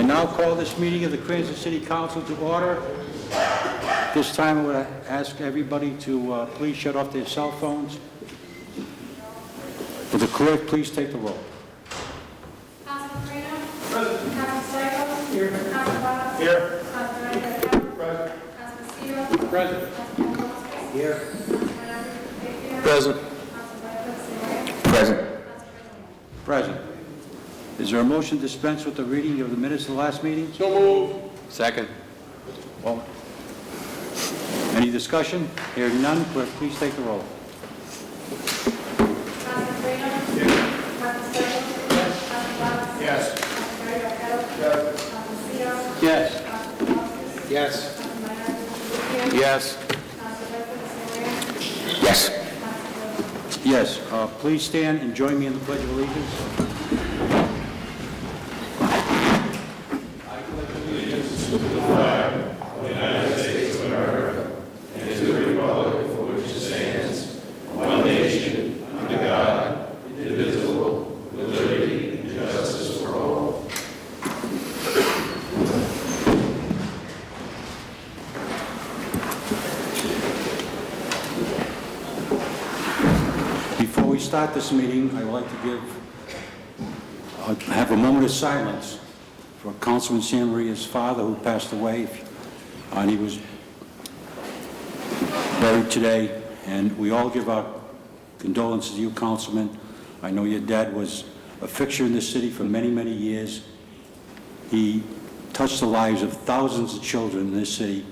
now call this meeting of the Cranston City Council to order. This time I would ask everybody to please shut off their cell phones. For the clerk, please take the roll. Councilman Aquido? Present. Councilman Here. Councilman Here. Councilman Present. Councilman Present. Here. Present. Present. Present. Is there a motion to dispense with the reading of the minutes of the last meeting? So moved. Second. Well, any discussion? Hearing none, clerk, please take the roll. Yes. Yes. Yes. Yes. Yes. Yes. Please stand and join me in the Pledge of Allegiance. Before we start this meeting, I would like to have a moment of silence for Councilman Santa Maria's father, who passed away, and he was buried today. And we all give our condolences to you, Councilman. I know your dad was a fixture in this city for many, many years. He touched the lives of thousands of children in this city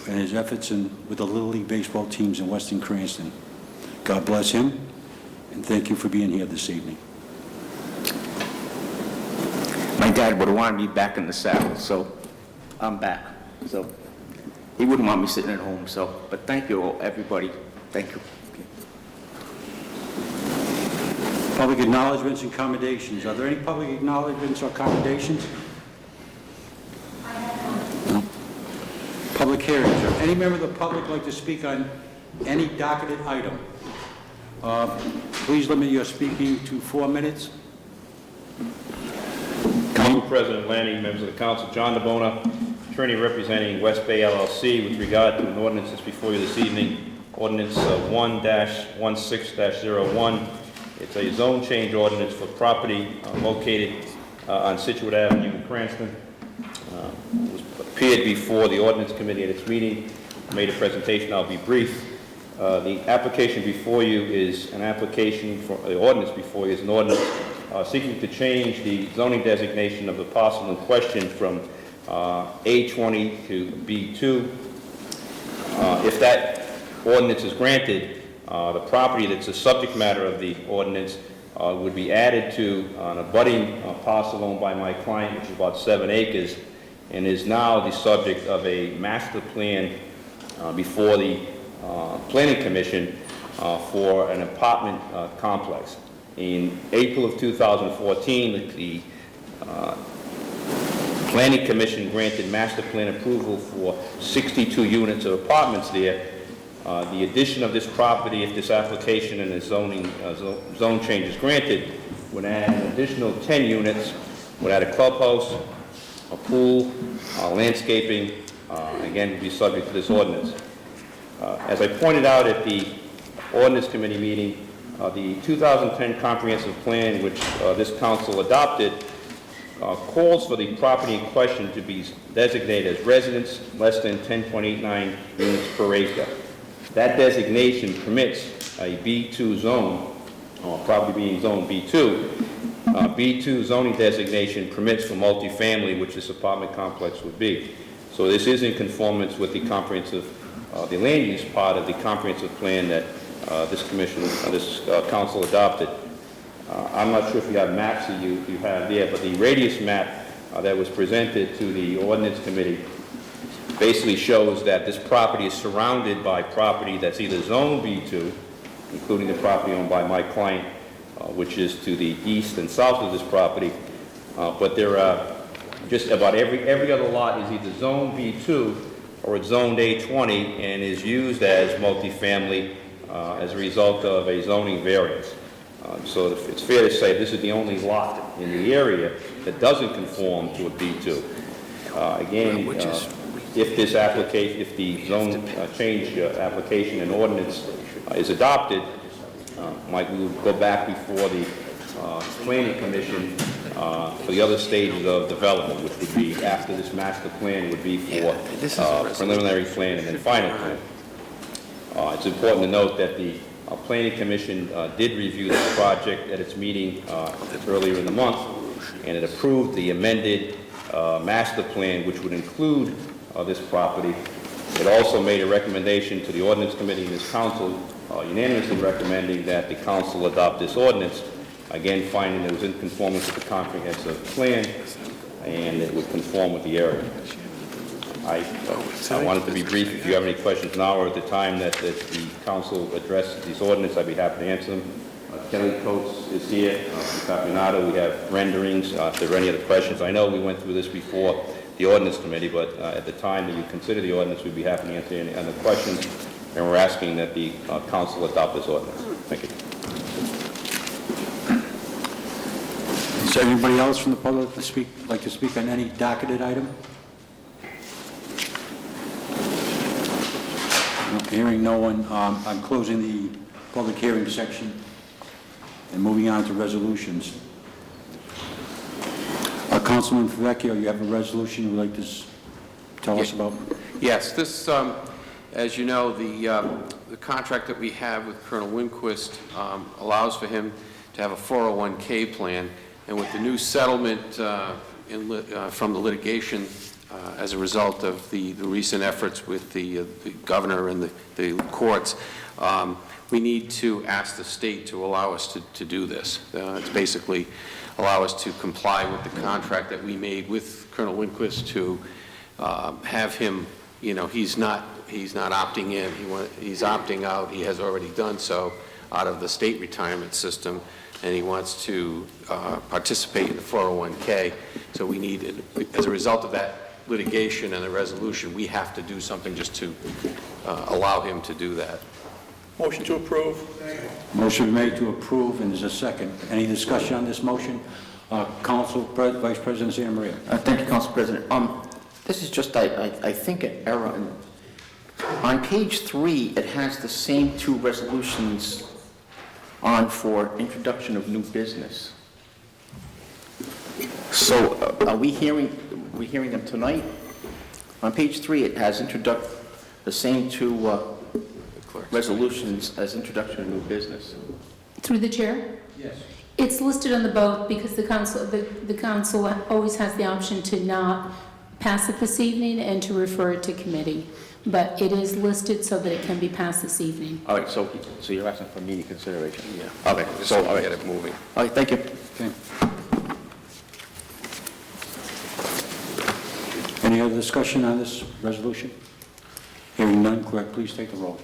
and his efforts with the Little League baseball teams in Western Cranston. God bless him, and thank you for being here this evening. My dad would have wanted me back in the saddle, so I'm back. So he wouldn't want me sitting at home, so, but thank you, everybody. Thank you. Public acknowledgements and commendations. Are there any public acknowledgements or commendations? No. Public hearings. Are any member of the public like to speak on any docketed item? Please limit your speaking to 4 minutes. Council President Lanning, members of the council, John DeBona, attorney representing West Bay LLC, with regard to an ordinance that's before you this evening, Ordinance 1-16-01. It's a zone change ordinance for property located on Situate Avenue in Cranston. It was appeared before the Ordinance Committee at its meeting, made a presentation. I'll be brief. The application before you is an application for the ordinance before you is an ordinance seeking to change the zoning designation of the parcel in question from A20 to B2. If that ordinance is granted, the property that's the subject matter of the ordinance would be added to an abutting parcel owned by my client, which is about 7 acres, and is now the subject of a master plan before the Planning Commission for an apartment complex. In April of 2014, the Planning Commission granted master plan approval for 62 units of apartments there. The addition of this property, if this application and the zone change is granted, would add an additional 10 units, would add a clubhouse, a pool, landscaping, again, would be subject to this ordinance. As I pointed out at the Ordinance Committee meeting, the 2010 Comprehensive Plan, which this council adopted, calls for the property in question to be designated as residence less than 10.89 units per acre. That designation permits a B2 zone, or property being zone B2. B2 zoning designation permits for multifamily, which this apartment complex would be. So this is in conformance with the comprehensive, the land use part of the comprehensive plan that this commission, this council adopted. I'm not sure if you have maps that you have there, but the radius map that was presented to the Ordinance Committee basically shows that this property is surrounded by property that's either zone B2, including the property owned by my client, which is to the east and south of this property, but there are just about every other lot is either zone B2 or it's zoned A20 and is used as multifamily as a result of a zoning variance. So it's fair to say this is the only lot in the area that doesn't conform to a B2. Again, if this application, if the zone change application and ordinance is adopted, Mike, we will go back before the planning commission for the other stages of development, which would be after this master plan would be for preliminary plan and then final plan. It's important to note that the planning commission did review this project at its meeting earlier in the month, and it approved the amended master plan, which would include this property. It also made a recommendation to the ordinance committee and this council, unanimously recommending that the council adopt this ordinance, again finding that it was in conformance with the comprehensive plan and it would conform with the area. I wanted to be brief. If you have any questions now or at the time that the council addresses these ordinance, I'd be happy to answer them. Kelly Coates is here, Capianato. We have renderings. If there are any other questions, I know we went through this before the ordinance committee, but at the time that you consider the ordinance, we'd be happy to answer any other questions, and we're asking that the council adopt this ordinance. Thank you. Is there anybody else from the public to like to speak on any docketed item? No, hearing no one, I'm closing the public hearing section and moving on to resolutions. Councilman Vecchio, you have a resolution you'd like to tell us about? Yes, this, as you know, the contract that we have with Colonel Winquist allows for him to have a 401k plan, and with the new settlement from the litigation as a result of the recent efforts with the governor and the courts, we need to ask the state to allow us to do this. It's basically allow us to comply with the contract that we made with Colonel Winquist to have him, you know, he's not opting in, he's opting out. He has already done so out of the state retirement system, and he wants to participate in the 401k. So we need, as a result of that litigation and the resolution, we have to do something just to allow him to do that. Motion to approve. Motion made to approve, and there's a second. Any discussion on this motion? Vice President Santa Maria. Thank you, Council President. This is just, I think, an error. On page 3, it has the same two resolutions on for introduction of new business. So, are we hearing them tonight? On page 3, it has the same two resolutions as introduction of new business. Through the chair? Yes. It's listed on the both because the council always has the option to not pass it this evening and to refer it to committee. But it is listed so that it can be passed this evening. All right, so you're asking for immediate consideration? Yeah. Okay, Just so, to all right. get it moving. All right, thank you. Okay. Any other discussion on this resolution? Hearing none, clerk, please take the roll.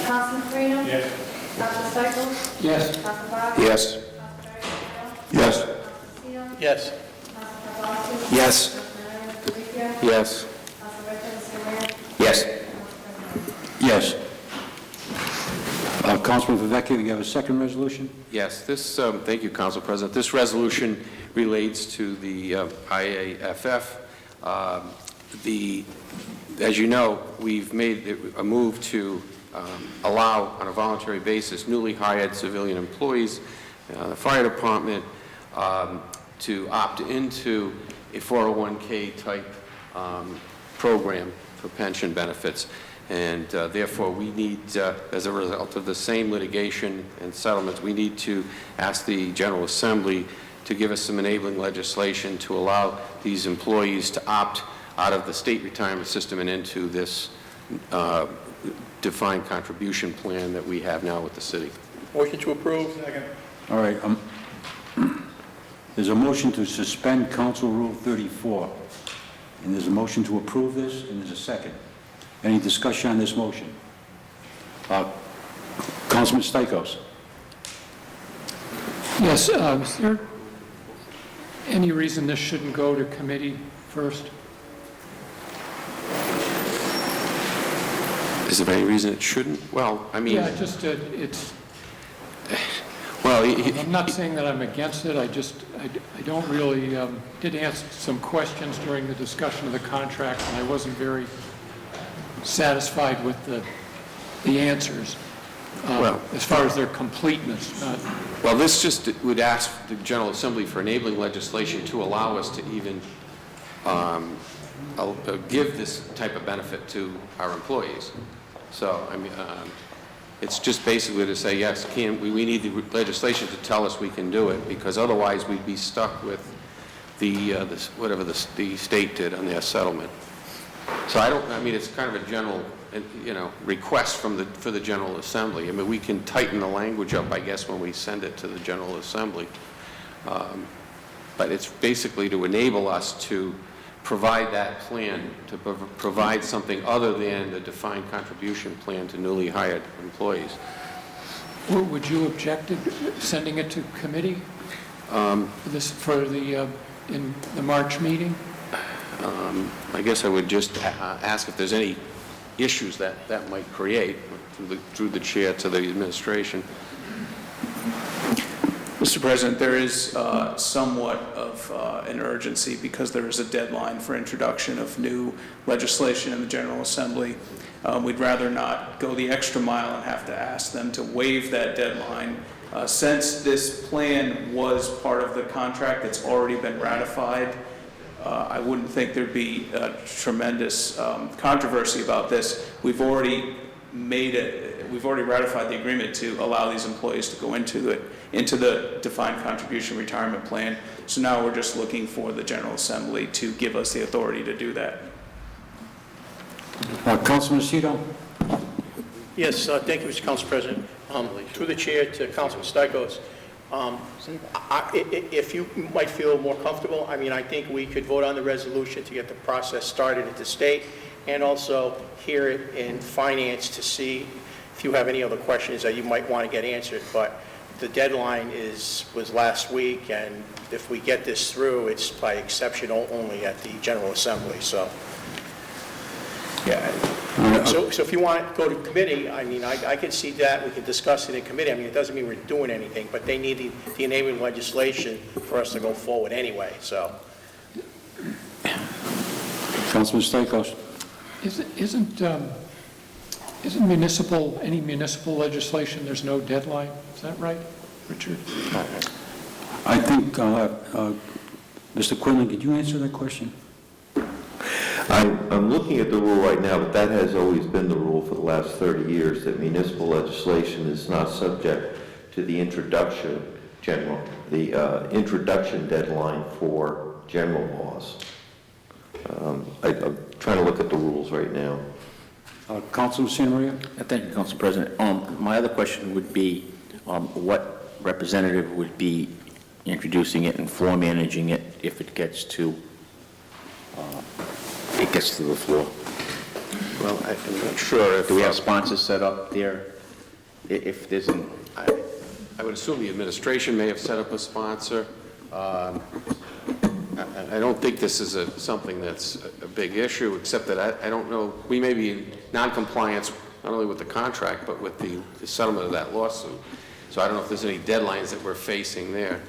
Councilman Corino? Yes. Councilman Stieglus? Yes. Councilman Bott? Yes. Yes. Yes. Yes. Yes. Yes. Yes. Councilman Vecchio, you have a second resolution? Yes, this, thank you, Council President. This resolution relates to the IAFF. As you know, we've made a move to allow, on a voluntary basis, newly hired civilian employees, the fire department, to opt into a 401k type program for pension benefits. And therefore, we need, as a result of the same litigation and settlements, we need to ask the General Assembly to give us some enabling legislation to allow these employees to opt out of the state retirement system and into this defined contribution plan that we have now with the city. Motion to approve. Second. All right. There's a motion to suspend Council Rule 34, and there's a motion to approve this, and there's a second. Any discussion on this motion? Councilman Stichels. Yes, is there any reason this shouldn't go to committee first? Is there any reason it shouldn't? Well, I mean, Yeah, just, it's, well, I'm not saying that I'm against it, I don't really, did ask some questions during the discussion of the contract, and I wasn't very satisfied with the answers, Well- as far as their completeness, not, well, this just would ask the General Assembly for enabling legislation to allow us to even give this type of benefit to our employees. So, I mean, it's just basically to say, yes, we need the legislation to tell us we can do it, because otherwise we'd be stuck with whatever the state did on their settlement. So I mean, it's kind of a general, request for the General Assembly. I mean, we can tighten the language up, I guess, when we send it to the General Assembly. But it's basically to enable us to provide that plan, to provide something other than the defined contribution plan to newly hired employees. would you object to sending it to committee in the March meeting? I guess I would just ask if there's any issues that might create through the chair to the administration. Mr. President, there is somewhat of an urgency because there is a deadline for introduction of new legislation in the General Assembly. We'd rather not go the extra mile and have to ask them to waive that deadline. Since this plan was part of the contract that's already been ratified, I wouldn't think there'd be a tremendous controversy about this. We've already ratified the agreement to allow these employees to go into the defined contribution retirement plan. So now we're just looking for the General Assembly to give us the authority to do that. Councilman Aceto? Yes, thank you, Mr. Council President. Through the chair to Councilman Stichels, if you might feel more comfortable, I mean, I think we could vote on the resolution to get the process started at the state, and also hear it in finance to see if you have any other questions that you might want to get answered. But the deadline was last week, and if we get this through, it's by exception only at the General Assembly. So, yeah. So if you want to go to committee, I mean, I can see that. We can discuss it in committee. I mean, it doesn't mean we're doing anything, but they need the enabling legislation for us to go forward anyway. So, Councilman Stichels? Isn't any municipal legislation, there's no deadline? Is that right, Richard? I think, Mr. Quinlan, could you answer that question? I'm looking at the rule right now, but that has always been the rule for the last 30 years, that municipal legislation is not subject to the introduction deadline for general laws. I'm trying to look at the rules right now. Councilman Santa Maria? Thank you, Council President. My other question would be, what representative would be introducing it and floor managing it if it gets to the floor? Well, I'm not sure if... Do we have sponsors set up there? If there's an... I would assume the administration may have set up a sponsor. I don't think this is something that's a big issue, except that I don't know, we may be in non-compliance not only with the contract, but with the settlement of that lawsuit. So I don't know if there's any deadlines that we're facing there.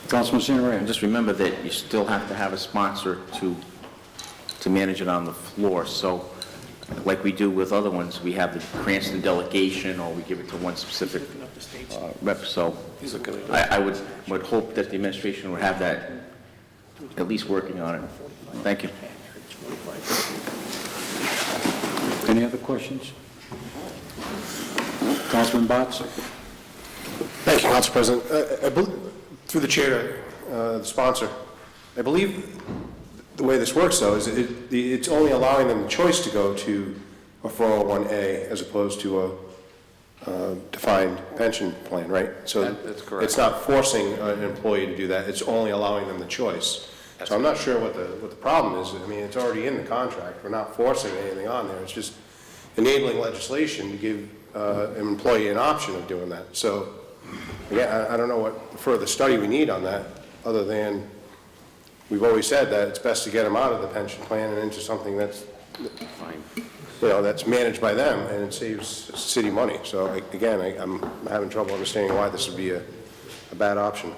Councilman Santa Maria? Just remember that you still have to have a sponsor to manage it on the floor. So, like we do with other ones, we have the Cranston delegation, or we give it to one specific rep. So, I would hope that the administration would have that at least working on it. Thank you. Any other questions? Councilman Botts? Thank you, Council President. Through the chair, the sponsor, I believe the way this works, though, is it's only allowing them the choice to go to a 401A as opposed to a defined pension plan, right? So That's correct. It's not forcing an employee to do that. It's only allowing them the choice. So I'm not sure what the problem is. I mean, it's already in the contract. We're not forcing anything on there. It's just enabling legislation to give an employee an option of doing that. So, again, I don't know what further study we need on that, other than we've always said that it's best to get them out of the pension plan and into something that's Fine. that's managed by them, and it saves city money. So again, I'm having trouble understanding why this would be a bad option.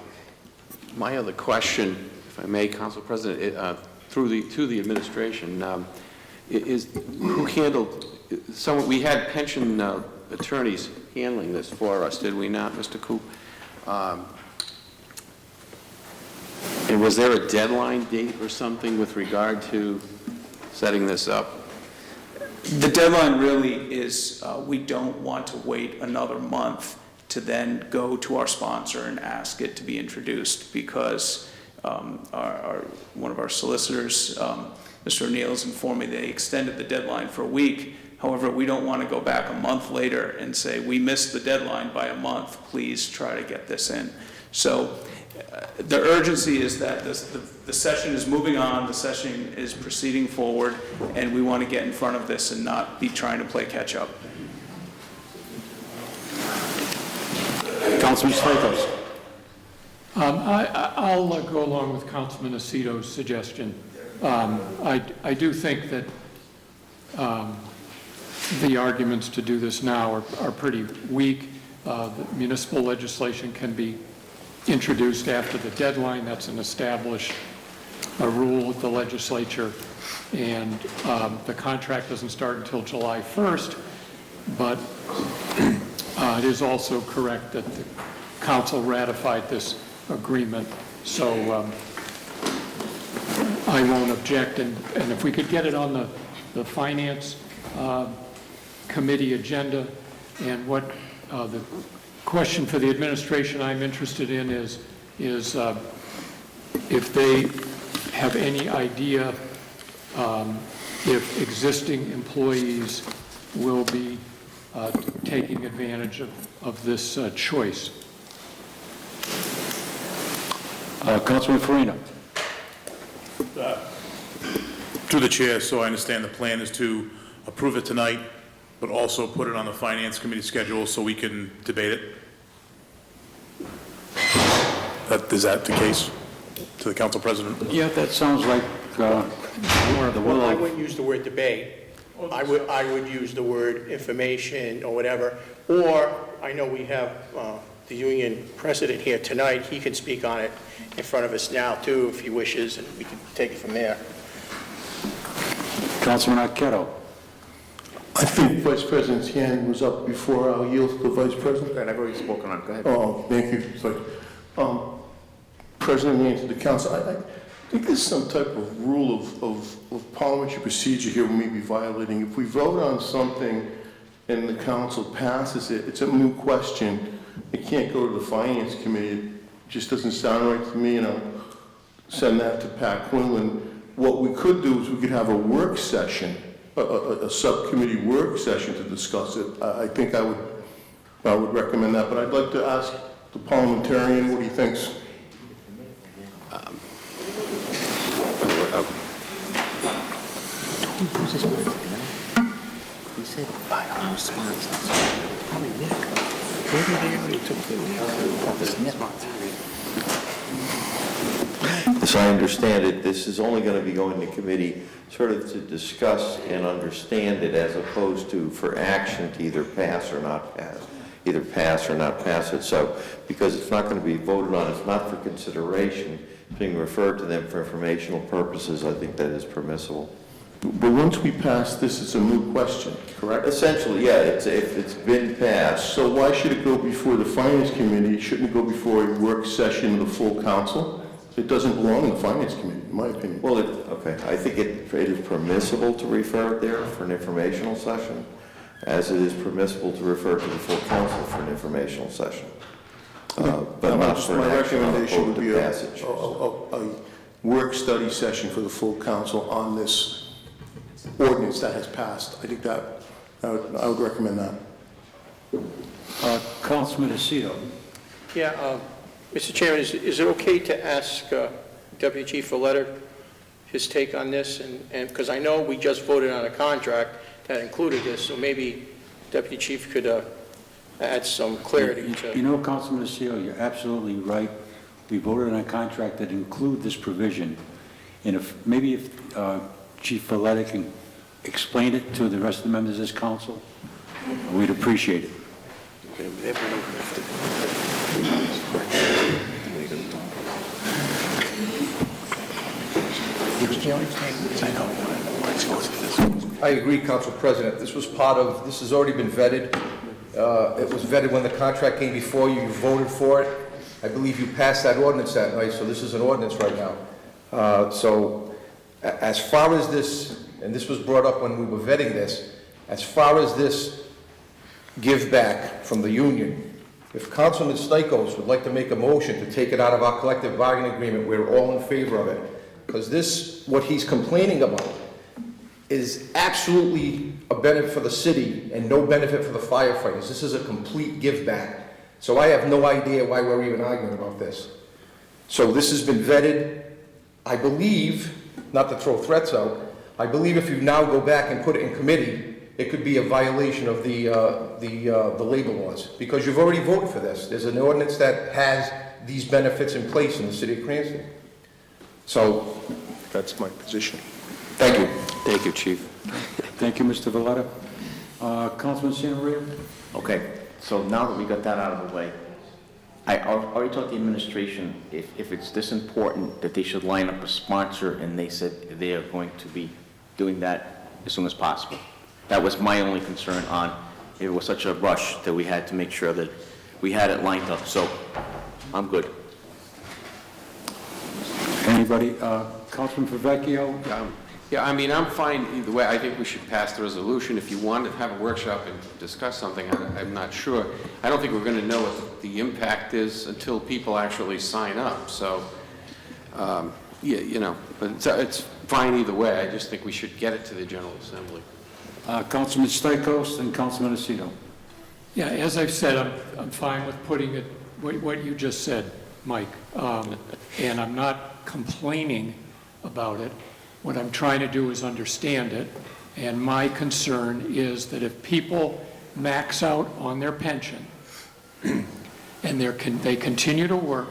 My other question, if I may, Council President, to the administration, is who handled, we had pension attorneys handling this for us, did we not, Mr. Coop? And was there a deadline date or something with regard to setting this up? The deadline really is, we don't want to wait another month to then go to our sponsor and ask it to be introduced, because one of our solicitors, Mr. O'Neill, has informed me they extended the deadline for a week. However, we don't want to go back a month later and say, we missed the deadline by a month, please try to get this in. So the urgency is that the session is moving on, the session is proceeding forward, and we want to get in front of this and not be trying to play catch-up. Councilman Stichels. I'll go along with Councilman Acito's suggestion. I do think that the arguments to do this now are pretty weak. The municipal legislation can be introduced after the deadline. That's an established rule with the legislature. And the contract doesn't start until July 1st. But it is also correct that the council ratified this agreement. So I won't object. And if we could get it on the Finance Committee agenda, and what the question for the administration I'm interested in is if they have any idea if existing employees will be taking advantage of this choice. Councilman Farina. To the chair, so I understand the plan is to approve it tonight, but also put it on the Finance Committee schedule so we can debate it? Is that the case to the Council President? Yeah, that sounds like more of the will Well, I of... wouldn't use the word debate. I would use the word information or whatever. Or, I know we have the union president here tonight. He can speak on it in front of us now, too, if he wishes, and we can take it from there. Councilman Aquido. I think Vice President's hand was up before. I'll yield to the Vice President. I've already spoken on it. Go ahead. Oh, thank you. It's like, President and to the Council, I think there's some type of rule of parliamentary procedure here we may be violating. If we vote on something and the Council passes it, it's a new question. It can't go to the Finance Committee. It just doesn't sound right to me, and I'll send that to Pat Quinlan. What we could do is we could have a work session, a subcommittee work session to discuss it. I think I would recommend that, but I'd like to ask the parliamentarian what he thinks. He said, by our response. Probably Nick. Maybe they took As I understand it, this is only going to be going to committee sort of to discuss and understand it, as opposed to for action to either pass or not pass, it. So because it's not going to be voted on, it's not for consideration, being referred to them for informational purposes, I think that is permissible. But once we pass this, it's a new question, correct? Essentially, yeah, if it's been passed. So why should it go before the Finance Committee? Shouldn't it go before a work session of the full council? It doesn't belong in the Finance Committee, in my opinion. Well, okay, I think it is permissible to refer it there for an informational session, as it is permissible to refer to the full council for an informational session. But not for an My action on recommendation would the be passage. a work study session for the full council on this ordinance that has passed. I think that, I would recommend that. Councilman Acito. Yeah, Mr. Chairman, is it okay to ask Deputy Chief Folletta his take on this? And because I know we just voted on a contract that included this, so maybe Deputy Chief could add some clarity to... You know, Councilman Acito, you're absolutely right. We voted on a contract that include this provision. And if Chief Folletta can explain it to the rest of the members of this council, we'd appreciate it. I agree, Council President. This was part of, this has already been vetted. It was vetted when the contract came before you, you voted for it. I believe you passed that ordinance that night, so this is an ordinance right now. As far as this, and this was brought up when we were vetting this, as far as this give back from the union, if Councilman Stichels would like to make a motion to take it out of our collective bargaining agreement, we're all in favor of it. Because this, what he's complaining about, is absolutely a benefit for the city and no benefit for the firefighters. This is a complete give back. So I have no idea why we're even arguing about this. So this has been vetted. I believe, not to throw threats out, I believe if you now go back and put it in committee, it could be a violation of the labor laws, because you've already voted for this. There's an ordinance that has these benefits in place in the city of Cranston. So, That's my position. thank you. Thank you, Chief. Thank you, Mr. Valletta. Councilman Santa Maria? Okay, so now that we got that out of the way, I already told the administration if it's this important that they should line up a sponsor, and they said they are going to be doing that as soon as possible. That was my only concern on, it was such a rush that we had to make sure that we had it lined up, so I'm good. Anybody? Councilman Favecchio? Yeah, I mean, I'm fine either way. I think we should pass the resolution. If you want to have a workshop and discuss something, I'm not sure. I don't think we're going to know what the impact is until people actually sign up. So, yeah, you know, but it's fine either way. I just think we should get it to the General Assembly. Councilman Stichels and Councilman Aceto. Yeah, as I've said, I'm fine with putting it, what you just said, Mike. And I'm not complaining about it. What I'm trying to do is understand it. And my concern is that if people max out on their pension and they continue to work,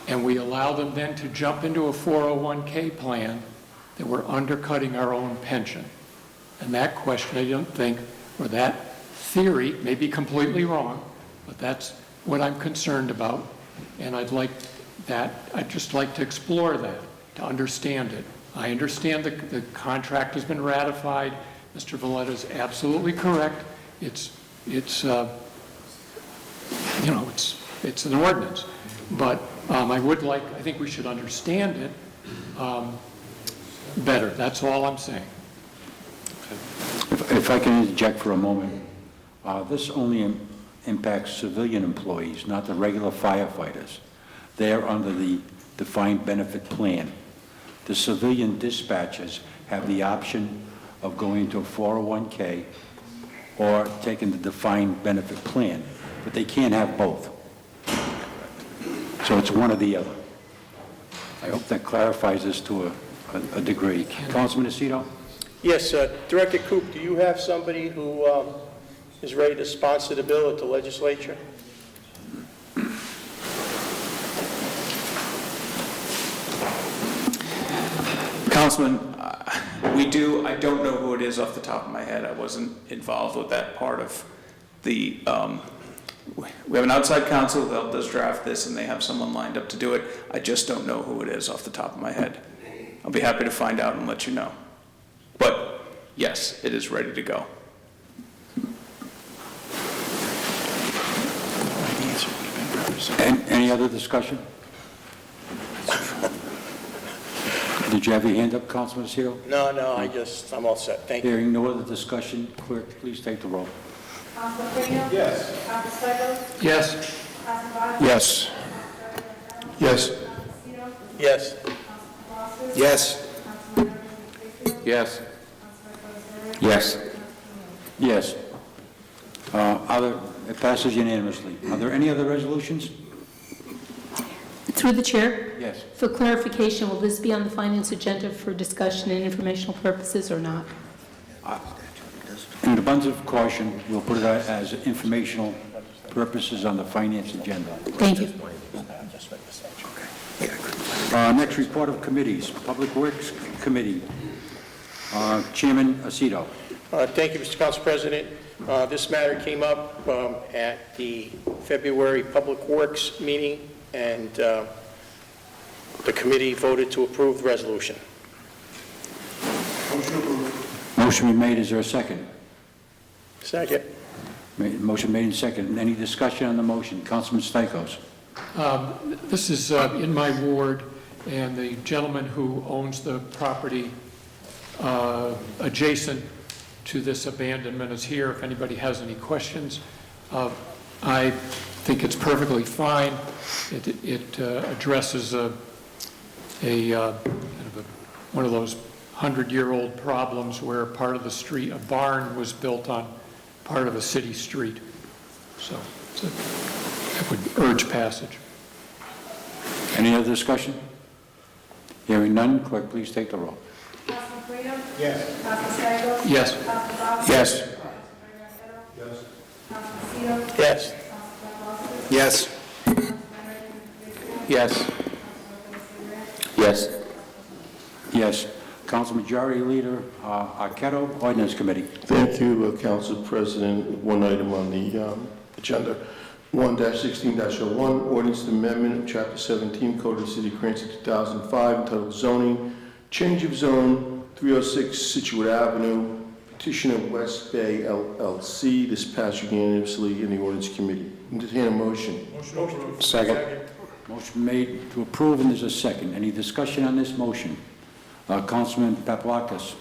and we allow them then to jump into a 401k plan, that we're undercutting our own pension. And that question, I don't think, or that theory may be completely wrong, but that's what I'm concerned about. And I'd just like to explore that, to understand it. I understand the contract has been ratified. Mr. Valletta is absolutely correct. It's an ordinance. But I think we should understand it better. That's all I'm saying. If I can interject for a moment, this only impacts civilian employees, not the regular firefighters. They are under the defined benefit plan. The civilian dispatchers have the option of going to a 401k or taking the defined benefit plan, but they can't have both. So it's one or the other. I hope that clarifies this to a degree. Councilman Aceto? Yes, Director Coop, do you have somebody who is ready to sponsor the bill at the legislature? Councilman, we do. I don't know who it is off the top of my head. I wasn't involved with that part of the, we have an outside counsel that does draft this, and they have someone lined up to do it. I just don't know who it is off the top of my head. I'll be happy to find out and let you know. But yes, it is ready to go. Any other discussion? Did you have your hand up, Councilman Aceto? No, I'm all set. Thank you. Hearing no other discussion, clerk, please take the roll. Councilman Corino? Yes. Councilman Stichels? Yes. Councilman Vazquez? Yes. Yes. Yes. Yes. Yes. Yes. Yes. It passes unanimously. Are there any other resolutions? Through the chair, Yes. for clarification, will this be on the finance agenda for discussion and informational purposes or not? In an abundance of caution, we'll put it out as informational purposes on the finance agenda. Thank you. Next, report of committees. Public Works Committee. Chairman Aquido. Thank you, Mr. Council President. This matter came up at the February Public Works meeting, and the committee voted to approve the resolution. Motion been made, is there a second? Second. Motion made and second. Any discussion on the motion? Councilman Stichels. This is in my ward, and the gentleman who owns the property adjacent to this abandonment is here. If anybody has any questions, I think it's perfectly fine. It addresses one of those 100-year-old problems where part of the street, a barn was built on part of a city street. So I would urge passage. Any other discussion? Hearing none, clerk, please take the roll. Councilman Corino? Yes. Councilman Stichels? Yes. Councilman Box? Yes. Councilman Abatements? Yes. Yes. Yes. Yes. Yes. Council Majority Leader Arquette, Ordinance Committee. Thank you, Council President. One item on the agenda. 1-16-01, Ordinance Amendment of Chapter 17, Code of the City of Cranston, 2005, entitled Zoning, Change of Zone, 306 Situate Avenue, Petition of West Bay LLC. This passed unanimously in the Ordinance Committee. Entertain a motion. Second. Motion made to approve, and there's a second. Any discussion on this motion? Councilman Papalakis.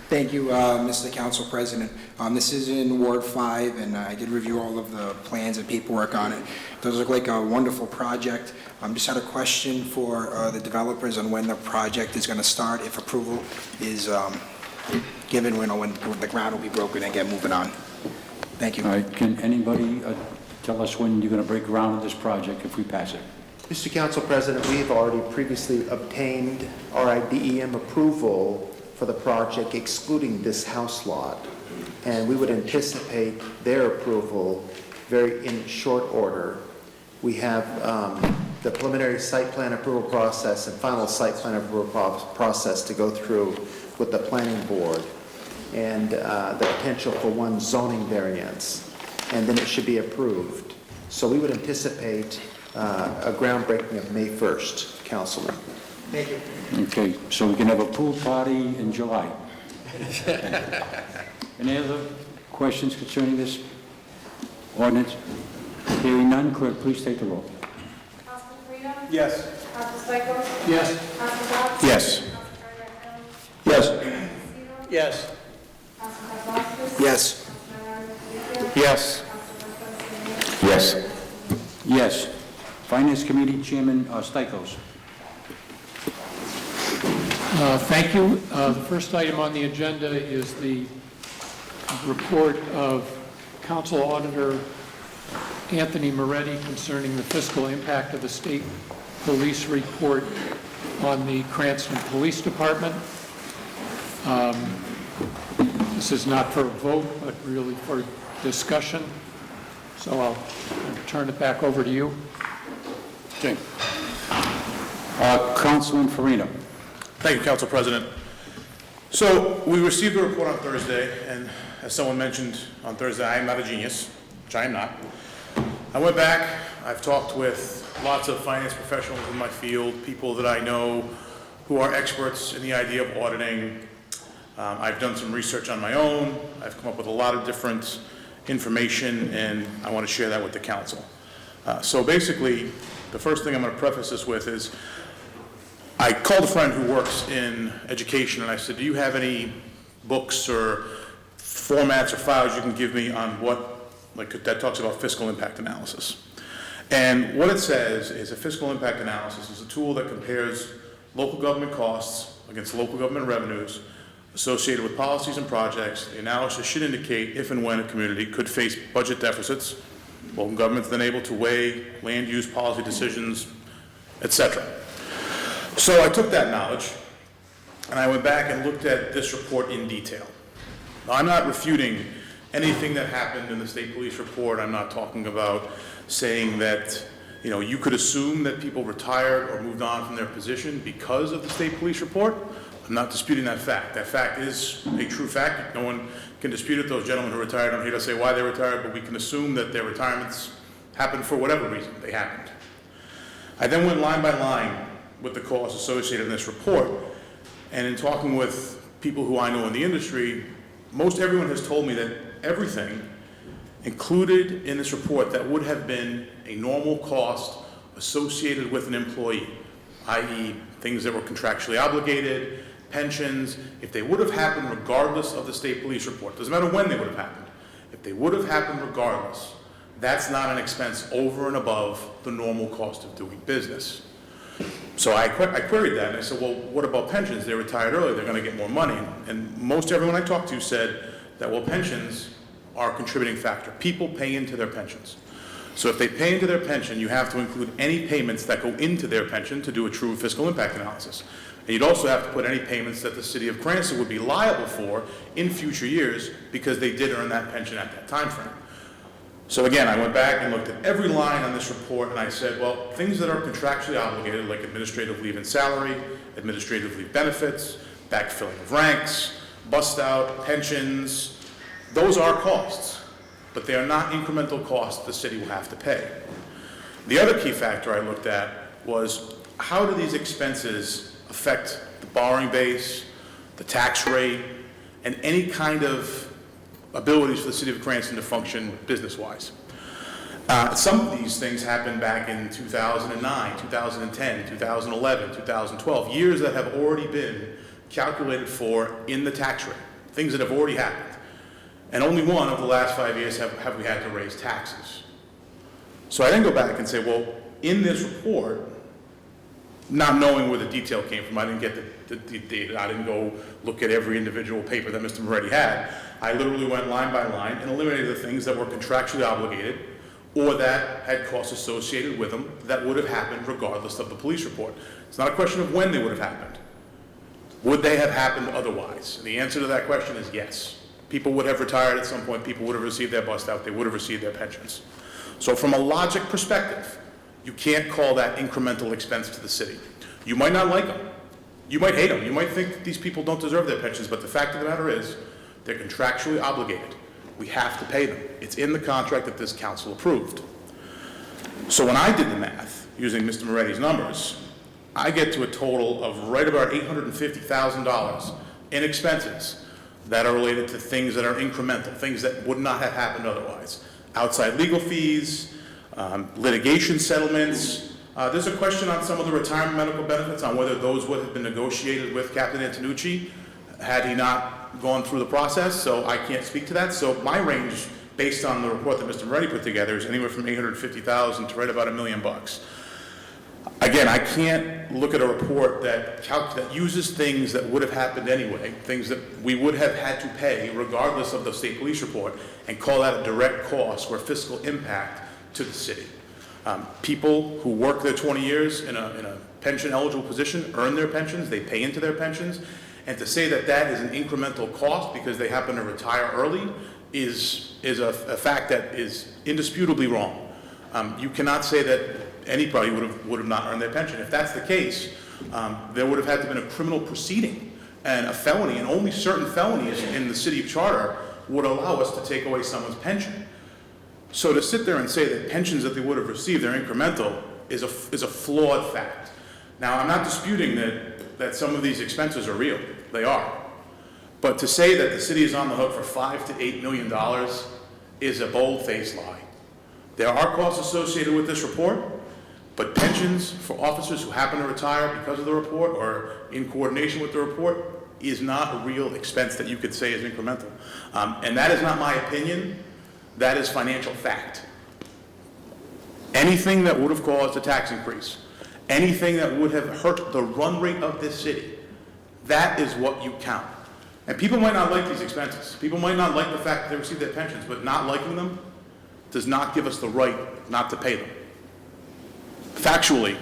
Thank you, Mr. Council President. This is in Ward 5, and I did review all of the plans and paperwork on it. It does look like a wonderful project. Just had a question for the developers on when the project is going to start, if approval is given, when the ground will be broken and get moving on. Thank you. All right, can anybody tell us when you're going to break ground on this project if we pass it? Mr. Council President, we've already previously obtained RIDEM approval for the project excluding this house lot, and we would anticipate their approval very in short order. We have the preliminary site plan approval process and final site plan approval process to go through with the planning board, and the potential for one zoning variance, and then it should be approved. So we would anticipate a groundbreaking of May 1st, Councilman. Thank you. Okay, so we can have a pool party in July. Any other questions concerning this ordinance? Hearing none, clerk, please take the roll. Councilman Corino? Yes. Councilman Stichels? Yes. Councilman Box? Yes. Yes. Yes. Yes. Yes. Yes. Yes. Finance Committee Chairman Stichels. Thank you. The first item on the agenda is the report of Council Auditor Anthony Moretti concerning the fiscal impact of the state police report on the Cranston Police Department. This is not for a vote, but really for discussion. So I'll turn it back over to you. Okay. Councilman Farina. Thank you, Council President. So we received the report on Thursday, and as someone mentioned on Thursday, I am not a genius, which I am not. I went back, I've talked with lots of finance professionals in my field, people that I know who are experts in the idea of auditing. I've done some research on my own. I've come up with a lot of different information, and I want to share that with the council. So basically, the first thing I'm going to preface this with is, I called a friend who works in education, and I said, do you have any books or formats or files you can give me on what, like, that talks about fiscal impact analysis? And what it says is a fiscal impact analysis is a tool that compares local government costs against local government revenues associated with policies and projects. The analysis should indicate if and when a community could face budget deficits, local government's then able to weigh land use policy decisions, etc. So I took that knowledge and I went back and looked at this report in detail. Now, I'm not refuting anything that happened in the state police report. I'm not talking about saying that, you could assume that people retired or moved on from their position because of the state police report. I'm not disputing that fact. That fact is a true fact. No one can dispute it. Those gentlemen who retired aren't here to say why they retired, but we can assume that their retirements happened for whatever reason they happened. I then went line by line with the costs associated in this report, and in talking with people who I know in the industry, most everyone has told me that everything included in this report that would have been a normal cost associated with an employee, i.e. things that were contractually obligated, pensions, if they would have happened regardless of the state police report, doesn't matter when they would have happened, if they would have happened regardless, that's not an expense over and above the normal cost of doing business. So I queried that, and I said, well, what about pensions? They retired early, they're gonna get more money. And most everyone I talked to said that, well, pensions are a contributing factor. People pay into their pensions. So if they pay into their pension, you have to include any payments that go into their pension to do a true fiscal impact analysis. And you'd also have to put any payments that the city of Cranston would be liable for in future years because they did earn that pension at that time frame. So again, I went back and looked at every line on this report and I said, well, things that are contractually obligated, like administrative leave and salary, administrative leave benefits, backfilling of ranks, bust out, pensions, those are costs, but they are not incremental costs the city will have to pay. The other key factor I looked at was how do these expenses affect the borrowing base, the tax rate, and any kind of abilities for the city of Cranston to function business-wise. Some of these things happened back in 2009, 2010, 2011, 2012, years that have already been calculated for in the tax rate, things that have already happened. And only one of the last 5 years have we had to raise taxes. So I then go back and say, well, in this report, not knowing where the detail came from, I didn't get the data, I didn't go look at every individual paper that Mr. Moretti had. I literally went line by line and eliminated the things that were contractually obligated or that had costs associated with them that would have happened regardless of the police report. It's not a question of when they would have happened. Would they have happened otherwise? And the answer to that question is yes. People would have retired at some point, people would have received their bust out, they would have received their pensions. So from a logic perspective, you can't call that incremental expense to the city. You might not like them. You might hate them. You might think these people don't deserve their pensions, but the fact of the matter is, they're contractually obligated. We have to pay them. It's in the contract that this council approved. So when I did the math, using Mr. Moretti's numbers, I get to a total of right about $850,000 in expenses that are related to things that are incremental, things that would not have happened otherwise. Outside legal fees, litigation settlements. There's a question on some of the retirement medical benefits on whether those would have been negotiated with Captain Antonucci had he not gone through the process, so I can't speak to that. So my range, based on the report that Mr. Moretti put together, is anywhere from $850,000 to right about $1 million. Again, I can't look at a report that uses things that would have happened anyway, things that we would have had to pay regardless of the state police report, and call that a direct cost or fiscal impact to the city. People who work their 20 years in a pension-eligible position earn their pensions, they pay into their pensions, and to say that that is an incremental cost because they happen to retire early is a fact that is indisputably wrong. You cannot say that anybody would have not earned their pension. If that's the case, there would have had to have been a criminal proceeding and a felony, and only certain felonies in the city charter would allow us to take away someone's pension. So to sit there and say that pensions that they would have received are incremental is a flawed fact. Now, I'm not disputing that some of these expenses are real. They are. But to say that the city is on the hook for $5 to $8 million is a bold-faced lie. There are costs associated with this report, but pensions for officers who happen to retire because of the report or in coordination with the report is not a real expense that you could say is incremental. And that is not my opinion. That is financial fact. Anything that would have caused a tax increase, anything that would have hurt the run rate of this city, that is what you count. And people might not like these expenses. People might not like the fact that they receive their pensions, but not liking them does not give us the right not to pay them. Factually,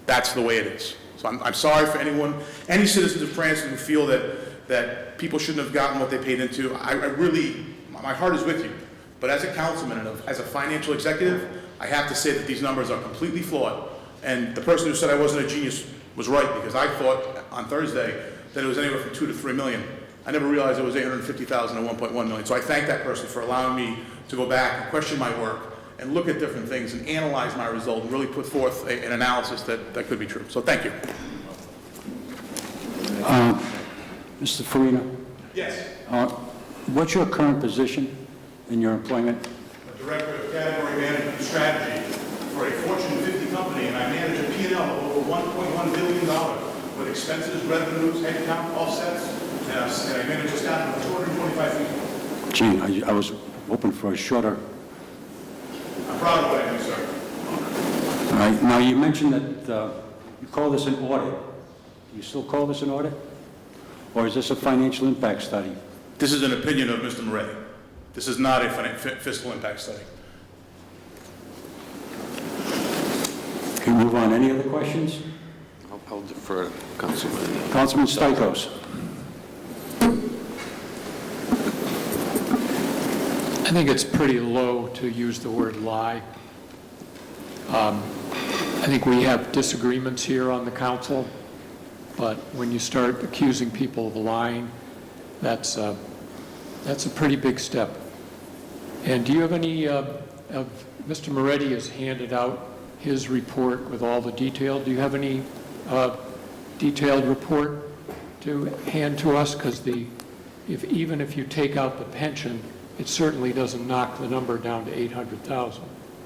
that's the way it is. So I'm sorry for any citizens of Cranston who feel that people shouldn't have gotten what they paid into. I really, my heart is with you. But as a councilman and as a financial executive, I have to say that these numbers are completely flawed. And the person who said I wasn't a genius was right, because I thought on Thursday that it was anywhere from 2 to 3 million. I never realized it was 850,000 and 1.1 million. So I thank that person for allowing me to go back and question my work and look at different things and analyze my result and really put forth an analysis that could be true. So thank you. Mr. Farina, Yes. what's your current position in your employment? Director of Category Management Strategy for a Fortune 50 company, and I manage a P&L of over $1.1 billion with expenses, revenues, headcount, offsets, and I manage a staff of 225 people. Gee, I was hoping for a shorter. I'm proud of what I do, sir. All right. Now, you mentioned that you call this an audit. Do you still call this an audit? Or is this a financial impact study? This is an opinion of Mr. Moretti. This is not a fiscal impact study. Can we move on? Any other questions? I'll defer to Councilman. Councilman Stichels. I think it's pretty low to use the word lie. I think we have disagreements here on the council, but when you start accusing people of lying, that's a pretty big step. And do you have any, Mr. Moretti has handed out his report with all the detail. Do you have any detailed report to hand to us? Because even if you take out the pension, it certainly doesn't knock the number down to 800,000.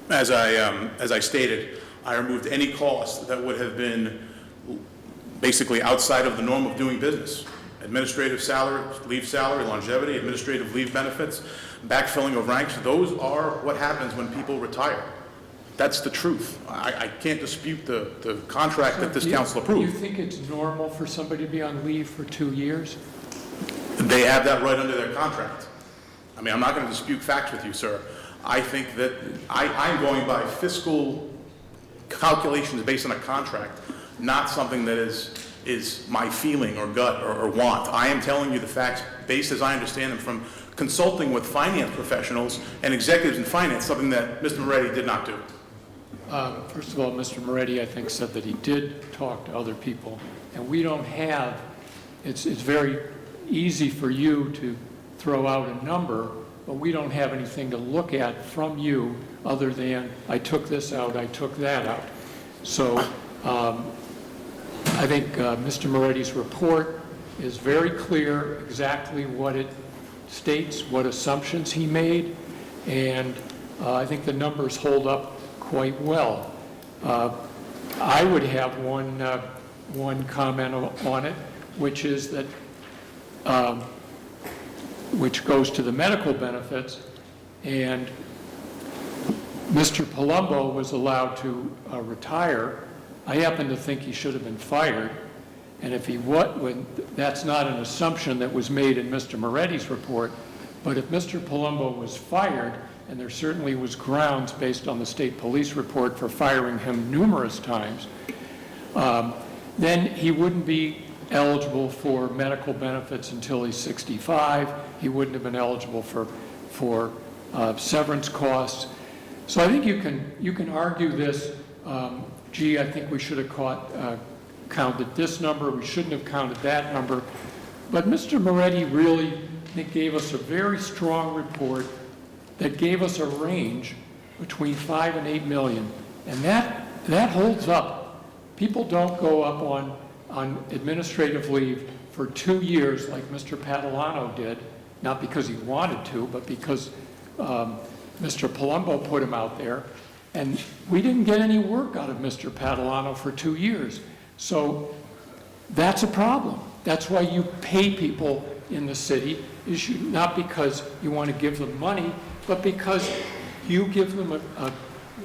As I stated, I removed any cost that would have been basically outside of the norm of doing business. Administrative salary, leave salary, longevity, administrative leave benefits, backfilling of ranks, those are what happens when people retire. That's the truth. I can't dispute the contract that this council Do you approved. think it's normal for somebody to be on leave for 2 years? They have that right under their contract. I mean, I'm not going to dispute facts with you, sir. I think that I'm going by fiscal calculations based on a contract, not something that is my feeling or gut or want. I am telling you the facts based as I understand them from consulting with finance professionals and executives in finance, something that Mr. Moretti did not do. First of all, Mr. Moretti, I think, said that he did talk to other people, and we don't have, it's very easy for you to throw out a number, but we don't have anything to look at from you other than, I took this out, I took that out. So I think Mr. Moretti's report is very clear exactly what it states, what assumptions he made, and I think the numbers hold up quite well. I would have one comment on it, which is that, which goes to the medical benefits, and Mr. Palumbo was allowed to retire. I happen to think he should have been fired, and if he that's not an assumption that was made in Mr. Moretti's report, but if Mr. Palumbo was fired, and there certainly was grounds based on the state police report for firing him numerous times, then he wouldn't be eligible for medical benefits until he's 65. He wouldn't have been eligible for severance costs. So I think you can argue this, gee, I think we should have counted this number, we shouldn't have counted that number. But Mr. Moretti really, I think, gave us a very strong report that gave us a range between 5 and 8 million. And that holds up. People don't go up on administrative leave for 2 years like Mr. Padalano did, not because he wanted to, but because Mr. Palumbo put him out there. And we didn't get any work out of Mr. Padalano for 2 years. So that's a problem. That's why you pay people in the city, not because you want to give them money, but because you give them a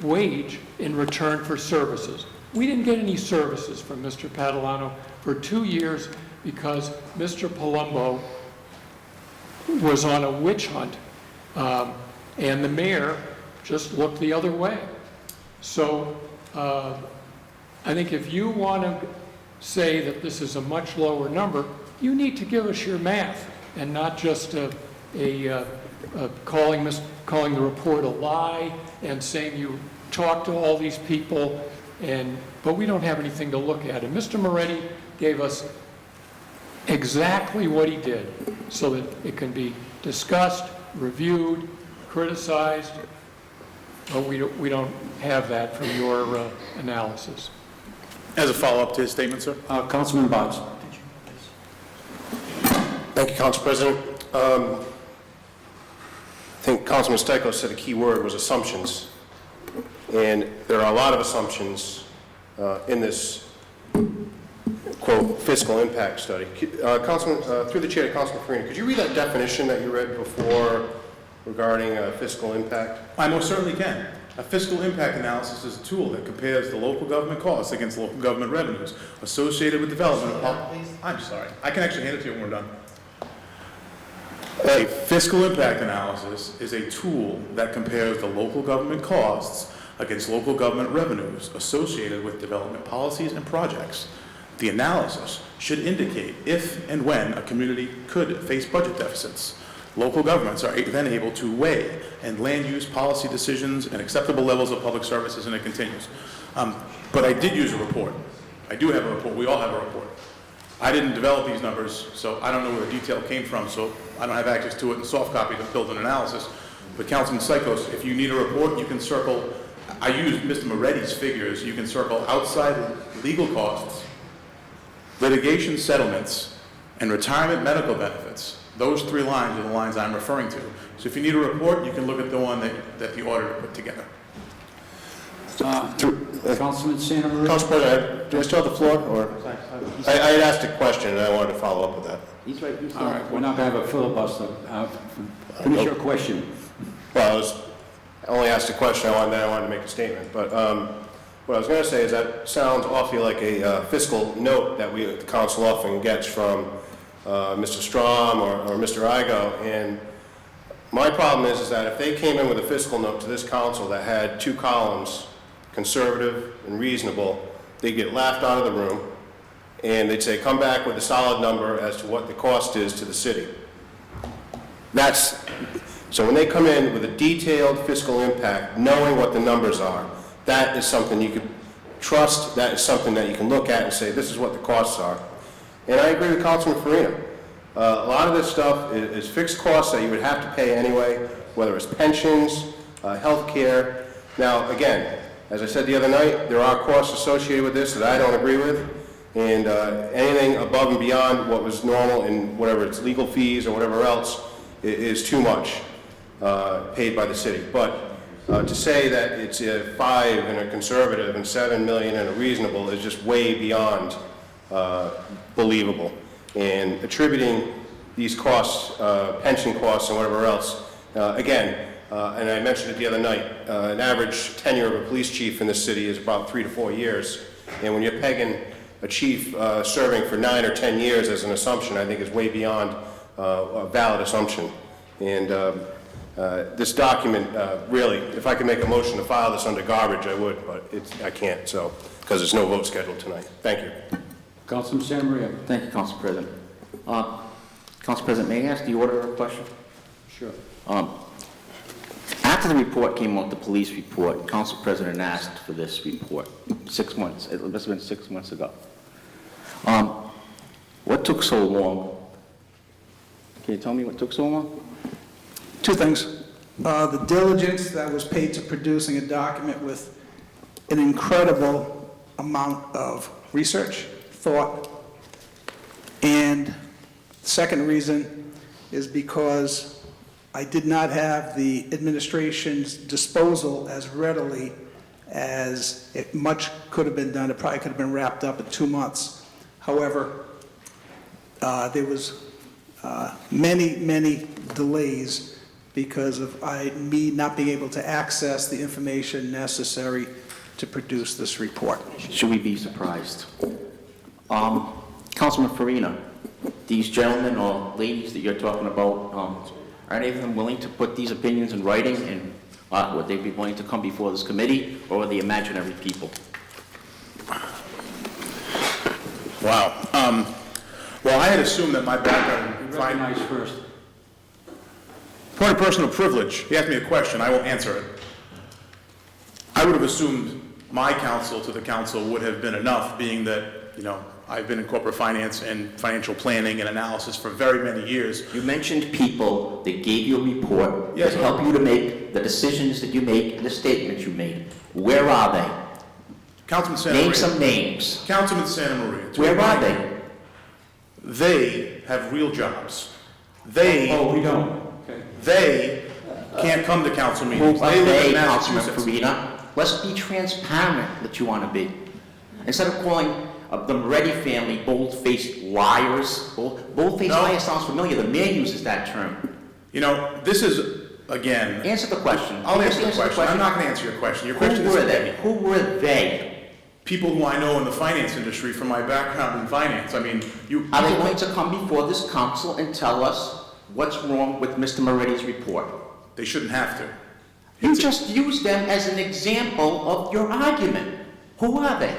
wage in return for services. We didn't get any services from Mr. Padalano for 2 years because Mr. Palumbo was on a witch hunt, and the mayor just looked the other way. So I think if you want to say that this is a much lower number, you need to give us your math and not just calling the report a lie and saying you talked to all these people, but we don't have anything to look at. And Mr. Moretti gave us exactly what he did so that it can be discussed, reviewed, criticized, but we don't have that from your analysis. As a follow-up to his statement, sir? Councilman Boggs. Thank you, Council President. I think Councilman Stichels said a key word was assumptions. And there are a lot of assumptions in this, quote, fiscal impact study. Councilman, through the chair to Councilman Farina, could you read that definition that you read before regarding fiscal impact? I most certainly can. A fiscal impact analysis is a tool that compares the local government costs against local government revenues associated with development of... I'm sorry. I can actually hand it to you when we're done. A fiscal impact analysis is a tool that compares the local government costs against local government revenues associated with development policies and projects. The analysis should indicate if and when a community could face budget deficits. Local governments are then able to weigh and land use policy decisions and acceptable levels of public services, and it continues. But I did use a report. I do have a report. We all have a report. I didn't develop these numbers, so I don't know where the detail came from, so I don't have access to it in soft copy to build an analysis. But Councilman Stichels, if you need a report, you can circle, I used Mr. Moretti's figures, you can circle outside legal costs, litigation settlements, and retirement medical benefits. Those three lines are the lines I'm referring to. So if you need a report, you can look at the one that the auditor put together. Councilman Santa Maria? Council President, do I still have the floor? Or I had asked a question and I wanted to follow up with that. He's right. He's All right, we're not going to have a filibuster. Finish your question. Well, I only asked a question, I wanted to make a statement. But what I was going to say is that sounds awfully like a fiscal note that the council often gets from Mr. Strom or Mr. Argyle. And my problem is that if they came in with a fiscal note to this council that had 2 columns, conservative and reasonable, they'd get laughed out of the room, and they'd say, come back with a solid number as to what the cost is to the city. So when they come in with a detailed fiscal impact, knowing what the numbers are, that is something you can trust, that is something that you can look at and say, this is what the costs are. And I agree with Councilman Farina. A lot of this stuff is fixed costs that you would have to pay anyway, whether it's pensions, health care. Now, again, as I said the other night, there are costs associated with this that I don't agree with, and anything above and beyond what was normal in whatever it's legal fees or whatever else is too much paid by the city. But to say that it's a 5 and a conservative and 7 million and a reasonable is just way beyond believable. And attributing these costs, pension costs and whatever else, again, and I mentioned it the other night, an average tenure of a police chief in this city is about 3 to 4 years. And when you're pegging a chief serving for 9 or 10 years as an assumption, I think is way beyond a valid assumption. And this document, really, if I could make a motion to file this under garbage, I would, but I can't, so, because there's no vote scheduled tonight. Thank you. Councilman Santa Maria? Thank you, Council President. Council President, may I ask the auditor a question? Sure. After the report came out, the police report, Council President asked for this report 6 months. It must have been 6 months ago. What took so long? Can you tell me what took so long? 2 things. The diligence that was paid to producing a document with an incredible amount of research, thought, and the second reason is because I did not have the administration's disposal as readily as much could have been done. It probably could have been wrapped up in 2 months. However, there was many delays because of me not being able to access the information necessary to produce this report. Should we be surprised? Councilman Farina, these gentlemen or ladies that you're talking about, are any of them willing to put these opinions in writing, and would they be willing to come before this committee, or are they imaginary people? Wow. Well, I had assumed that my background... Recognize first. Point of personal privilege. He asked me a question. I will answer it. I would have assumed my counsel to the council would have been enough, being that you know, I've been in corporate finance and financial planning and analysis for very many years. You mentioned people that gave you a report Yes, that sir. help you to make the decisions that you make and the statements you made. Where are they? Councilman Santa Name Maria. some names. Councilman Santa Maria. Where are they? They have real jobs. They We don't. Okay. They can't come to council Who meetings. are They live they, in Councilman Massachusetts. Farina? Let's be transparent that you want to be. Instead of calling the Moretti family bold-faced liars, bold-faced No. liar sounds familiar, the mayor uses that term. You know, this is, again, Answer the question. I'll Just answer the question. I'm not going to answer your question. Your question Who is were okay. they? Who were they? People who I know in the finance industry from my background in finance. I mean, you. Are they going to come before this council and tell us what's wrong with Mr. Moretti's report? They shouldn't have to. You just used them as an example of your argument. Who are they?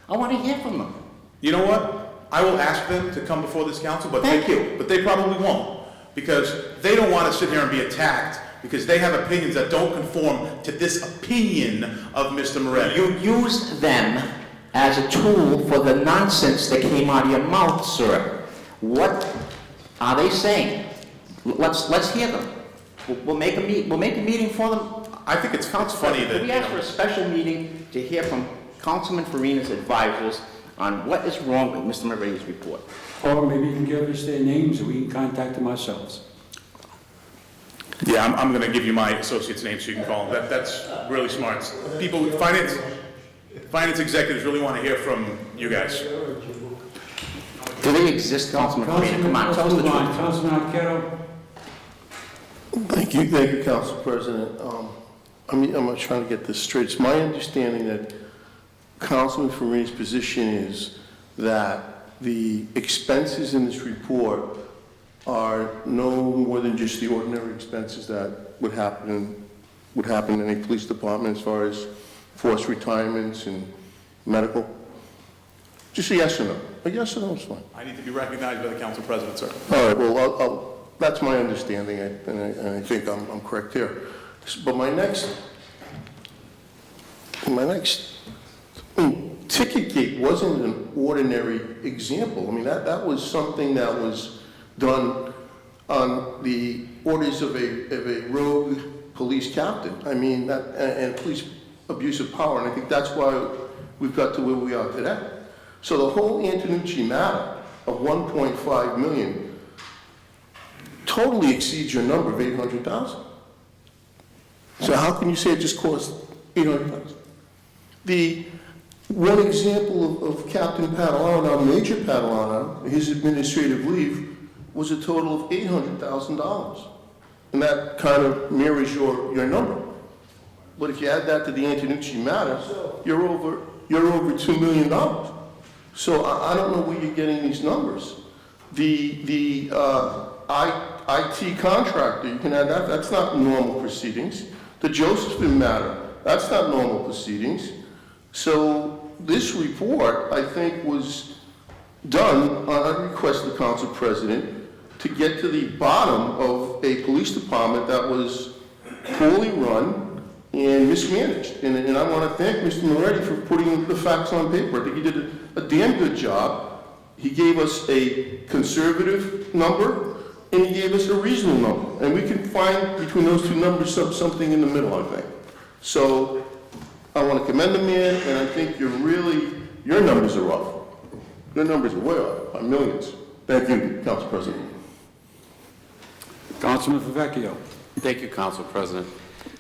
I want to hear from them. You know what? I will ask them to come before this council, but Thank you. But they probably won't, because they don't want to sit here and be attacked because they have opinions that don't conform to this opinion of Mr. Moretti. You used them as a tool for the nonsense that came out of your mouth, sir. What are they saying? Let's hear them. We'll make a meeting for them. I think it's funny that, Can we ask for a special meeting to hear from Councilman Farina's advisors on what is wrong with Mr. Moretti's report? Or maybe you can give us their names and we can contact them ourselves. yeah, I'm going to give you my associate's name so you can call him. That's really smart. People, finance executives really want to hear from you guys. Do they exist, Councilman Farina? Come on, tell us the truth. Councilman Aquido? Thank you, Council President. I'm trying to get this straight. It's my understanding that Councilman Farina's position is that the expenses in this report are no more than just the ordinary expenses that would happen in any police department as far as forced retirements and medical. Just a yes or no. A yes or no is fine. I need to be recognized by the council president, sir. All right, well, that's my understanding, and I think I'm correct here. But my next, ticket gate wasn't an ordinary example. I mean, that was something that was done on the orders of a rogue police captain. I mean, and police abuse of power, and I think that's why we've got to where we are today. So the whole Antonucci matter of 1.5 million totally exceeds your number of 800,000. So how can you say it just cost 800,000? The one example of Captain Padalano, Major Padalano, his administrative leave was a total of $800,000. And that kind of mirrors your number. But if you add that to the Antonucci matter, you're over $2 million. So I don't know where you're getting these numbers. The IT contractor, you can add that, that's not normal proceedings. The Josephine matter, that's not normal proceedings. So this report, I think, was done on request of the council president to get to the bottom of a police department that was poorly run and mismanaged. And I want to thank Mr. Moretti for putting the facts on paper. I think he did a damn good job. He gave us a conservative number, and he gave us a reasonable number. And we can find between those two numbers something in the middle, I think. So I want to commend the man, and I think your numbers are off. Your numbers are way off by millions. Thank you, Council President. Councilman Favecchio? Thank you, Council President.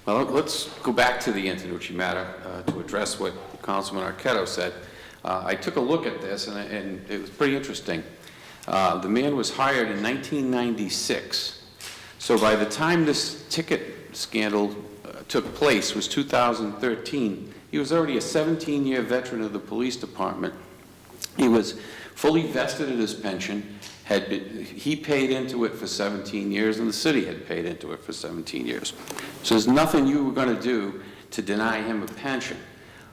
Well, let's go back to the Antonucci matter to address what Councilman Arquetto said. I took a look at this, and it was pretty interesting. The man was hired in 1996. So by the time this ticket scandal took place, was 2013, he was already a 17-year veteran of the police department. He was fully vested in his pension. He paid into it for 17 years, and the city had paid into it for 17 years. So there's nothing you were going to do to deny him a pension.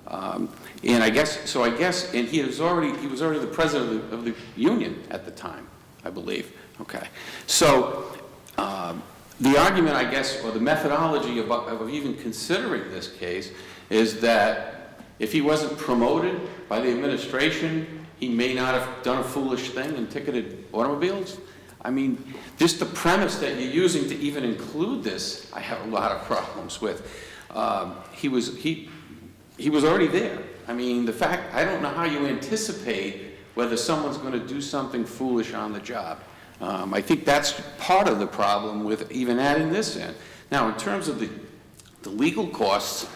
And I guess, and he was already the president of the union at the time, I believe. Okay. So the argument, I guess, or the methodology of even considering this case is that If he wasn't promoted by the administration, he may not have done a foolish thing and ticketed automobiles. I mean, just the premise that you're using to even include this, I have a lot of problems with. He was already there. I mean, the fact, I don't know how you anticipate whether someone's going to do something foolish on the job. I think that's part of the problem with even adding this in. Now, in terms of the legal costs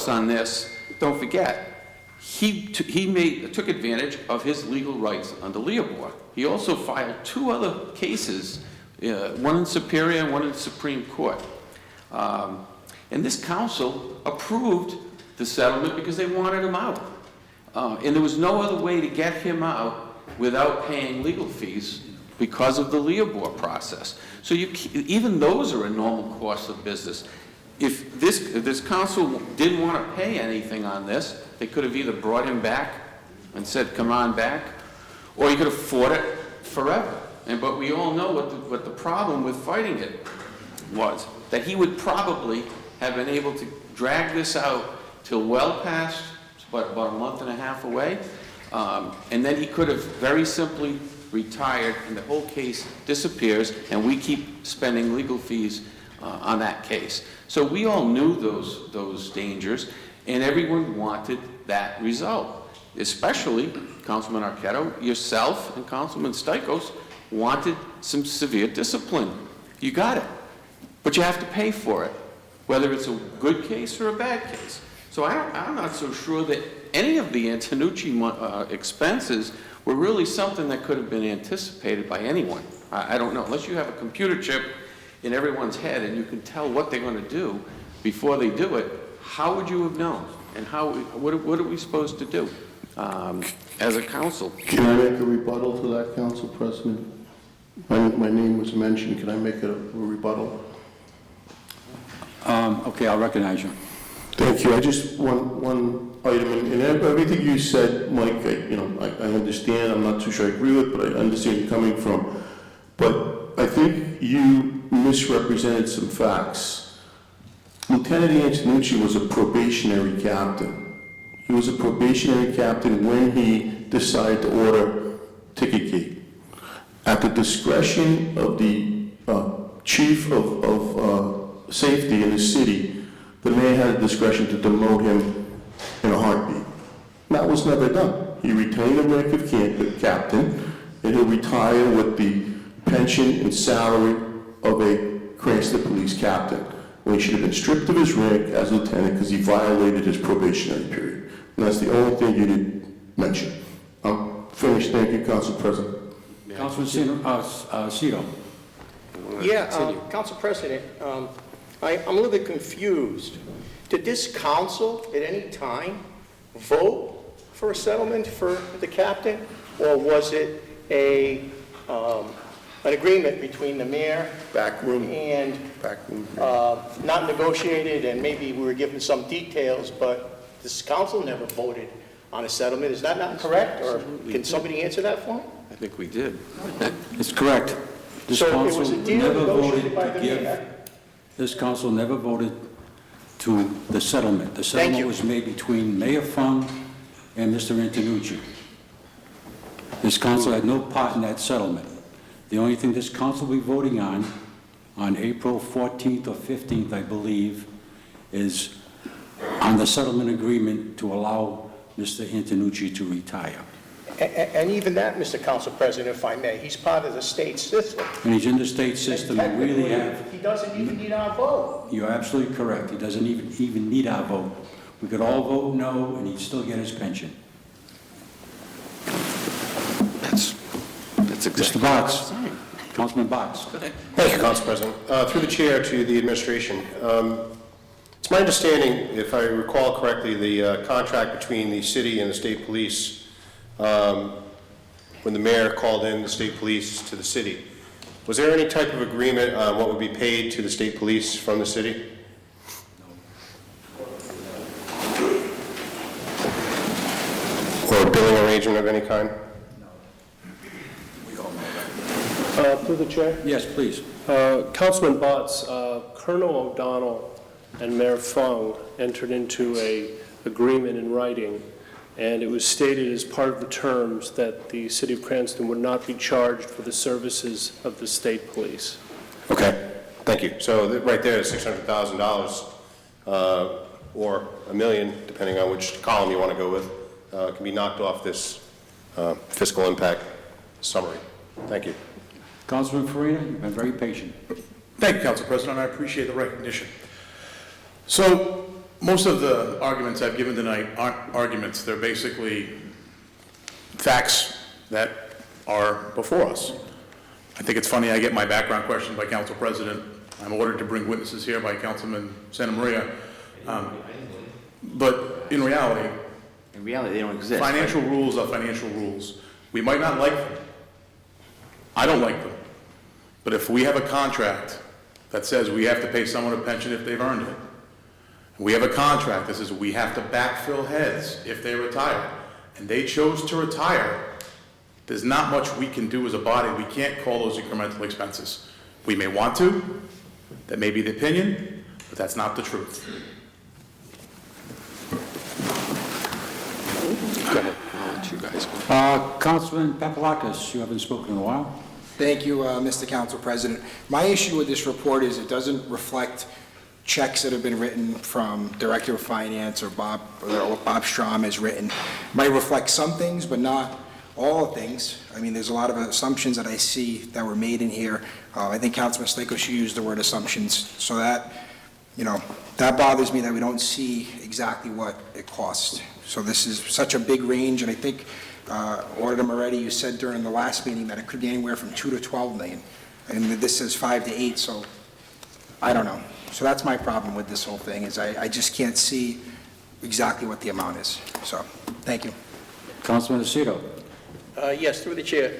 on this, don't forget, he took advantage of his legal rights under Leopold. He also filed 2 other cases, one in Superior and one in the Supreme Court. And this council approved the settlement because they wanted him out. And there was no other way to get him out without paying legal fees because of the Leopold process. So even those are a normal course of business. If this council didn't want to pay anything on this, they could have either brought him back and said, come on back, or you could have fought it forever. But we all know what the problem with fighting it was, that he would probably have been able to drag this out till well past, about a month and a half away, and then he could have very simply retired and the whole case disappears and we keep spending legal fees on that case. So we all knew those dangers and everyone wanted that result, especially Councilman Arquetto, yourself, and Councilman Stikos wanted some severe discipline. You got it, but you have to pay for it, whether it's a good case or a bad case. So I'm not so sure that any of the Antonucci expenses were really something that could have been anticipated by anyone. I don't know, unless you have a computer chip in everyone's head and you can tell what they're going to do before they do it, how would you have known? And what are we supposed to do as a council? Can I make a rebuttal to that, Council President? My name was mentioned. Can I make a rebuttal? Okay, I'll recognize you. Thank you. I just, one item, and everything you said, Mike, I understand. I'm not too sure I agree with, but I understand you're coming from. But I think you misrepresented some facts. Lieutenant Antonucci was a probationary captain. He was a probationary captain when he decided to order ticket gate. At the discretion of the chief of safety in the city, the mayor had a discretion to demote him in a heartbeat. That was never done. He retained the rank of captain, and he'll retire with the pension and salary of a Cranston police captain, when he should have been stripped of his rank as lieutenant because he violated his probationary period. And that's the only thing you didn't mention. I'm finished. Thank you, Council President. Councilman Cito. Yeah, Council President, I'm a little bit confused. Did this council at any time vote for a settlement for the captain? Or was it an agreement between the mayor and not negotiated, and maybe we were given some details, but this council never voted on a settlement? Is that not correct? Or can somebody answer that for me? I think we did. It's correct. This So it council was a deal never voted negotiated by to the give. mayor? This council never voted to the settlement. The settlement you. was made between Mayor Fung and Mr. Antonucci. This council had no part in that settlement. The only thing this council will be voting on April 14th or 15th, I believe, is on the settlement agreement to allow Mr. Antonucci to retire. And even that, Mr. Council President, if I may, he's part of the state system. And he's in the state system, and really have... He doesn't even need our vote. You're absolutely correct. He doesn't even need our vote. We could all vote no, and he'd still get his pension. That's exactly. Mr. Box. Councilman Box. Thank you, Council President. Through the chair to the administration. It's my understanding, if I recall correctly, the contract between the city and the state police, when the mayor called in the state police to the city, was there any type of agreement on what would be paid to the state police from the city? Or a billing arrangement of any kind? Through the chair. Yes, please. Councilman Botts, Colonel O'Donnell and Mayor Fung entered into a agreement in writing, and it was stated as part of the terms that the city of Cranston would not be charged for the services of the state police. Okay, thank you. So right there is $600,000, or $1 million, depending on which column you want to go with, can be knocked off this fiscal impact summary. Thank you. Councilman Farina, you've been very patient. Thank you, Council President. I appreciate the recognition. So most of the arguments I've given tonight aren't arguments. They're basically facts that are before us. I think it's funny I get my background questioned by Council President. I'm ordered to bring witnesses here by Councilman Santa Maria. But in reality, they don't exist. financial rules are financial rules. We might not like them. I don't like them. But if we have a contract that says we have to pay someone a pension if they've earned it, we have a contract that says we have to backfill heads if they retire, and they chose to retire, there's not much we can do as a body. We can't call those incremental expenses. We may want to, that may be the opinion, but that's not the truth. Go ahead, I'll let you guys go. Councilman Papalakis, you haven't spoken in a while. Thank you, Mr. Council President. My issue with this report is it doesn't reflect checks that have been written from Director of Finance or Bob Strom has written. It might reflect some things, but not all things. I mean, there's a lot of assumptions that I see that were made in here. I think Councilman Stakos used the word assumptions, so that, that bothers me that we don't see exactly what it costs. So this is such a big range, and I think Auditor Moretti, you said during the last meeting that it could be anywhere from $2 to $12 million, and this says 5 to 8, so I don't know. So that's my problem with this whole thing, is I just can't see exactly what the amount is. So, thank you. Councilman Aceto. Yes, through the chair.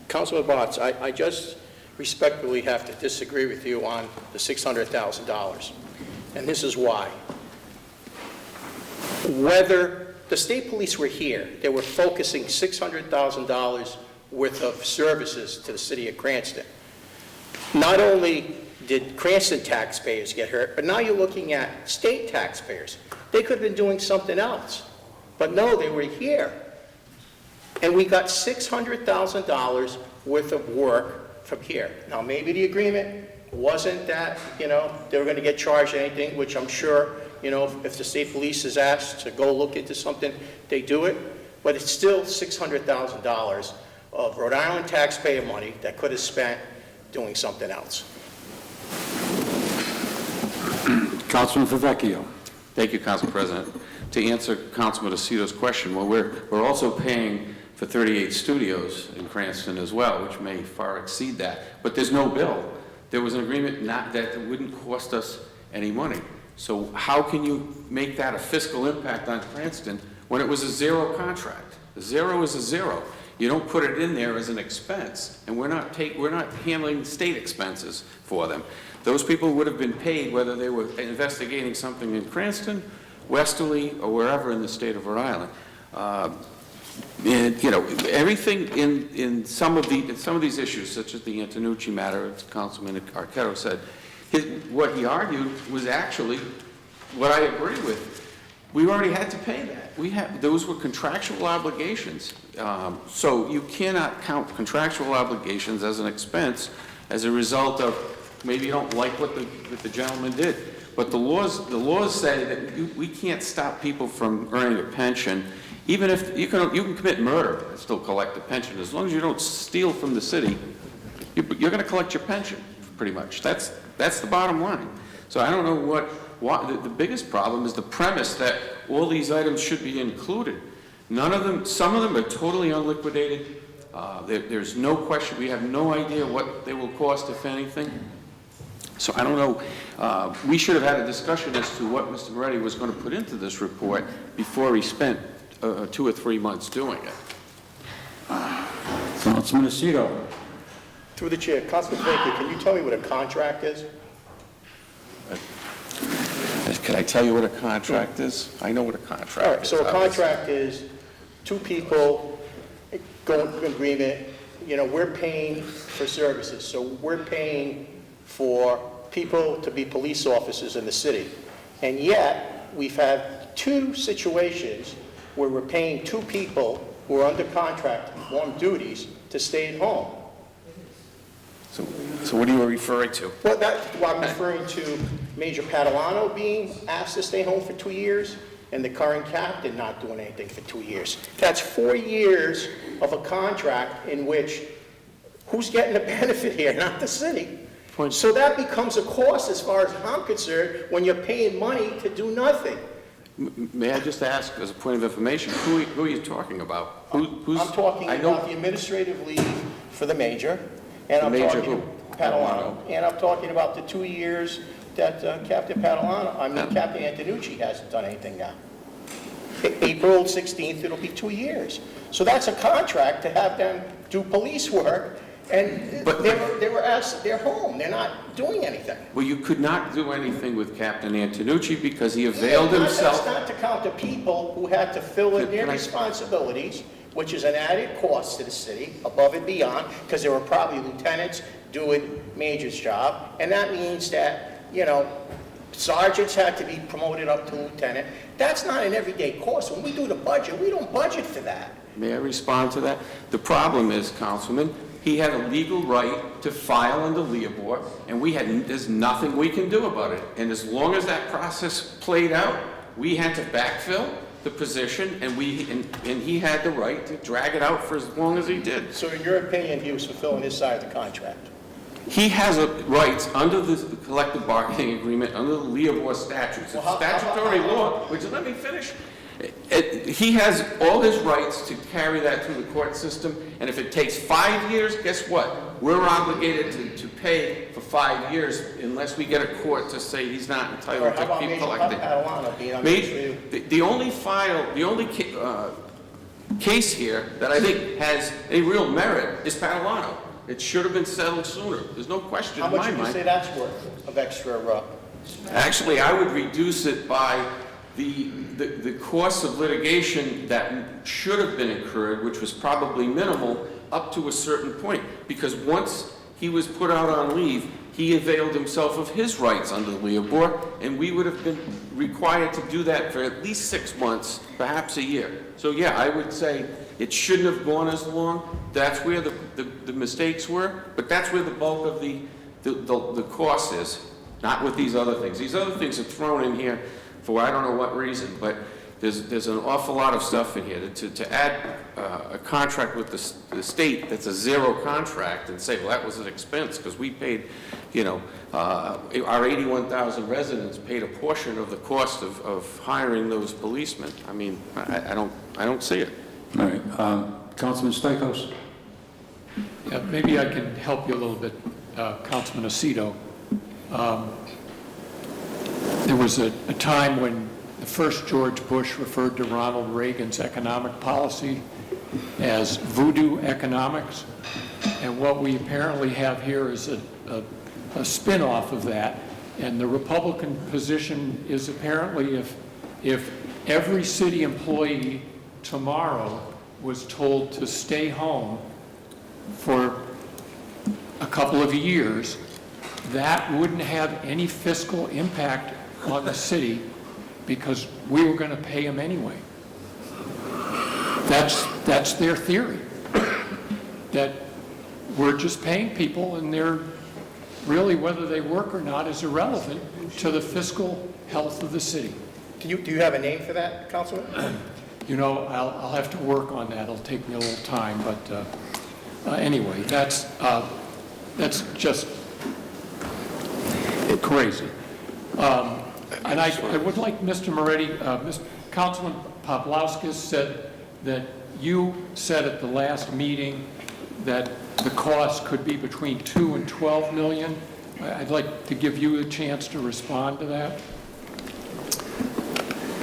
Councilman Bartz, I just respectfully have to disagree with you on the $600,000, and this is why. Whether the state police were here, they were focusing $600,000 worth of services to the city of Cranston. Not only did Cranston taxpayers get hurt, but now you're looking at state taxpayers. They could have been doing something else, but no, they were here. And we got $600,000 worth of work from here. Now, maybe the agreement wasn't that, they were going to get charged anything, which I'm sure, if the state police is asked to go look into something, they do it. But it's still $600,000 of Rhode Island taxpayer money that could have spent doing something else. Councilman Favecchio. Thank you, Council President. To answer Councilman Aceto's question, well, we're also paying for 38 studios in Cranston as well, which may far exceed that. But there's no bill. There was an agreement that wouldn't cost us any money. So how can you make that a fiscal impact on Cranston when it was a zero contract? A zero is a zero. You don't put it in there as an expense, and we're not handling state expenses for them. Those people would have been paid whether they were investigating something in Cranston, Westerly, or wherever in the state of Rhode Island. And everything in some of these issues, such as the Antonucci matter, as Councilman Arquetto said, what he argued was actually what I agree with. We already had to pay that. Those were contractual obligations. So you cannot count contractual obligations as an expense as a result of maybe you don't like what the gentleman did. But the laws say that we can't stop people from earning a pension, even if you can commit murder and still collect a pension. As long as you don't steal from the city, you're going to collect your pension, pretty much. That's the bottom line. So I don't know what the biggest problem is the premise that all these items should be included. None of them, some of them are totally unliquidated. There's no question. We have no idea what they will cost, if anything. So I don't know. We should have had a discussion as to what Mr. Moretti was going to put into this report before he spent 2 or 3 months doing it. Councilman Aceto. Through the chair, Councilman Baker, can you tell me what a contract is? Can I tell you what a contract is? I know what a contract is. All right, so a contract is two people go into agreement, we're paying for services. So we're paying for people to be police officers in the city. And yet, we've had two situations where we're paying two people who are under contract, perform duties, to stay at home. So what are you referring to? Well, I'm referring to Major Padalano being asked to stay home for 2 years, and the current captain not doing anything for 2 years. That's 4 years of a contract in which, who's getting the benefit here? Not the city. So that becomes a cost as far as I'm concerned when you're paying money to do nothing. May I just ask, as a point of information, who are you talking about? Who's? I'm talking I know- about the administrative leave for the major, and I'm Major talking who? Padalano, and I'm talking about the 2 years that Captain Antonucci hasn't done anything now. April 16th, it'll be 2 years. So that's a contract to have them do police work, and they were asked, they're home, they're not doing anything. Well, you could not do anything with Captain Antonucci because he availed himself. That's not to count the people who had to fill in their Can I- responsibilities, which is an added cost to the city, above and beyond, because there were probably lieutenants doing major's job, and that means that, sergeants had to be promoted up to lieutenant. That's not an everyday cost. When we do the budget, we don't budget for that. May I respond to that? The problem is, Councilman, he had a legal right to file under Leopold, and there's nothing we can do about it. And as long as that process played out, we had to backfill the position, and he had the right to drag it out for as long as he did. So in your opinion, he was fulfilling his side of the contract? He has rights under the collective bargaining agreement, under the Leopold statutes. It's statutory law. Would you let me finish? He has all his rights to carry that through the court system, and if it takes 5 years, guess what? We're obligated to pay for 5 years unless we get a court to say he's not entitled to keep collecting. The only case here that I think has a real merit is Padalano. It should have been settled sooner. There's no question in my mind. How much would you say that's worth of extra? Actually, I would reduce it by the cost of litigation that should have been incurred, which was probably minimal, up to a certain point. Because once he was put out on leave, he availed himself of his rights under the Leopold, and we would have been required to do that for at least 6 months, perhaps a year. So yeah, I would say it shouldn't have gone as long. That's where the mistakes were, but that's where the bulk of the cost is, not with these other things. These other things are thrown in here for I don't know what reason, but there's an awful lot of stuff in here. To add a contract with the state that's a zero contract and say, well, that was an expense because we paid, our 81,000 residents paid a portion of the cost of hiring those policemen. I mean, I don't see it. All right. Councilman Stichels? Yeah, maybe I can help you a little bit, Councilman Aquido. There was a time when the first George Bush referred to Ronald Reagan's economic policy as voodoo economics, and what we apparently have here is a spin-off of that, and the Republican position is apparently if every city employee tomorrow was told to stay home for a couple of years, that wouldn't have any fiscal impact on the city because we were going to pay them anyway. That's their theory, that we're just paying people and they're really, whether they work or not, is irrelevant to the fiscal health of the city. Do you have a name for that, Councilman? I'll have to work on that. It'll take me a little time, but anyway, that's just crazy. And I would like Mr. Moretti, Councilman Poplawskis said that you said at the last meeting that the cost could be between 2 and 12 million. I'd like to give you a chance to respond to that.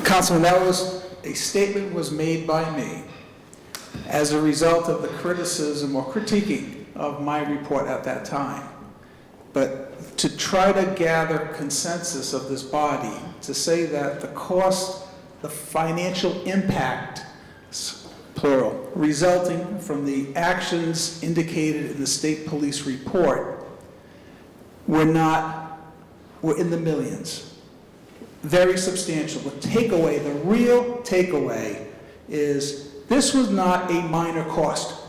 Councilman, a statement was made by me as a result of the criticism or critiquing of my report at that time. But to try to gather consensus of this body to say that the cost, the financial impact, plural, resulting from the actions indicated in the state police report were in the millions. very substantial. The takeaway, the real takeaway is this was not a minor cost.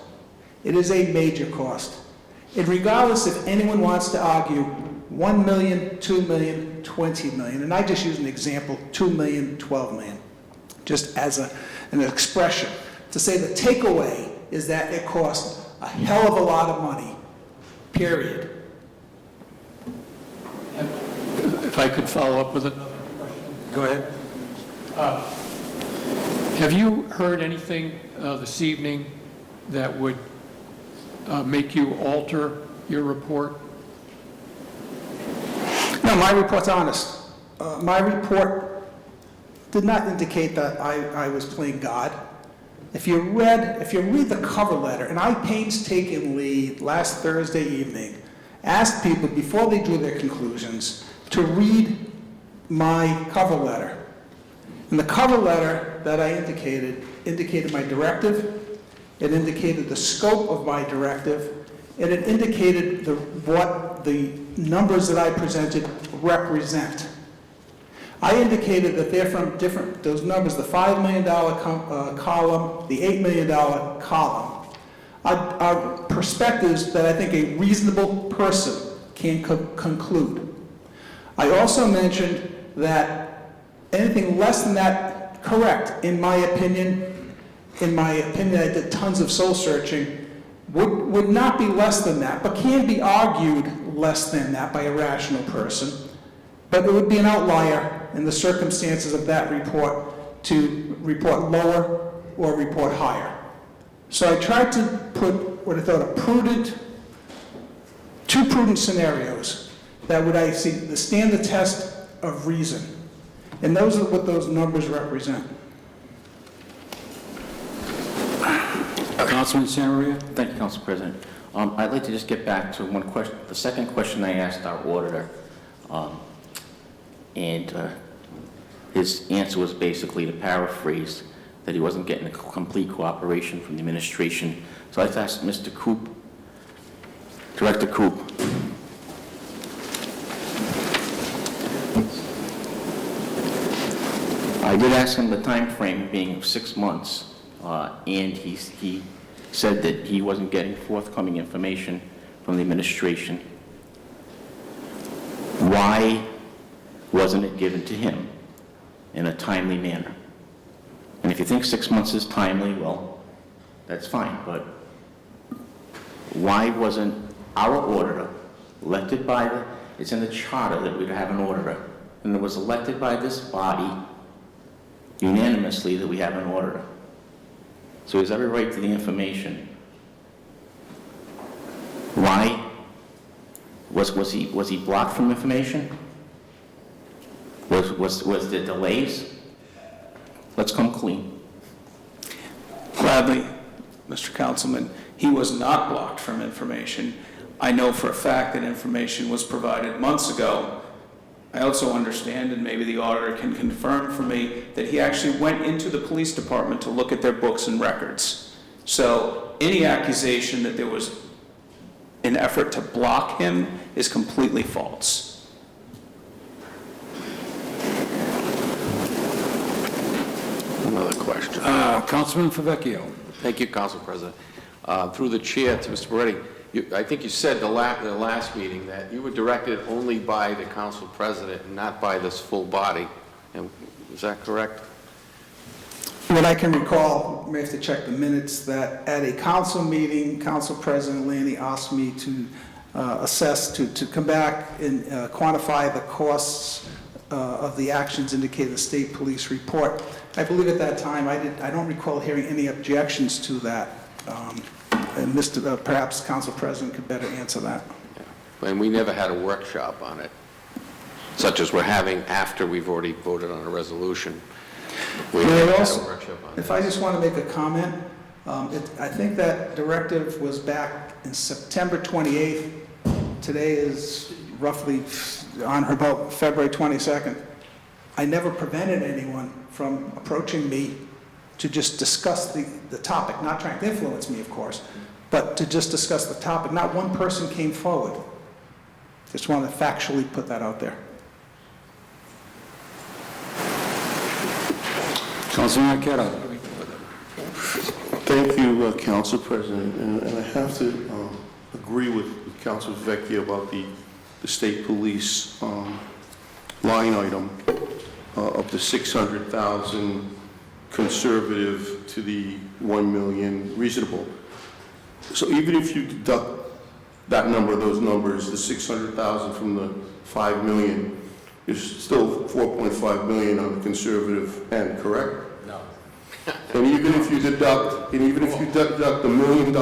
It is a major cost. And regardless if anyone wants to argue 1 million, 2 million, 20 million, and I just use an example, 2 million, 12 million, just as an expression, to say the takeaway is that it cost a hell of a lot of money, period. If I could follow up with another question. Go ahead. Have you heard anything this evening that would make you alter your report? No, my report's honest. My report did not indicate that I was playing God. If you read the cover letter, and I painstakingly, last Thursday evening, asked people before they drew their conclusions to read my cover letter. And the cover letter that I indicated my directive, it indicated the scope of my directive, and it indicated what the numbers that I presented represent. I indicated that they're from those numbers, the $5 million column, the $8 million column, are perspectives that I think a reasonable person can conclude. I also mentioned that anything less than that, correct, in my opinion, I did tons of soul searching, would not be less than that, but can be argued less than that by a rational person. But it would be an outlier in the circumstances of that report to report lower or report higher. So I tried to put what I thought two prudent scenarios that would stand the test of reason. And those are what those numbers represent. Councilman Santaria? Thank you, Council President. I'd like to just get back to one question, the second question I asked our auditor. His answer was basically, to paraphrase, that he wasn't getting a complete cooperation from the administration. So I'd like to ask Mr. Coop, Director Coop. I did ask him the time frame being 6 months, and he said that he wasn't getting forthcoming information from the administration. Why wasn't it given to him in a timely manner? And if you think 6 months is timely, well, that's fine, but why wasn't our auditor elected by it's in the charter that we'd have an auditor, and it was elected by this body unanimously that we have an auditor. So he has every right to the information. Why? Was he blocked from information? Was there delays? Let's come clean. Gladly, Mr. Councilman, he was not blocked from information. I know for a fact that information was provided months ago. I also understand, and maybe the auditor can confirm for me, that he actually went into the police department to look at their books and records. So any accusation that there was an effort to block him is completely false. Another question. Councilman Favecchio. Thank you, Council President. Through the chair to Mr. Moretti, I think you said the last meeting that you were directed only by the Council President and not by this full body. And is that correct? What I can recall, may have to check the minutes, that at a council meeting, Council President Lanny asked me to assess, to come back and quantify the costs of the actions indicated in the state police report. I believe at that time, I don't recall hearing any objections to that. And perhaps Council President could better answer that. Yeah. And we never had a workshop on it, such as we're having after we've already voted on a resolution. We never had a workshop on it. If I just want to make a comment, I think that directive was back in September 28th. Today is roughly on or about February 22nd. I never prevented anyone from approaching me to just discuss the topic, not trying to influence me, of course, but to just discuss the topic. Not one person came forward. Just want to factually put that out there. Councilman Arquette. Thank you, Council President, and I have to agree with Councilor Vecchia about the state police line item of the 600,000 conservative to the 1 million reasonable. So even if you deduct that number, those numbers, the 600,000 from the 5 million, you're still 4.5 million on the conservative end, correct? No. And even if you deduct $1 million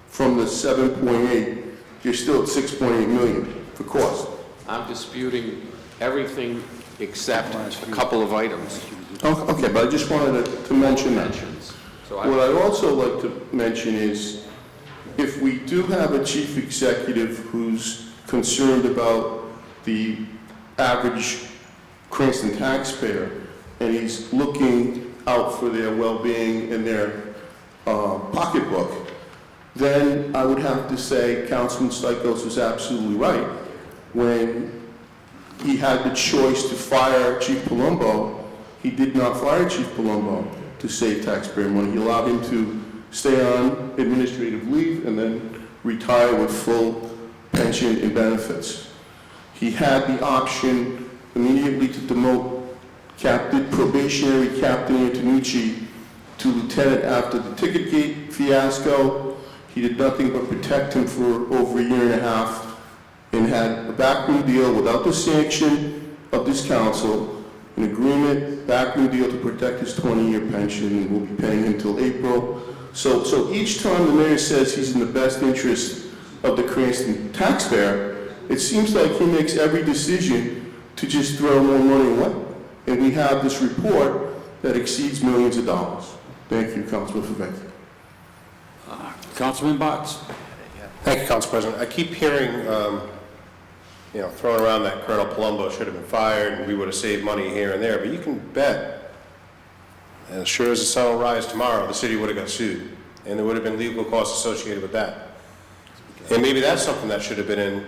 from the 7.8, you're still at 6.8 million for cost. I'm disputing everything except a couple of items. Okay, but I just wanted to mention that. So What I'd also like to mention is, if we do have a chief executive who's concerned about the average Cranston taxpayer, and he's looking out for their well-being and their pocketbook, then I would have to say Councilman Stichels was absolutely right when he had the choice to fire Chief Palumbo. He did not fire Chief Palumbo to save taxpayer money. He allowed him to stay on administrative leave and then retire with full pension and benefits. He had the option immediately to demote probationary Captain Antonucci to lieutenant after the ticket gate fiasco. He did nothing but protect him for over a year and a half and had a backroom deal without the sanction of this council, an agreement, backroom deal to protect his 20-year pension, and we'll be paying him till April. So each time the mayor says he's in the best interest of the Cranston taxpayer, it seems like he makes every decision to just throw more money away. And we have this report that exceeds millions of dollars. Thank you, Councilman Favecchia. Councilman Box. Thank you, Council President. I keep hearing, thrown around that Colonel Palumbo should have been fired and we would have saved money here and there, but you can bet, as sure as the sun will rise tomorrow, the city would have got sued, and there would have been legal costs associated with that. And maybe that's something that should have been in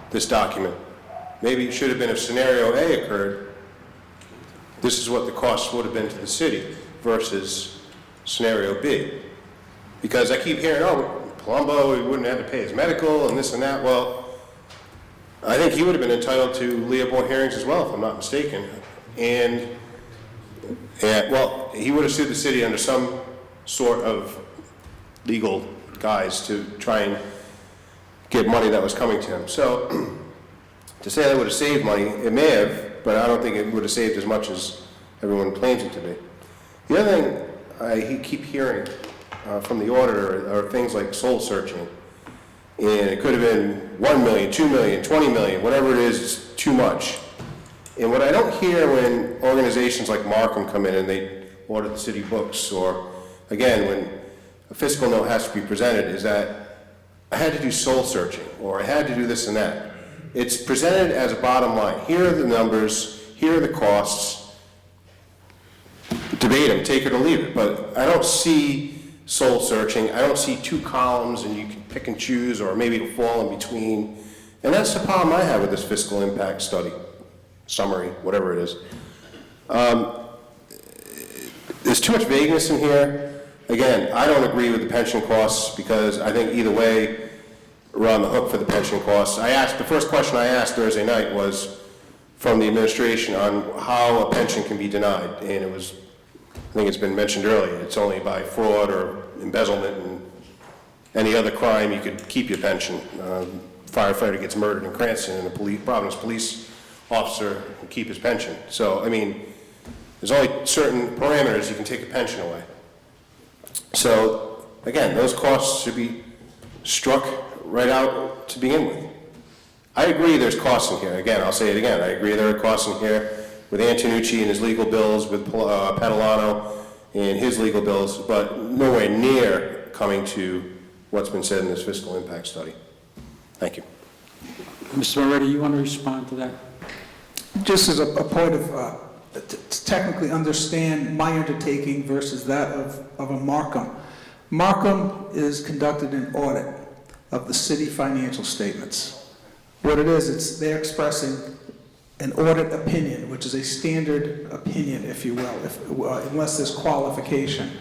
this document. Maybe it should have been if scenario A occurred, this is what the costs would have been to the city versus scenario B. Because I keep hearing, Palumbo, he wouldn't have to pay his medical and this and that. Well, I think he would have been entitled to Leah Board hearings as well, if I'm not mistaken. And he would have sued the city under some sort of legal guise to try and get money that was coming to him. So to say that would have saved money, it may have, but I don't think it would have saved as much as everyone claims it to be. The other thing I keep hearing from the auditor are things like soul searching. And it could have been 1 million, 2 million, 20 million, whatever it is too much. And what I don't hear when organizations like Markham come in and they audit the city books, or again, when a fiscal note has to be presented, is that I had to do soul searching, or I had to do this and that. It's presented as a bottom line. Here are the numbers, here are the costs. Debate them, take it or leave it. But I don't see soul searching. I don't see two columns and you can pick and choose, or maybe it'll fall in between. And that's the problem I have with this fiscal impact study, summary, whatever it is. There's too much vagueness in here. Again, I don't agree with the pension costs because I think either way we're on the hook for the pension costs. The first question I asked Thursday night was from the administration on how a pension can be denied. And it was, I think it's been mentioned earlier, it's only by fraud or embezzlement and any other crime you could keep your pension. Firefighter gets murdered in Cranston and a Providence police officer can keep his pension. So, I mean, there's only certain parameters you can take a pension away. So, again, those costs should be struck right out to begin with. I agree there's costs in here. Again, I'll say it again. I agree there are costs in here with Antonucci and his legal bills, with Padalano and his legal bills, but nowhere near coming to what's been said in this fiscal impact study. Thank you. Mr. Moretti, you want to respond to that? Just as a point of, to technically understand my undertaking versus that of a Markham. Markham is conducted an audit of the city financial statements. What it is, they're expressing an audit opinion, which is a standard opinion, if you will, unless there's qualification.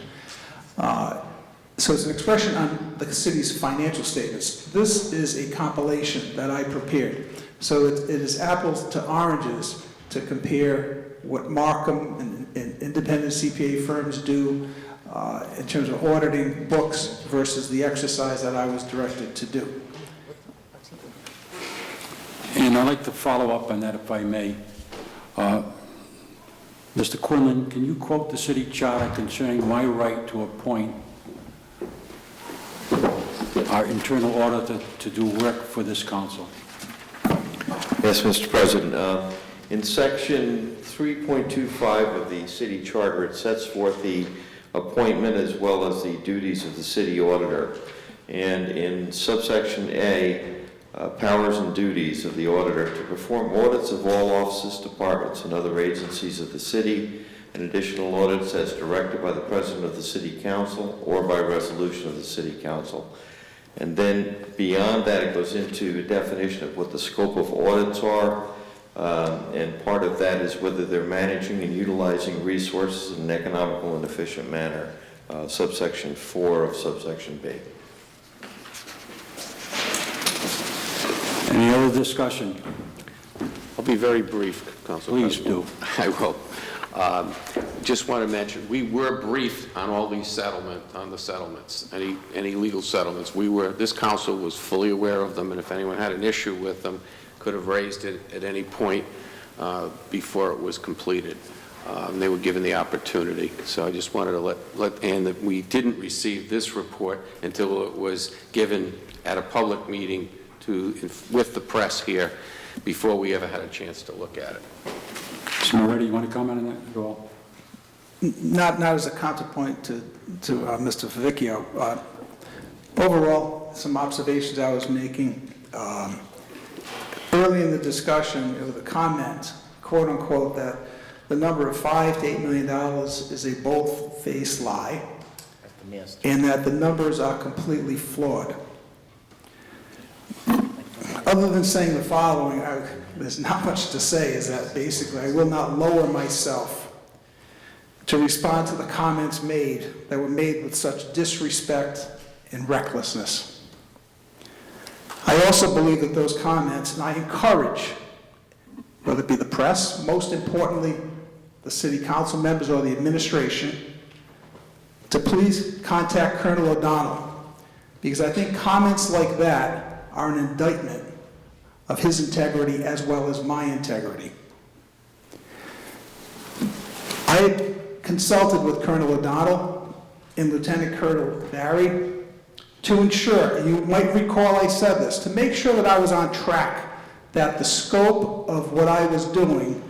So it's an expression on the city's financial statements. This is a compilation that I prepared. So it is apples to oranges to compare what Markham and independent CPA firms do in terms of auditing books versus the exercise that I was directed to do. And I'd like to follow up on that, if I may. Mr. Quinlan, can you quote the city charter concerning my right to appoint our internal auditor to do work for this council? Yes, Mr. President. In section 3.25 of the city charter, it sets forth the appointment as well as the duties of the city auditor. And in subsection A, powers and duties of the auditor to perform audits of all offices, departments, and other agencies of the city, and additional audits as directed by the President of the City Council or by resolution of the City Council. And then beyond that, it goes into a definition of what the scope of audits are, and part of that is whether they're managing and utilizing resources in an economical and efficient manner, subsection 4 of subsection B. Any other discussion? I'll be very brief, Council Please President. do. I will. Just want to mention, we were briefed on all these settlements, any legal settlements. This council was fully aware of them, and if anyone had an issue with them, could have raised it at any point before it was completed. They were given the opportunity. So I just wanted to let Ann that we didn't receive this report until it was given at a public meeting with the press here before we ever had a chance to look at it. Mr. Moretti, you want to comment on that at all? Not as a counterpoint to Mr. Favicchio. Overall, some observations I was making. Early in the discussion, there was a comment, quote unquote, that the number of $5 to $8 million is a bold-faced lie, and that the numbers are completely flawed. Other than saying the following, there's not much to say, is that basically I will not lower myself to respond to the comments that were made with such disrespect and recklessness. I also believe that those comments, and I encourage, whether it be the press, most importantly, the city council members or the administration, to please contact Colonel O'Donnell, because I think comments like that are an indictment of his integrity as well as my integrity. I consulted with Colonel O'Donnell and Lieutenant Colonel Barry to ensure, and you might recall I said this, to make sure that I was on track, that the scope of what I was doing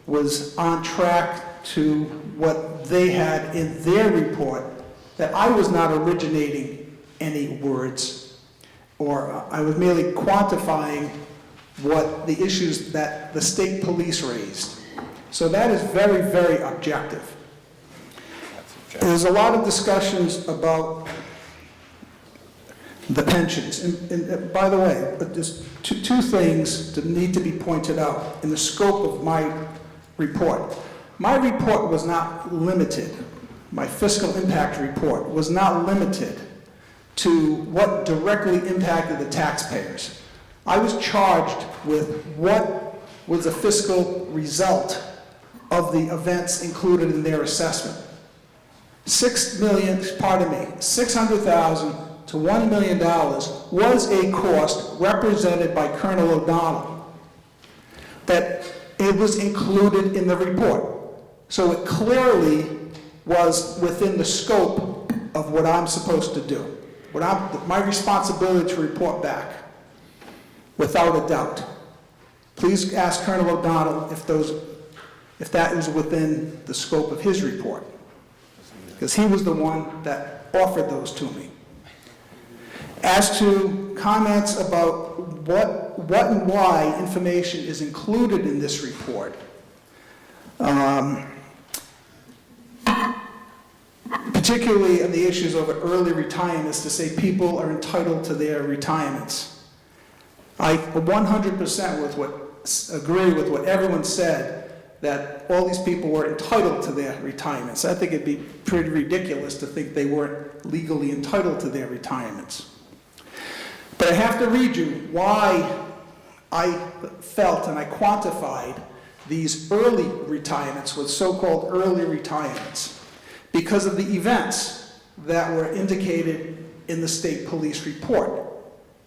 was on track to what they had in their report, that I was not originating any words, or I was merely quantifying what the issues that the state police raised. So that is very, very objective. There's a lot of discussions about the pensions. And by the way, but there's two things that need to be pointed out in the scope of my report. My report was not limited, my fiscal impact report was not limited to what directly impacted the taxpayers. I was charged with what was the fiscal result of the events included in their assessment. $600,000 to $1 million was a cost represented by Colonel O'Donnell, that it was included in the report. So it clearly was within the scope of what I'm supposed to do, my responsibility to report back, without a doubt. Please ask Colonel O'Donnell if that is within the scope of his report, because he was the one that offered those to me. As to comments about what and why information is included in this report, particularly on the issues of early retirements, to say people are entitled to their retirements. I 100% with what agree with what everyone said, that all these people were entitled to their retirements. I think it'd be pretty ridiculous to think they weren't legally entitled to their retirements. But I have to read you why I felt and I quantified these early retirements with so-called early retirements, because of the events that were indicated in the state police report.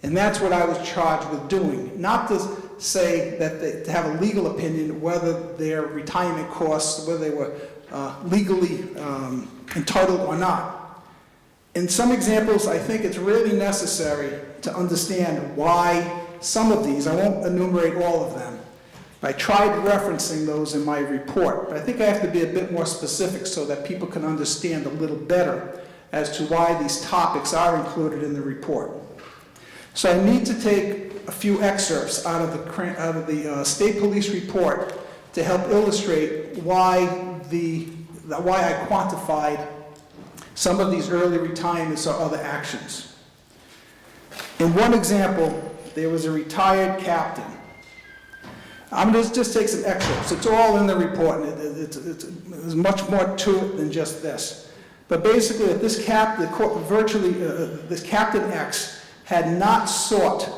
And that's what I was charged with doing, not to say that to have a legal opinion whether their retirement costs, whether they were legally entitled or not. In some examples, I think it's really necessary to understand why some of these, I won't enumerate all of them, I tried referencing those in my report, but I think I have to be a bit more specific so that people can understand a little better as to why these topics are included in the report. So I need to take a few excerpts out of the state police report to help illustrate why I quantified some of these early retirements or other actions. In one example, there was a retired captain. I'm going to just take some excerpts. It's all in the report, and there's much more to it than just this. But basically, this Captain X had not sought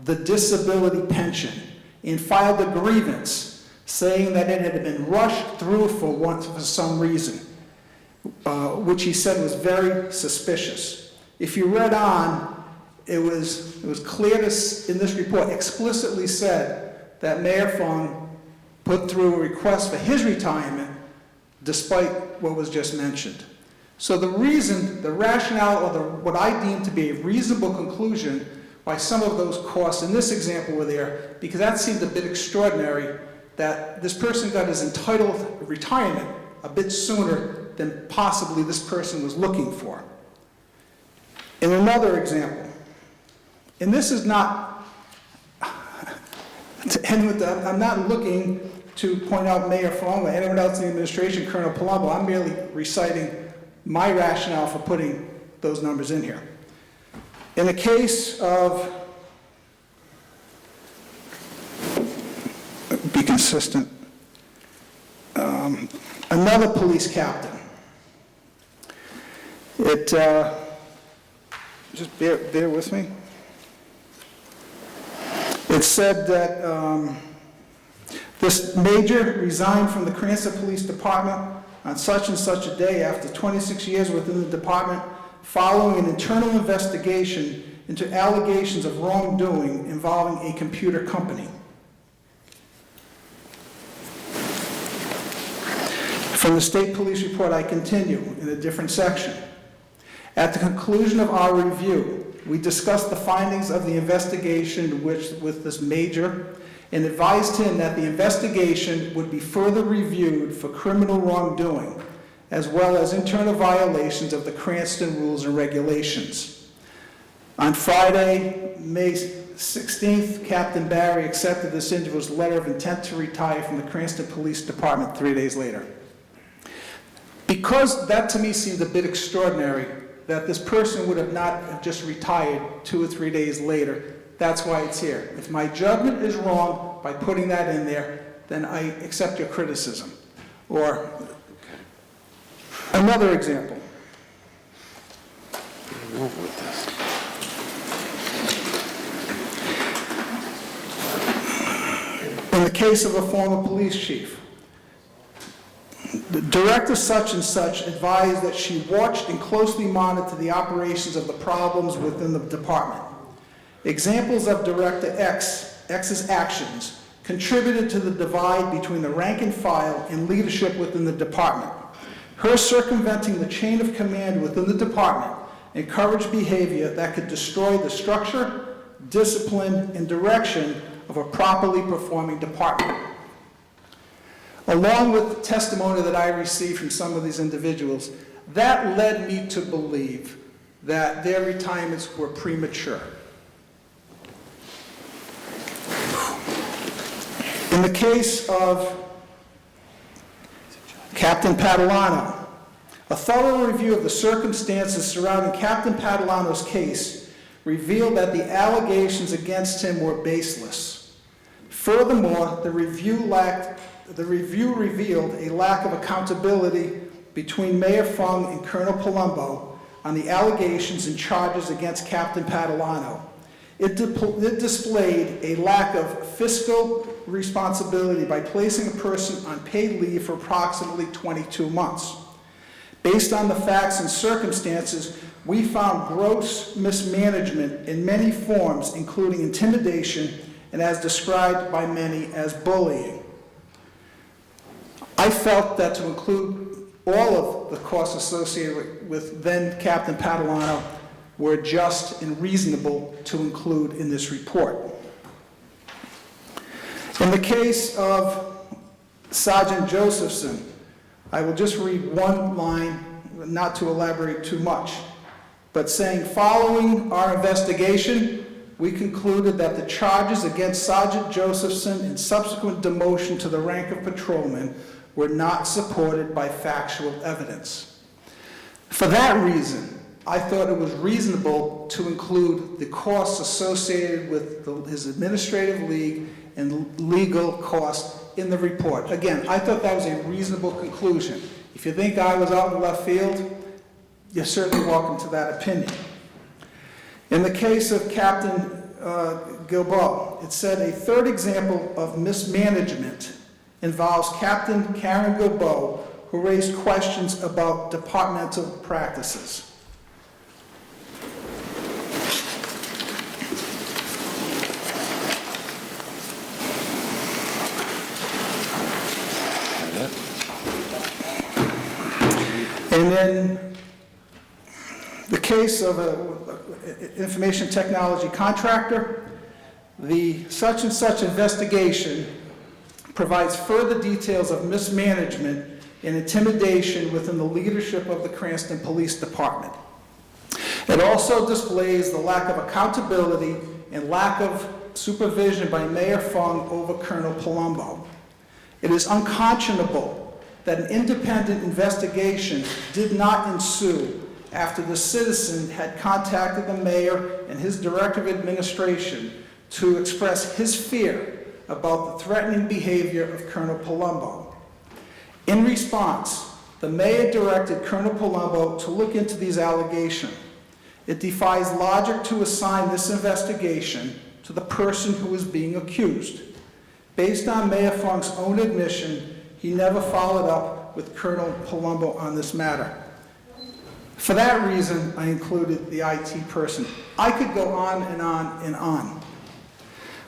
the disability pension and filed a grievance saying that it had been rushed through for some reason, which he said was very suspicious. If you read on, it was clear in this report explicitly said that Mayor Fung put through a request for his retirement despite what was just mentioned. So the reason, the rationale, or what I deem to be a reasonable conclusion why some of those costs in this example were there, because that seemed a bit extraordinary, that this person got his entitled retirement a bit sooner than possibly this person was looking for. In another example, and this is not, I'm not looking to point out Mayor Fung or anyone else in the administration, Colonel Palumbo. I'm merely reciting my rationale for putting those numbers in here. In the case of, be consistent, another police captain, just bear with me. It said that this major resigned from the Cranston Police Department on such and such a day after 26 years within the department, following an internal investigation into allegations of wrongdoing involving a computer company. From the state police report, I continue in a different section. At the conclusion of our review, we discussed the findings of the investigation with this major and advised him that the investigation would be further reviewed for criminal wrongdoing, as well as internal violations of the Cranston rules and regulations. On Friday, May 16th, Captain Barry accepted this individual's letter of intent to retire from the Cranston Police Department 3 days later. Because that to me seemed a bit extraordinary, that this person would have not have just retired 2 or 3 days later, that's why it's here. If my judgment is wrong by putting that in there, then I accept your criticism. Or another example. In the case of a former police chief, the director such and such advised that she watched and closely monitored the operations of the problems within the department. Examples of Director X's actions contributed to the divide between the rank and file and leadership within the department. Her circumventing the chain of command within the department encouraged behavior that could destroy the structure, discipline, and direction of a properly performing department. Along with the testimony that I received from some of these individuals, that led me to believe that their retirements were premature. In the case of Captain Padalano, a thorough review of the circumstances surrounding Captain Padalano's case revealed that the allegations against him were baseless. Furthermore, the review revealed a lack of accountability between Mayor Fung and Colonel Palumbo on the allegations and charges against Captain Padalano. It displayed a lack of fiscal responsibility by placing a person on paid leave for approximately 22 months. Based on the facts and circumstances, we found gross mismanagement in many forms, including intimidation and as described by many as bullying. I felt that to include all of the costs associated with then Captain Padalano were just and reasonable to include in this report. In the case of Sergeant Josephson, I will just read one line, not to elaborate too much, but saying, following our investigation, we concluded that the charges against Sergeant Josephson and subsequent demotion to the rank of patrolman were not supported by factual evidence. For that reason, I thought it was reasonable to include the costs associated with his administrative leave and legal costs in the report. Again, I thought that was a reasonable conclusion. If you think I was out in left field, you're certainly welcome to that opinion. In the case of Captain Gilboa, it said a third example of mismanagement involves Captain Karen Gilboa, who raised questions about departmental practices. And in the case of an information technology contractor, the such and such investigation provides further details of mismanagement and intimidation within the leadership of the Cranston Police Department. It also displays the lack of accountability and lack of supervision by Mayor Fung over Colonel Palumbo. It is unconscionable that an independent investigation did not ensue after the citizen had contacted the mayor and his director of administration to express his fear about the threatening behavior of Colonel Palumbo. In response, the mayor directed Colonel Palumbo to look into these allegations. It defies logic to assign this investigation to the person who is being accused. Based on Mayor Fung's own admission, he never followed up with Colonel Palumbo on this matter. For that reason, I included the IT person. I could go on and on and on.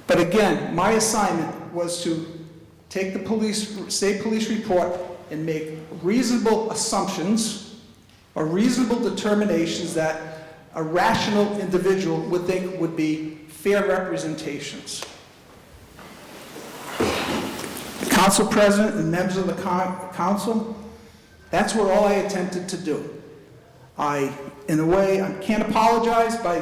But again, my assignment was to take the state police report and make reasonable assumptions or reasonable determinations that a rational individual would think would be fair representations. The council president and members of the council, that's what all I attempted to do. In a way, I can't apologize by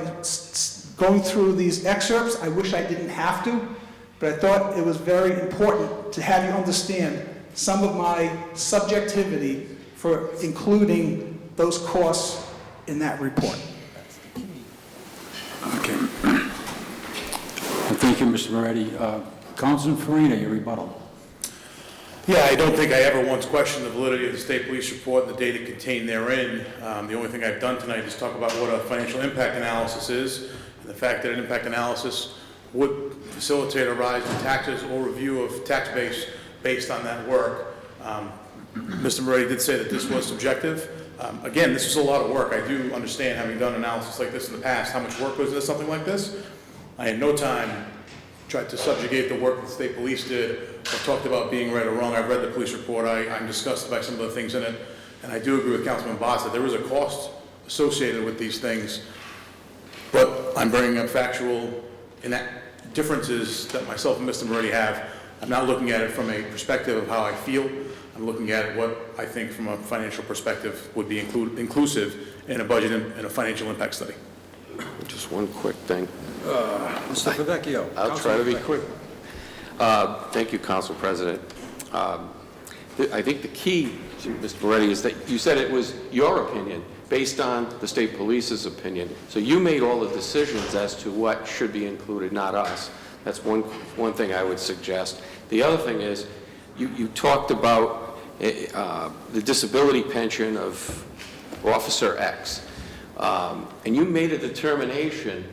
going through these excerpts. I wish I didn't have to, but I thought it was very important to have you understand some of my subjectivity for including those costs in that report. Okay. Thank you, Mr. Moretti. Councilman Farina, your rebuttal. Yeah, I don't think I ever once questioned the validity of the state police report and the data contained therein. The only thing I've done tonight is talk about what a financial impact analysis is, and the fact that an impact analysis would facilitate a rise in taxes or review of tax base based on that work. Mr. Moretti did say that this was subjective. Again, this is a lot of work. I do understand, having done analysis like this in the past, how much work goes into something like this. I in no time tried to subjugate the work that the state police did. I talked about being right or wrong. I've read the police report. I'm disgusted by some of the things in it. And I do agree with Councilman Boss that there is a cost associated with these things. But I'm bringing up factual differences that myself and Mr. Moretti have. I'm not looking at it from a perspective of how I feel. I'm looking at what I think from a financial perspective would be inclusive in a budget and a financial impact study. Just one quick thing. Mr. Favecchio. I'll try to be quick. Thank you, Council President. I think the key, Mr. Moretti, is that you said it was your opinion based on the state police's opinion. So you made all the decisions as to what should be included, not us. That's one thing I would suggest. The other thing is, you talked about the disability pension of Officer X. And you made a determination,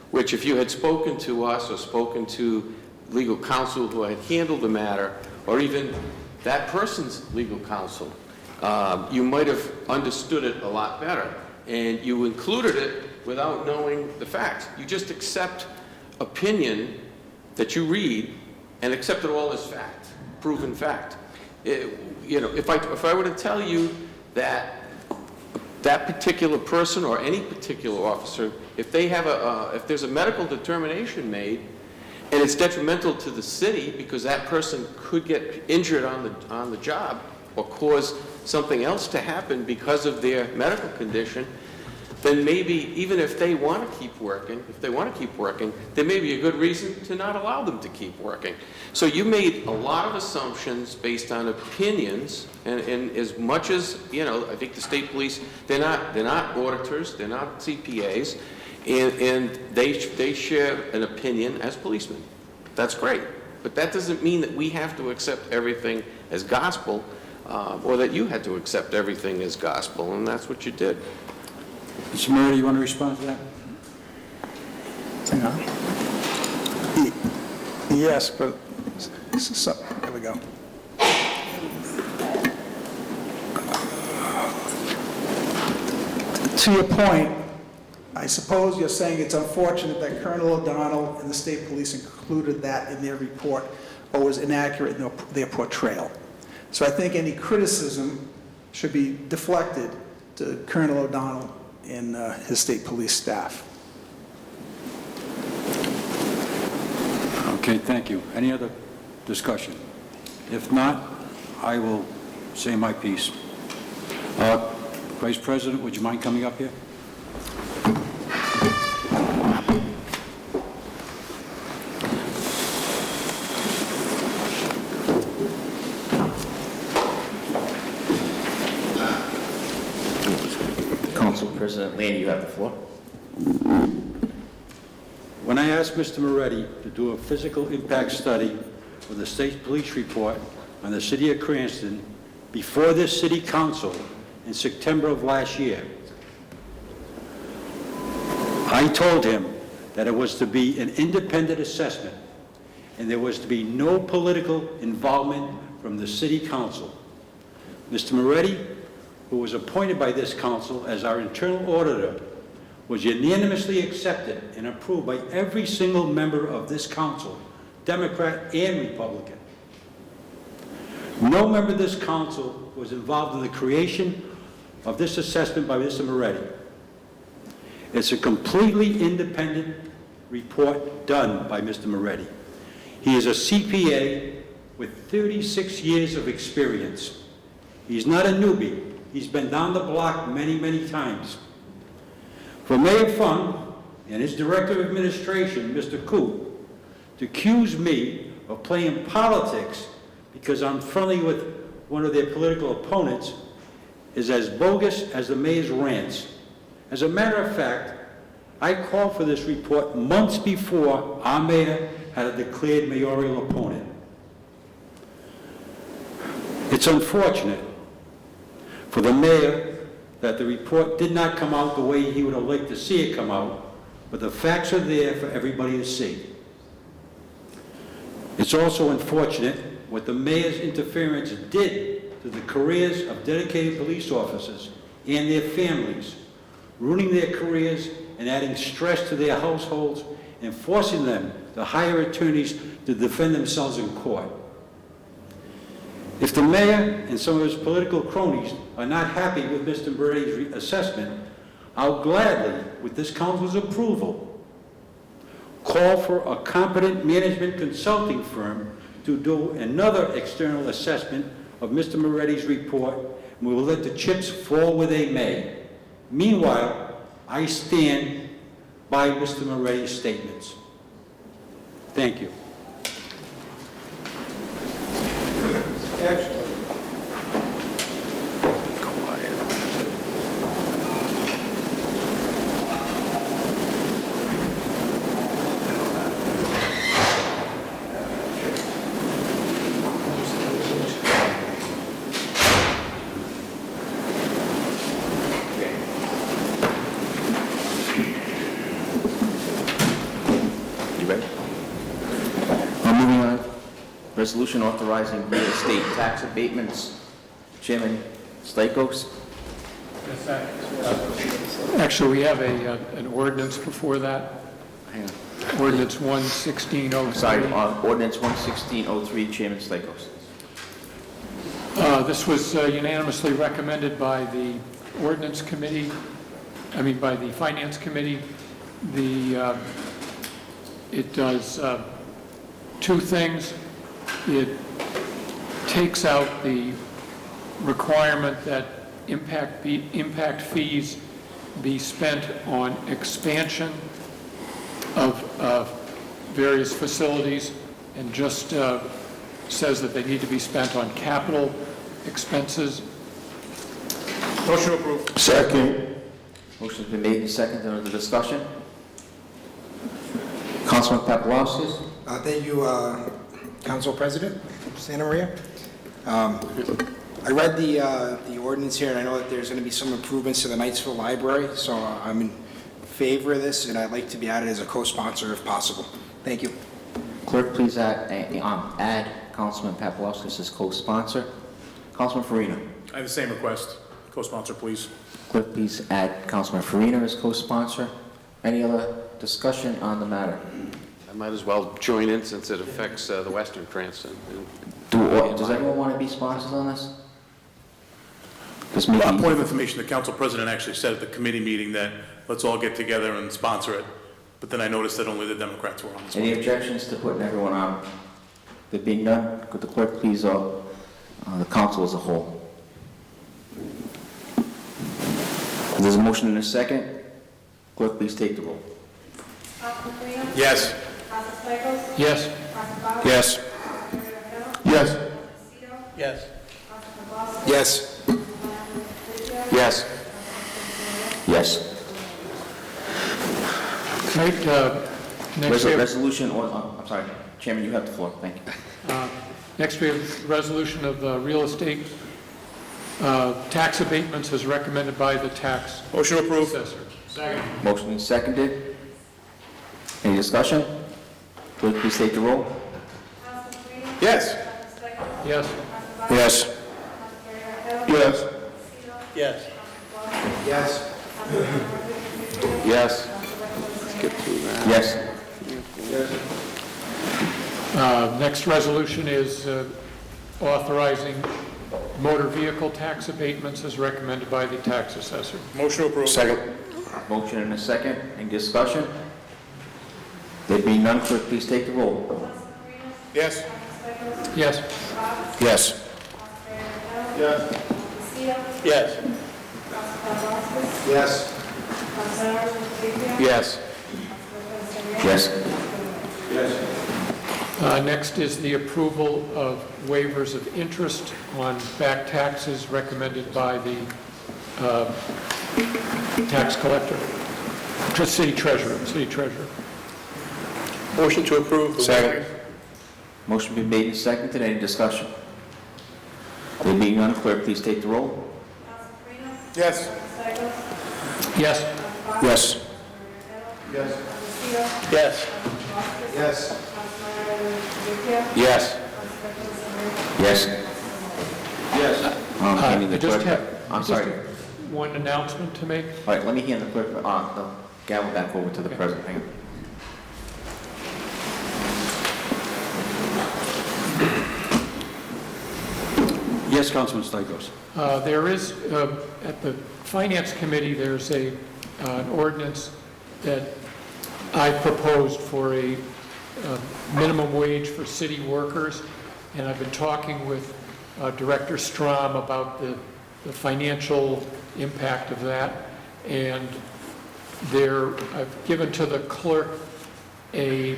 which if you had spoken to us or spoken to legal counsel who had handled the matter, or even that person's legal counsel, you might have understood it a lot better. And you included it without knowing the facts. You just accept opinion that you read and accept it all as fact, proven fact. If I were to tell you that that particular person or any particular officer, if there's a medical determination made and it's detrimental to the city because that person could get injured on the job or cause something else to happen because of their medical condition, then maybe even if they want to keep working, there may be a good reason to not allow them to keep working. So you made a lot of assumptions based on opinions, and as much as, I think the state police, they're not auditors, they're not CPAs, and they share an opinion as policemen. That's great. But that doesn't mean that we have to accept everything as gospel, or that you had to accept everything as gospel, and that's what you did. Mr. Moretti, you want to respond to that? Hang on. Yes, but, here we go. To your point, I suppose you're saying it's unfortunate that Colonel O'Donnell and the state police included that in their report or was inaccurate in their portrayal. So I think any criticism should be deflected to Colonel O'Donnell and his state police staff. Okay, thank you. Any other discussion? If not, I will say my piece. Vice President, would you mind coming up here? Council President Lane, you have the floor. When I asked Mr. Moretti to do a physical impact study for the state police report on the city of Cranston before this city council in September of last year, I told him that it was to be an independent assessment and there was to be no political involvement from the city council. Mr. Moretti, who was appointed by this council as our internal auditor, was unanimously accepted and approved by every single member of this council, Democrat and Republican. No member of this council was involved in the creation of this assessment by Mr. Moretti. It's a completely independent report done by Mr. Moretti. He is a CPA with 36 years of experience. He's not a newbie. He's been down the block many, many times. For Mayor Fung and his Director of Administration, Mr. Coop, to accuse me of playing politics because I'm friendly with one of their political opponents is as bogus as the mayor's rants. As a matter of fact, I called for this report months before our mayor had a declared mayoral opponent. It's unfortunate for the mayor that the report did not come out the way he would have liked to see it come out, but the facts are there for everybody to see. It's also unfortunate what the mayor's interference did to the careers of dedicated police officers and their families, ruining their careers and adding stress to their households and forcing them to hire attorneys to defend themselves in court. If the mayor and some of his political cronies are not happy with Mr. Moretti's assessment, I'll gladly, with this council's approval, call for a competent management consulting firm to do another external assessment of Mr. Moretti's report, and we will let the chips fall where they may. Meanwhile, I stand by Mr. Moretti's statements. Thank you. resolution authorizing real estate tax abatements. Chairman Stakos? Actually, we have an ordinance before that. Hang on. Ordinance 11603. Sorry, ordinance 11603, Chairman Stakos. This was unanimously recommended by the Ordinance Committee, by the Finance Committee. It does two things. It takes out the requirement that impact fees be spent on expansion of various facilities, and just says that they need to be spent on capital expenses. Motion approved. Second. Motion's been made and seconded. Under the discussion. Councilman Paplaskas? Thank you, Council President Santa Maria. I read the ordinance here, and I know that there's going to be some improvements to the Knightsville Library, so I'm in favor of this, and I'd like to be added as a co-sponsor if possible. Thank you. Clerk, please add Councilman Paplaskas as co-sponsor. Councilman Farina. I have the same request. Co-sponsor, please. Clerk, please add Councilman Farina as co-sponsor. Any other discussion on the matter? I might as well join in since it affects the western Cranston. Does everyone want to be sponsors on this? This may Point be, of information, the council president actually said at the committee meeting that let's all get together and sponsor it, but then I noticed that only the Democrats were on this one. any objections to putting everyone on? There being none, could the clerk please, the council as a whole? There's a motion and a second. Clerk, please take the roll. Councilman Farina? Yes. Councilman Stichels? Yes. Councilman Bott? Yes. Yes. Yes. Yes. Yes. Yes. Right, next we have, Resolution, I'm sorry, Chairman, you have the floor. Thank you. next we have resolution of real estate tax abatements as recommended by the tax Motion approved. assessor. Second. Motion is seconded. Any discussion? Clerk, please take the roll. Councilman Farina? Yes. Councilman Stichels? Yes. Councilman Bott? Yes. Councilman Yes. Yes. Yes. Yes. Yes. Next resolution is authorizing motor vehicle tax abatements as recommended by the tax assessor. Motion approved. Second. Motion and a second. Any discussion? There being none, clerk, please take the roll. Yes. Yes. Yes. Yes. Yes. Yes. Yes. Yes. Next is the approval of waivers of interest on back taxes recommended by the tax collector, city treasurer. Motion to approve. Second. Motion been made and seconded. Any discussion? There being none, clerk, please take the roll. Yes. Yes. Yes. Yes. Yes. Yes. Yes. Yes. Handing the I just clerk. have I'm sorry. one announcement to make. All right, let me hand the clerk, the gavel back over to the president. Hang on. Yes, Councilman Stichels. There is, at the Finance Committee, there's an ordinance that I proposed for a minimum wage for city workers, and I've been talking with Director Strom about the financial impact of that, and I've given to the clerk a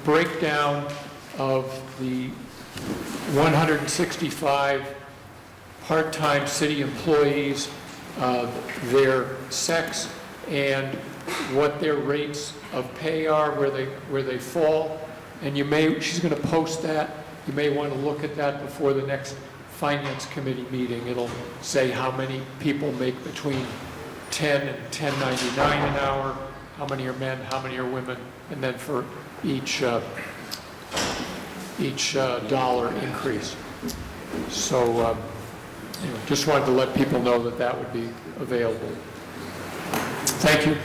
breakdown of the 165 part-time city employees, their sex, and what their rates of pay are, where they fall. And she's going to post that. You may want to look at that before the next Finance Committee meeting. It'll say how many people make between $10 and $10.99 an hour, how many are men, how many are women, and then for each each dollar increase. So anyway, just wanted to let people know that that would be available. Thank you.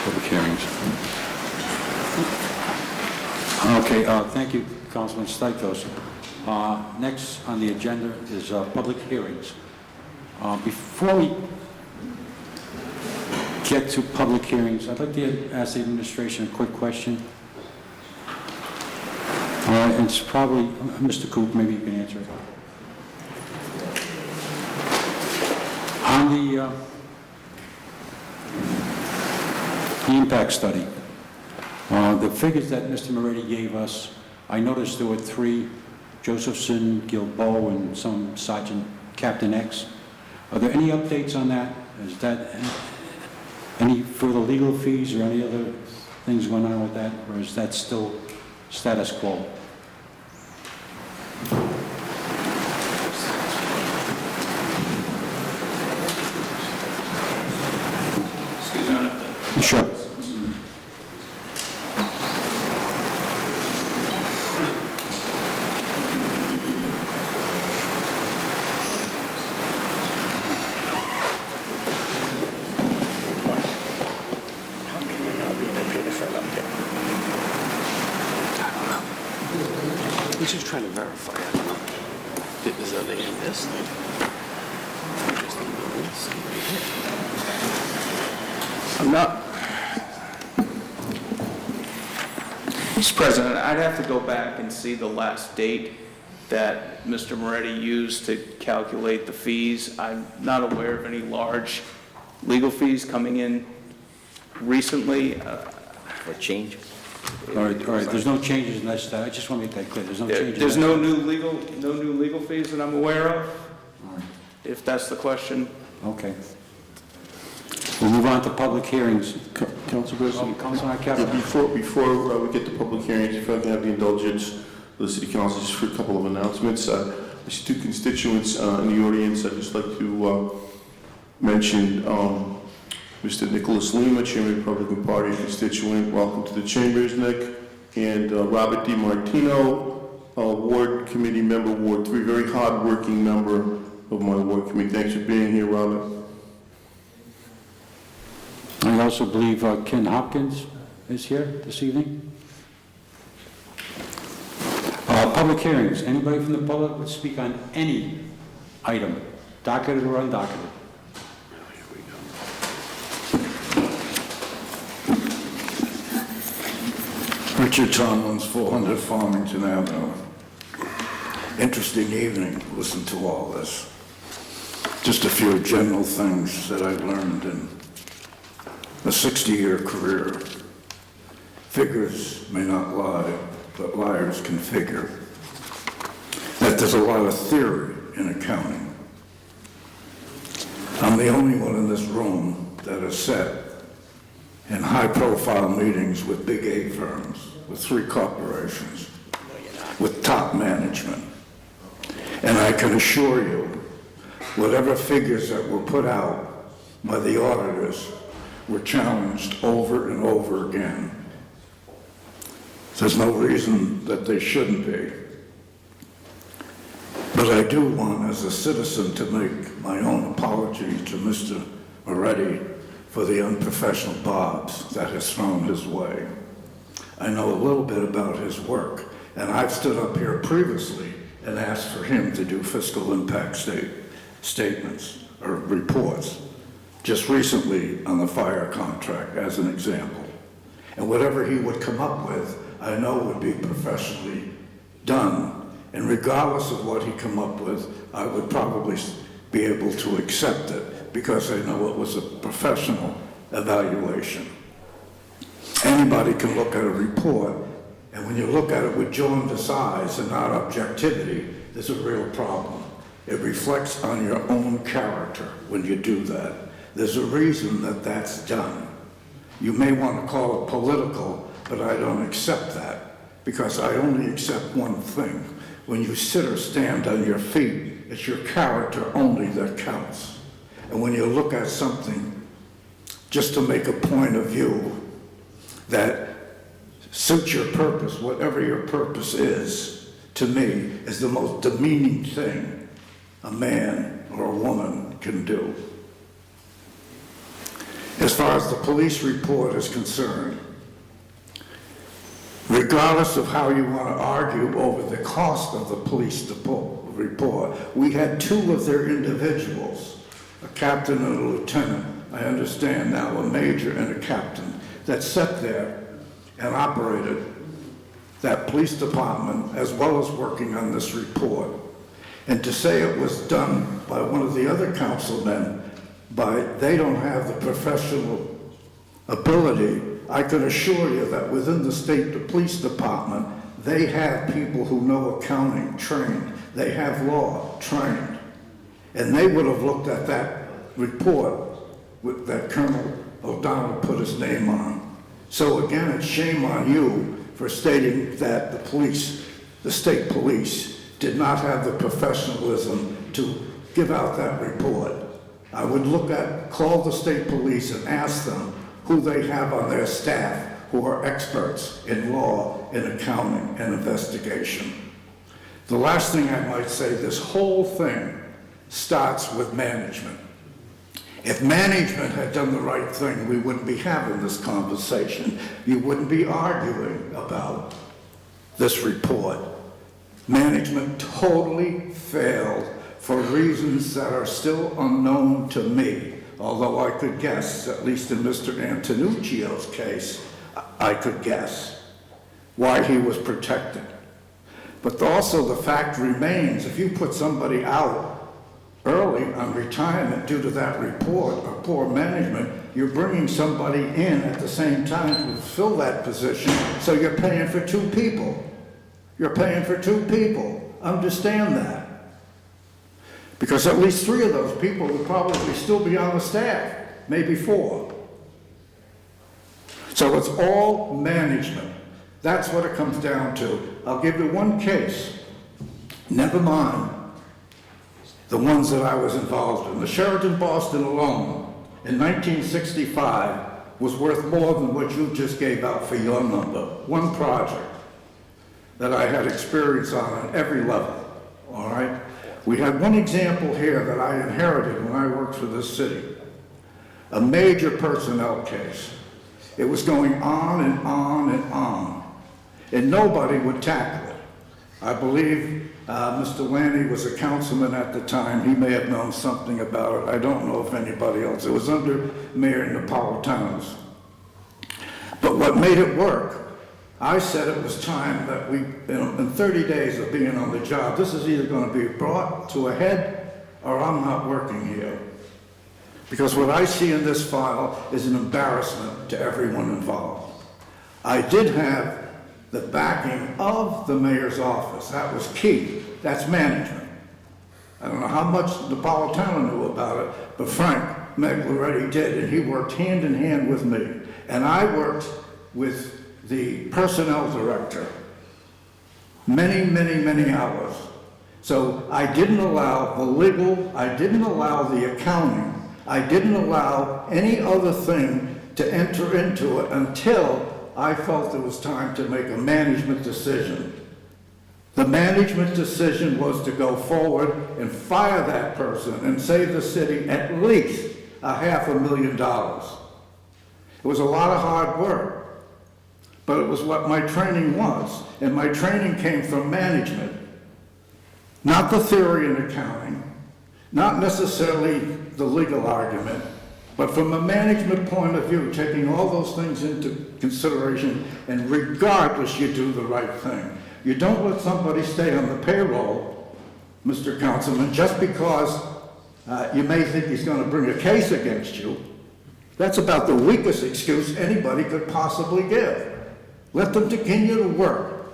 Public hearings. Okay, thank you, Councilman Stichels. Next on the agenda is public hearings. Before we get to public hearings, I'd like to ask the administration a quick question. It's probably, Mr. Coop, maybe you can answer it. On the impact study, the figures that Mr. Moretti gave us, I noticed there were 3, Josephson, Gilboa, and some Sergeant Captain X. Are there any updates on that? Is that any further legal fees or any other things going on with that, or is that still status quo? Sure. He's just trying to verify. I don't know. Is that in this thing? Just in this right here. I'm not. Mr. President, I'd have to go back and see the last date that Mr. Moretti used to calculate the fees. I'm not aware of any large legal fees coming in recently. For change? All right, there's no changes in that study. I just want to make that clear. There's no changes. There's no new legal fees that I'm aware of, if that's the question. Okay. We'll move on to public hearings. Council President, Councilman Captain. before we get to public hearings, if I can have the indulgence of the City Council just for a couple of announcements. I see 2 constituents in the audience. I'd just like to mention Mr. Nicholas Lima, Chairman of the Republican Party constituent. Welcome to the chambers, Nick. And Robert DiMartino, Ward Committee member, Ward 3, very hard-working member of my Ward Committee. Thanks for being here, Robert. I also believe Ken Hopkins is here this evening. Public hearings. Anybody from the public would speak on any item, docketed or undocketed. Richard Tomlins, 400 Farmington Avenue. Interesting evening, listen to all this. Just a few general things that I've learned in a 60-year career. Figures may not lie, but liars can figure. That there's a lot of theory in accounting. I'm the only one in this room that has sat in high-profile meetings with big A firms, with 3 corporations, with top management. And I can assure you, whatever figures that were put out by the auditors were challenged over and over again. There's no reason that they shouldn't be. But I do want, as a citizen, to make my own apology to Mr. Moretti for the unprofessional bobs that has thrown his way. I know a little bit about his work, and I've stood up here previously and asked for him to do fiscal impact statements or reports, just recently on the fire contract as an example. And whatever he would come up with, I know would be professionally done. And regardless of what he come up with, I would probably be able to accept it because I know it was a professional evaluation. Anybody can look at a report, and when you look at it with jaundiced eyes and not objectivity, there's a real problem. It reflects on your own character when you do that. There's a reason that that's done. You may want to call it political, but I don't accept that because I only accept one thing. When you sit or stand on your feet, it's your character only that counts. And when you look at something just to make a point of view that suits your purpose, whatever your purpose is, to me, is the most demeaning thing a man or a woman can do. As far as the police report is concerned, regardless of how you want to argue over the cost of the police report, we had two of their individuals, a captain and a lieutenant, I understand now, a major and a captain, that sat there and operated that police department as well as working on this report. And to say it was done by one of the other councilmen, they don't have the professional ability, I can assure you that within the state police department, they have people who know accounting trained, they have law trained, and they would have looked at that report that Colonel O'Donnell put his name on. So again, it's shame on you for stating that the state police, did not have the professionalism to give out that report. I would call the state police and ask them who they have on their staff who are experts in law, in accounting, and investigation. The last thing I might say, this whole thing starts with management. If management had done the right thing, we wouldn't be having this conversation. You wouldn't be arguing about this report. Management totally failed for reasons that are still unknown to me, although I could guess, at least in Mr. Antonuccio's case, I could guess why he was protected. But also the fact remains, if you put somebody out early on retirement due to that report or poor management, you're bringing somebody in at the same time to fill that position, so you're paying for two people. You're paying for two people. Understand that. Because at least three of those people would probably still be on the staff, maybe four. So it's all management. That's what it comes down to. I'll give you one case. Never mind the ones that I was involved in. The Sheraton Boston alone in 1965 was worth more than what you just gave out for your number. One project that I had experience on every level, all right? We had one example here that I inherited when I worked for this city, a major personnel case. It was going on and on and on, and nobody would tackle it. I believe Mr. Lanny was a councilman at the time. He may have known something about it. I don't know if anybody else. It was under Mayor Napolitano's. But what made it work, I said it was time that we, in 30 days of being on the job, this is either going to be brought to a head or I'm not working here. Because what I see in this file is an embarrassment to everyone involved. I did have the backing of the mayor's office. That was key. That's management. I don't know how much Napolitano knew about it, but Frank Moretti did, and he worked hand in hand with me. And I worked with the personnel director many, many, many hours. So I didn't allow the legal, I didn't allow the accounting, I didn't allow any other thing to enter into it until I felt it was time to make a management decision. The management decision was to go forward and fire that person and save the city at least $500,000. It was a lot of hard work, but it was what my training was, and my training came from management. Not the theory in accounting, not necessarily the legal argument, but from a management point of view, taking all those things into consideration, and regardless, you do the right thing. You don't let somebody stay on the payroll, Mr. Councilman, just because you may think he's going to bring a case against you. That's about the weakest excuse anybody could possibly give. Let them continue to work.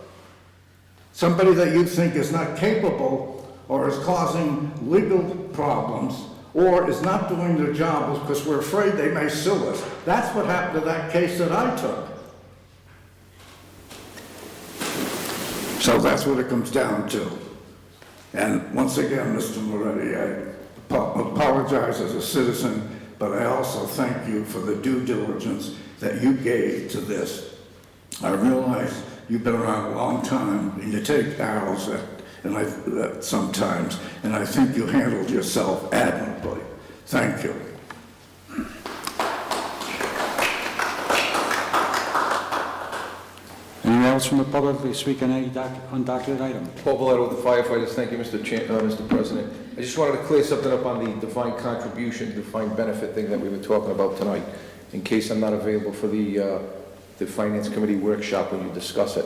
Somebody that you think is not capable or is causing legal problems or is not doing their job because we're afraid they may sue us. That's what happened to that case that I took. So that's what it comes down to. And once again, Mr. Moretti, I apologize as a citizen, but I also thank you for the due diligence that you gave to this. I realize you've been around a long time, and you take arrows sometimes, and I think you handled yourself admirably. Thank you. Anyone else from the public to speak on any undocumented item? Paul Valletto with the firefighters. Thank you, Mr. President. I just wanted to clear something up on the defined contribution, defined benefit thing that we were talking about tonight, in case I'm not available for the Finance Committee workshop when you discuss it.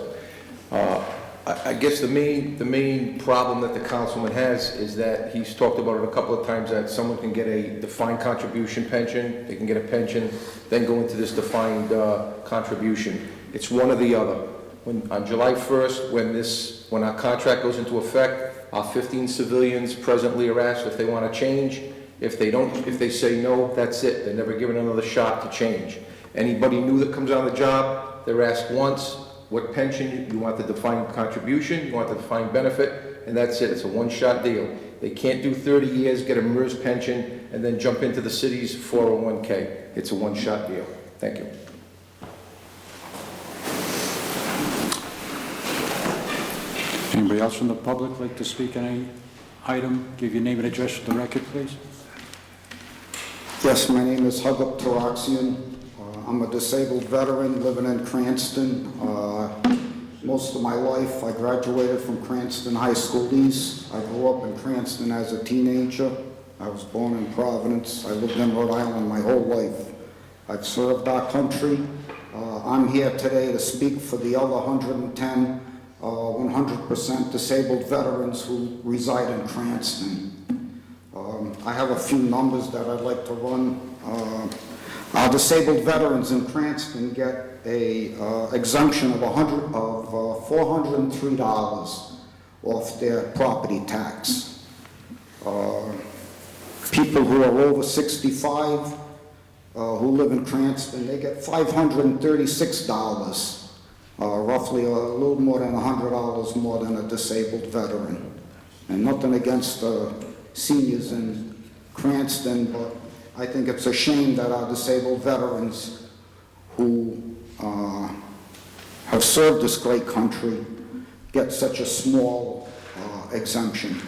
I guess the main problem that the councilman has is that he's talked about it a couple of times, that someone can get a defined contribution pension, they can get a pension, then go into this defined contribution. It's one or the other. On July 1st, when our contract goes into effect, our 15 civilians presently are asked if they want to change. If they say no, that's it. They're never given another shot to change. Anybody new that comes on the job, they're asked once, what pension you want, the defined contribution, you want the defined benefit, and that's it. It's a one-shot deal. They can't do 30 years, get a MERS pension, and then jump into the city's 401k. It's a one-shot deal. Thank you. Anybody else from the public like to speak on any item? Give your name and address for the record, please. Yes, my name is Hugup Taraxian. I'm a disabled veteran living in Cranston. Most of my life, I graduated from Cranston High School East. I grew up in Cranston as a teenager. I was born in Providence. I lived in Rhode Island my whole life. I've served our country. I'm here today to speak for the other 110 100% disabled veterans who reside in Cranston. I have a few numbers that I'd like to run. Our disabled veterans in Cranston get a exemption of $403 off their property tax. People who are over 65 who live in Cranston, they get $536. Roughly a little more than $100 more than a disabled veteran. And nothing against seniors in Cranston, but I think it's a shame that our disabled veterans who have served this great country get such a small exemption.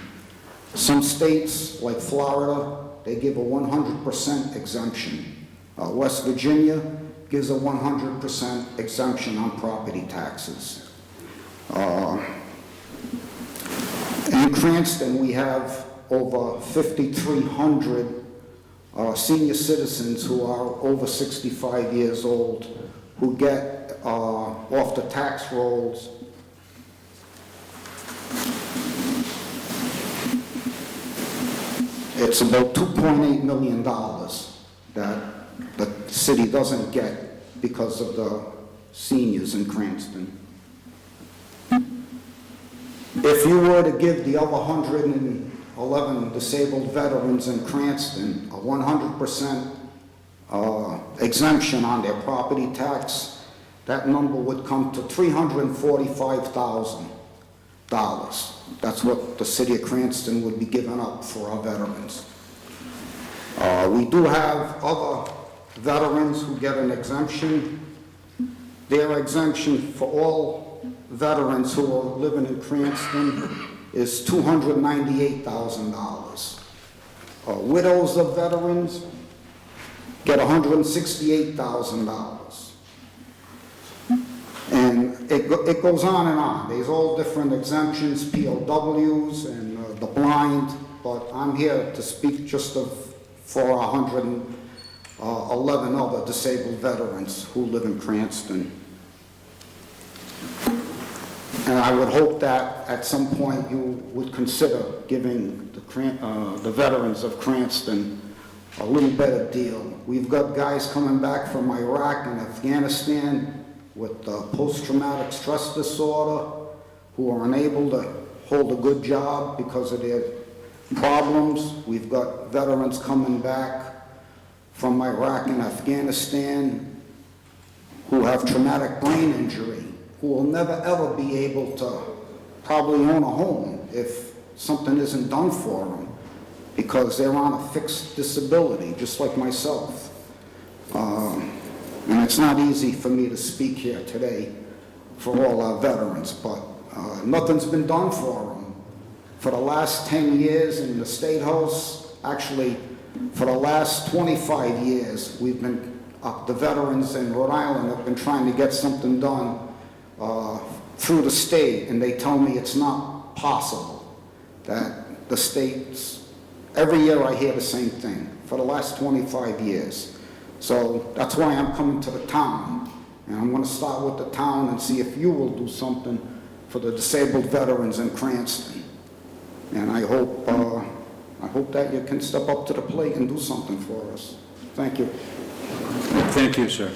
Some states, like Florida, they give a 100% exemption. West Virginia gives a 100% exemption on property taxes. In Cranston, we have over 5,300 senior citizens who are over 65 years old who get off the tax rolls it's about $2.8 million that the city doesn't get because of the seniors in Cranston. If you were to give the other 111 disabled veterans in Cranston a 100% exemption on their property tax, that number would come to $345,000. That's what the city of Cranston would be giving up for our veterans. We do have other veterans who get an exemption. Their exemption for all veterans who are living in Cranston is $298,000. Widows of veterans get $168,000. And it goes on and on. There's all different exemptions, POWs and the blind, but I'm here to speak just for 111 other disabled veterans who live in Cranston. And I would hope that at some point you would consider giving the veterans of Cranston a little better deal. We've got guys coming back from Iraq and Afghanistan with post-traumatic stress disorder who are unable to hold a good job because of their problems. We've got veterans coming back from Iraq and Afghanistan who have traumatic brain injury, who will never ever be able to probably own a home if something isn't done for them. because they're on a fixed disability, just like myself. And it's not easy for me to speak here today for all our veterans, but nothing's been done for them. For the last 10 years in the State House, actually, for the last 25 years, we've been, the veterans in Rhode Island have been trying to get something done through the state, and they tell me it's not possible, that the states, every year I hear the same thing, for the last 25 years. So that's why I'm coming to the town, and I'm going to start with the town and see if you will do something for the disabled veterans in Cranston. And I hope that you can step up to the plate and do something for us. Thank you. Thank you, sir.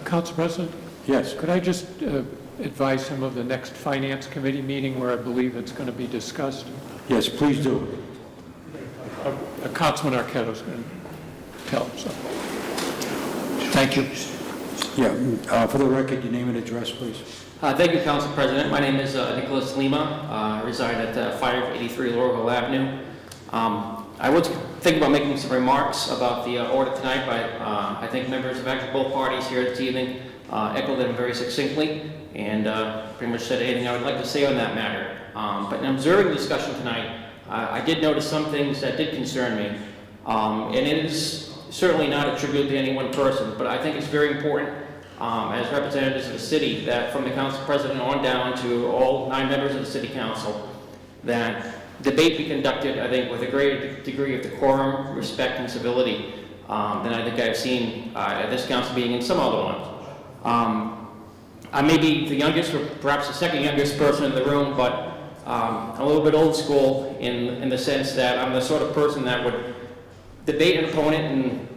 Council President, Yes. could I just advise him of the next Finance Committee meeting where I believe it's going to be discussed? Yes, please do. Councilman Arquetto's going to tell him so. Thank you. Yeah, for the record, your name and address, please. Thank you, Council President. My name is Nicholas Lima. I reside at 583 Laurel Avenue. I was thinking about making some remarks about the order tonight, but I think members of actually both parties here this evening echoed them very succinctly and pretty much said anything I would like to say on that matter. But in observing the discussion tonight, I did notice some things that did concern me, and it is certainly not attributed to any one person, but I think it's very important as representatives of the city that from the council president on down to all 9 members of the city council, that debate be conducted, I think, with a greater degree of decorum, respect, and civility than I think I've seen at this council meeting and some other ones. I may be the youngest or perhaps the second youngest person in the room, but I'm a little bit old school in the sense that I'm the sort of person that would debate an opponent and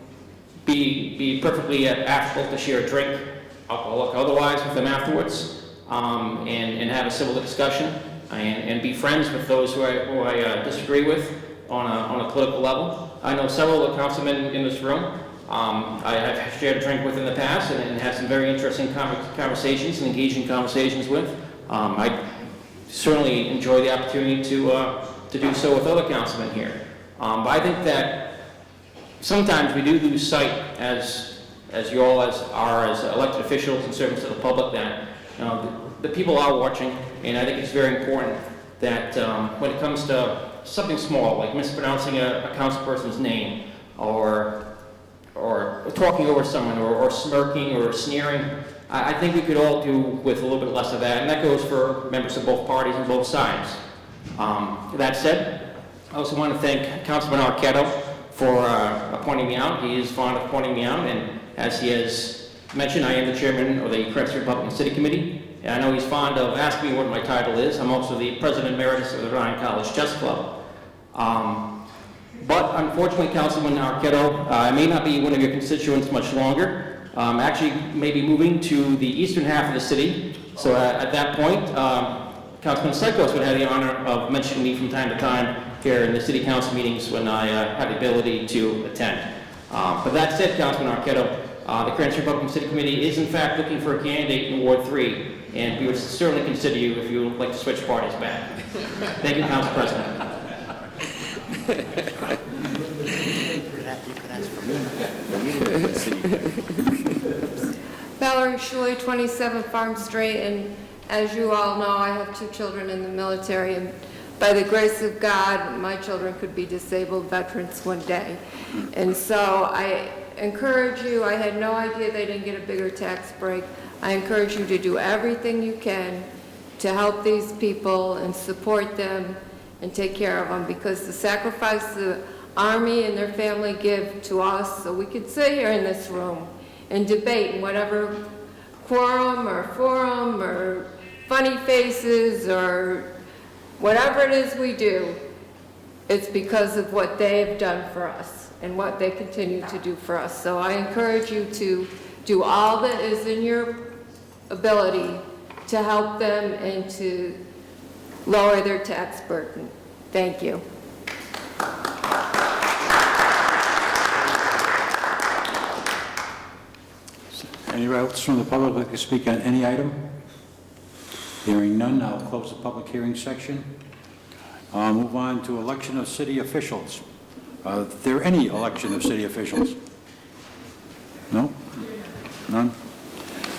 be perfectly affable to share a drink, alcoholic otherwise, with them afterwards, and have a civil discussion. And be friends with those who I disagree with on a political level. I know several of the councilmen in this room. I have shared a drink with in the past and had some very interesting conversations and engaging conversations with. I certainly enjoy the opportunity to do so with other councilmen here. But I think that sometimes we do lose sight, as you all are as elected officials and servants of the public, that the people are watching, and I think it's very important that when it comes to something small, like mispronouncing a councilperson's name, or talking over someone, or smirking, or sneering, I think we could all do with a little bit less of that, and that goes for members of both parties and both sides. That said, I also want to thank Councilman Arquetto for pointing me out. He is fond of pointing me out, and as he has mentioned, I am the chairman of the Cranston Republican City Committee. And I know he's fond of asking me what my title is. I'm also the president emeritus of the Rhode Island College Chess Club. But unfortunately, Councilman Arquetto, I may not be one of your constituents much longer. Actually, maybe moving to the eastern half of the city. So at that point, Councilman Psychos would have the honor of mentioning me from time to time here in the city council meetings when I have the ability to attend. But that said, Councilman Arquetto, the Cranston Republican City Committee is in fact looking for a candidate in Ward 3. And we would certainly consider you if you would like to switch parties back. Thank you, Council President. Valerie Shuey, 27 Farm Street, and as you all know, I have 2 children in the military, and by the grace of God, my children could be disabled veterans one day. And so I encourage you, I had no idea they didn't get a bigger tax break. I encourage you to do everything you can to help these people and support them and take care of them, because the sacrifice the Army and their family give to us so we could sit here in this room and debate in whatever quorum or forum or funny faces or whatever it is we do, it's because of what they have done for us and what they continue to do for us. So I encourage you to do all that is in your ability to help them and to lower their tax burden. Thank you. else from the public that can speak on any item? Hearing none, I'll close the public hearing section. Move on to election of city officials. Are there any election of city officials? No? None?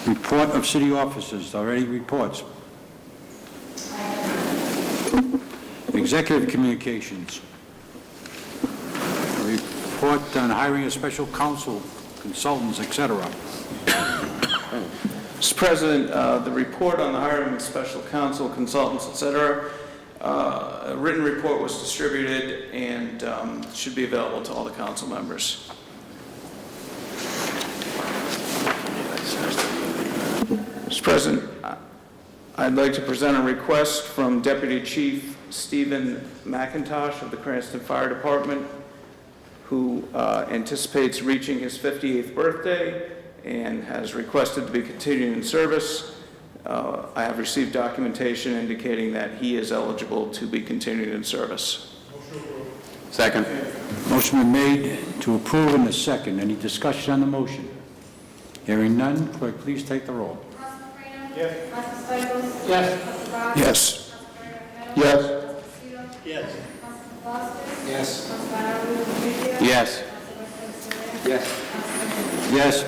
Report of city officers. Are there any reports? Executive communications. Report on hiring a special counsel, consultants, etc. Mr. President, the report on the hiring of special counsel, consultants, et cetera, a written report was distributed and should be available to all the council members. Mr. President, I'd like to present a request from Deputy Chief Stephen McIntosh of the Cranston Fire Department, who anticipates reaching his 58th birthday and has requested to be continued in service. I have received documentation indicating that he is eligible to be continued in service. Second. Motion been made to approve in the second. Any discussion on the motion? Hearing none, clerk, please take the roll. Yes. Yes. Yes. Yes. Yes. Yes. Yes.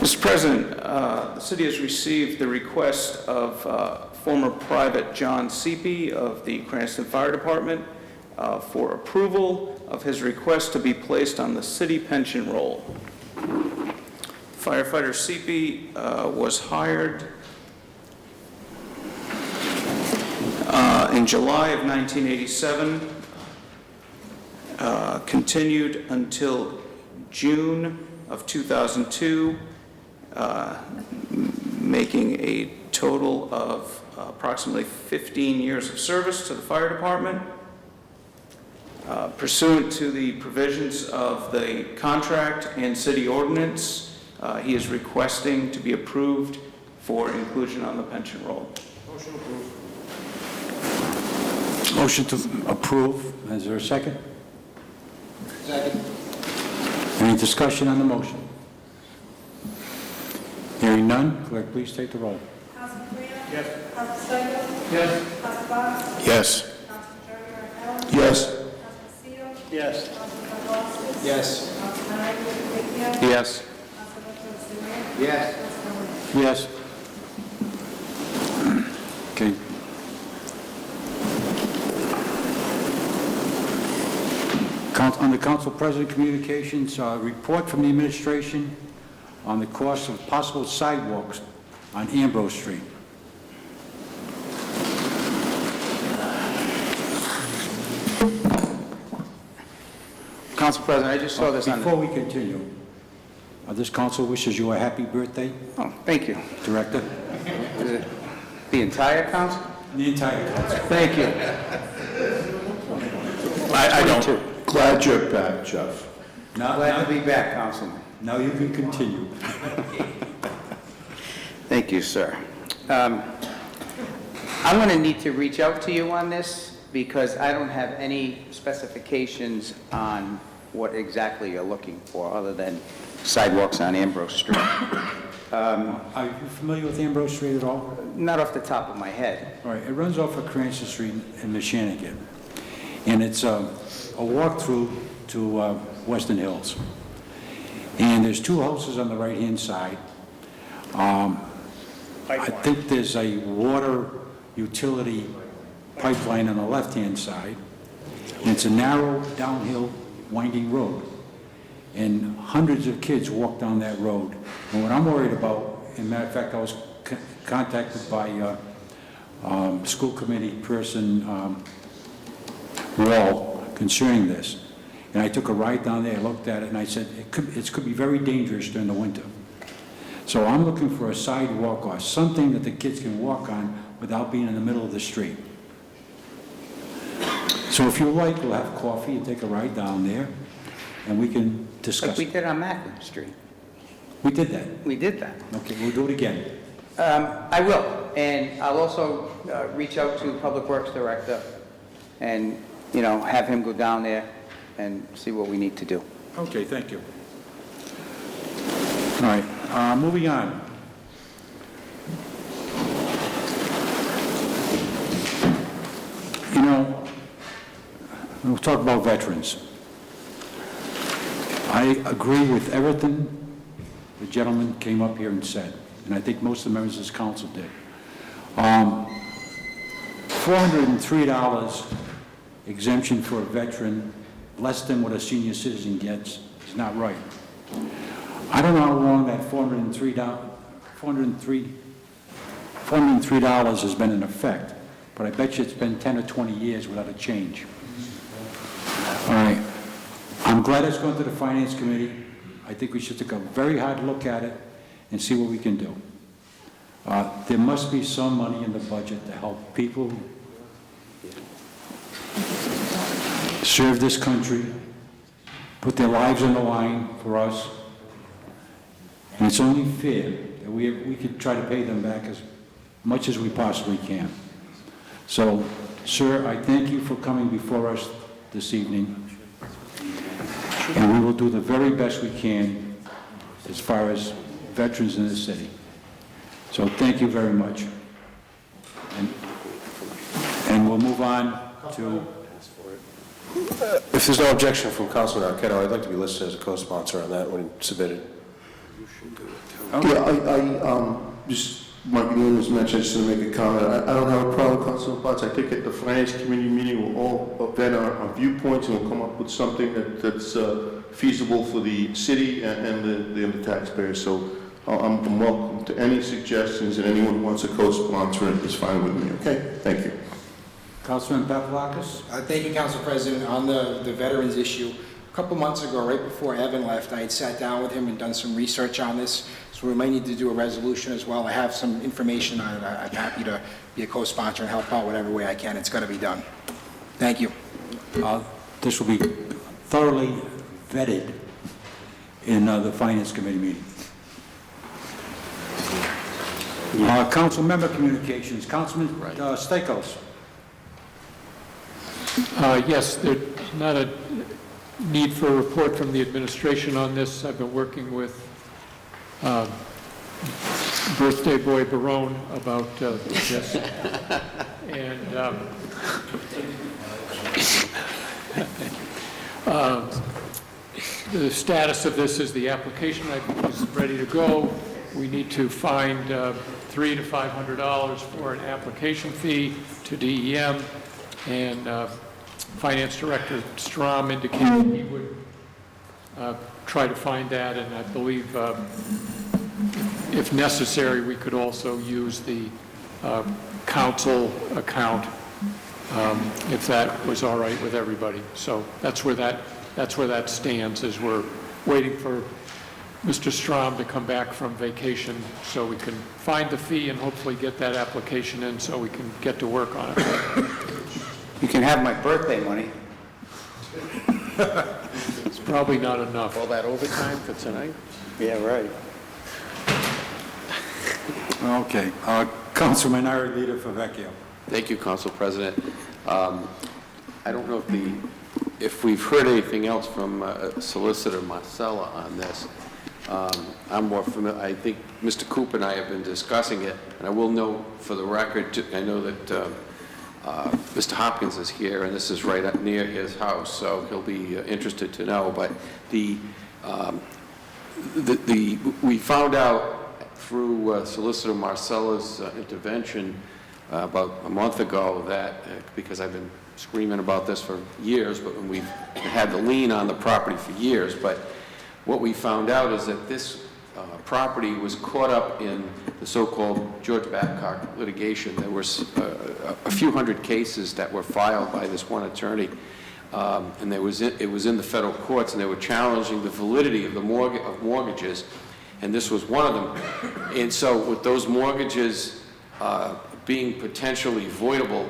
Mr. President, the city has received the request of former Private John Seepy of the Cranston Fire Department for approval of his request to be placed on the city pension roll. Firefighter Seepy was hired in July of 1987, continued until June of 2002, making a total of approximately 15 years of service to the fire department. Pursuant to the provisions of the contract and city ordinance, he is requesting to be approved for inclusion on the pension roll. Motion to approve. Is there a second? Second. Any discussion on the motion? Hearing none, clerk, please take the roll. Yes. Yes. Yes. Yes. Yes. Yes. Yes. Yes. Yes. Okay. On the Council President Communications, report from the administration on the cost of possible sidewalks on Ambrose Street. Council President, I just saw this on Before we continue, this council wishes you a happy birthday, Oh, thank you. Director. Is it the entire council? The entire council. Thank you. I don't. Glad you're back, Jeff. Glad to be back, Councilman. Now you can continue. Thank you, sir. I'm going to need to reach out to you on this because I don't have any specifications on what exactly you're looking for other than sidewalks on Ambrose Street. Are you familiar with Ambrose Street at all? Not off the top of my head. All right, it runs off of Cranston Street in Mechanican, and it's a walk-through to Western Hills. And there's two houses on the right-hand side. I think there's a water utility pipeline on the left-hand side. And it's a narrow, downhill, winding road. And hundreds of kids walk down that road. And what I'm worried about, as a matter of fact, I was contacted by school committee person, Laurel, concerning this. And I took a ride down there, looked at it, and I said, it could be very dangerous during the winter. So I'm looking for a sidewalk or something that the kids can walk on without being in the middle of the street. So if you like, we'll have coffee and take a ride down there, and we can discuss. Like we did on Macklin Street. We did that. We did that. Okay, we'll do it again. I will, and I'll also reach out to Public Works Director and, have him go down there and see what we need to do. Okay, thank you. All right, Moving on. You know, we'll talk about veterans. I agree with everything the gentleman came up here and said, and I think most of the members of this council did. $403 exemption for a veteran, less than what a senior citizen gets, is not right. I don't know how long that $403 has been in effect, but I bet you it's been 10 or 20 years without a change. All right. I'm glad it's going to the Finance Committee. I think we should take a very hard look at it and see what we can do. There must be some money in the budget to help people serve this country, put their lives on the line for us. And it's only fair that we could try to pay them back as much as we possibly can. So, sir, I thank you for coming before us this evening. And we will do the very best we can as far as veterans in this city. So thank you very much. And we'll move on to... If there's no objection from Councilman Arquette, I'd like to be listed as a co-sponsor on that when submitted. Yeah, I just, my name was mentioned, just to make a comment. I don't have a problem, Councilman Potts. I think at the Finance Committee meeting, we'll all vent our viewpoints and we'll come up with something that's feasible for the city and the taxpayers. So I'm welcome to any suggestions, and anyone who wants to co-sponsor it is fine with me, okay? Thank you. Councilman Papalakis? Thank you, Council President. On the veterans issue, a couple months ago, right before Evan left, I had sat down with him and done some research on this, so we might need to do a resolution as well. I have some information on it. I'm happy to be a co-sponsor and help out whatever way I can. It's got to be done. Thank you. This will be thoroughly vetted in the Finance Committee meeting. Council member communications. Councilman Stakos. Yes, there's not a need for a report from the administration on this. I've been working with birthday boy Barone about this. And the status of this is the application is ready to go. We need to find $300 to $500 for an application fee to DEM, and Finance Director Strom indicated he would try to find that, and I believe if necessary, we could also use the council account if that was all right with everybody. So that's where that stands, as we're waiting for Mr. Strom to come back from vacation so we can find the fee and hopefully get that application in so we can get to work on it. You can have my birthday money. It's probably not enough. All that overtime for tonight? Yeah, right. Okay. Councilman Argyle Favecchio. Thank you, Council President. I don't know if we've heard anything else from Solicitor Marcella on this. I'm more familiar. I think Mr. Cooper and I have been discussing it, and I will note for the record, I know that Mr. Hopkins is here, and this is right up near his house, so he'll be interested to know. But we found out through Solicitor Marcella's intervention about a month ago that, because I've been screaming about this for years, but we've had the lien on the property for years, but what we found out is that this property was caught up in the so-called George Babcock litigation. There were a few hundred cases that were filed by this one attorney, and it was in the federal courts, and they were challenging the validity of the mortgages, and this was one of them. And so with those mortgages being potentially voidable,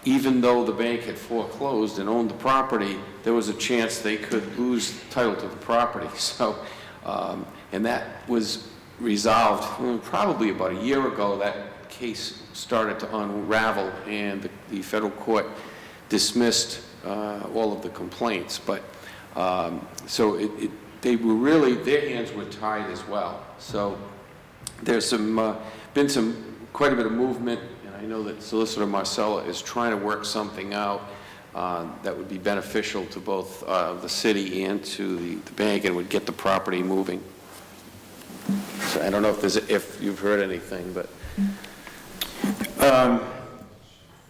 even though the bank had foreclosed and owned the property, there was a chance they could lose title to the property. So, and that was resolved probably about a year ago. That case started to unravel, and the federal court dismissed all of the complaints. But so they were really, their hands were tied as well. So there's quite a bit of movement, and I know that Solicitor Marcella is trying to work something out that would be beneficial to both the city and to the bank, and would get the property moving. So I don't know if you've heard anything, but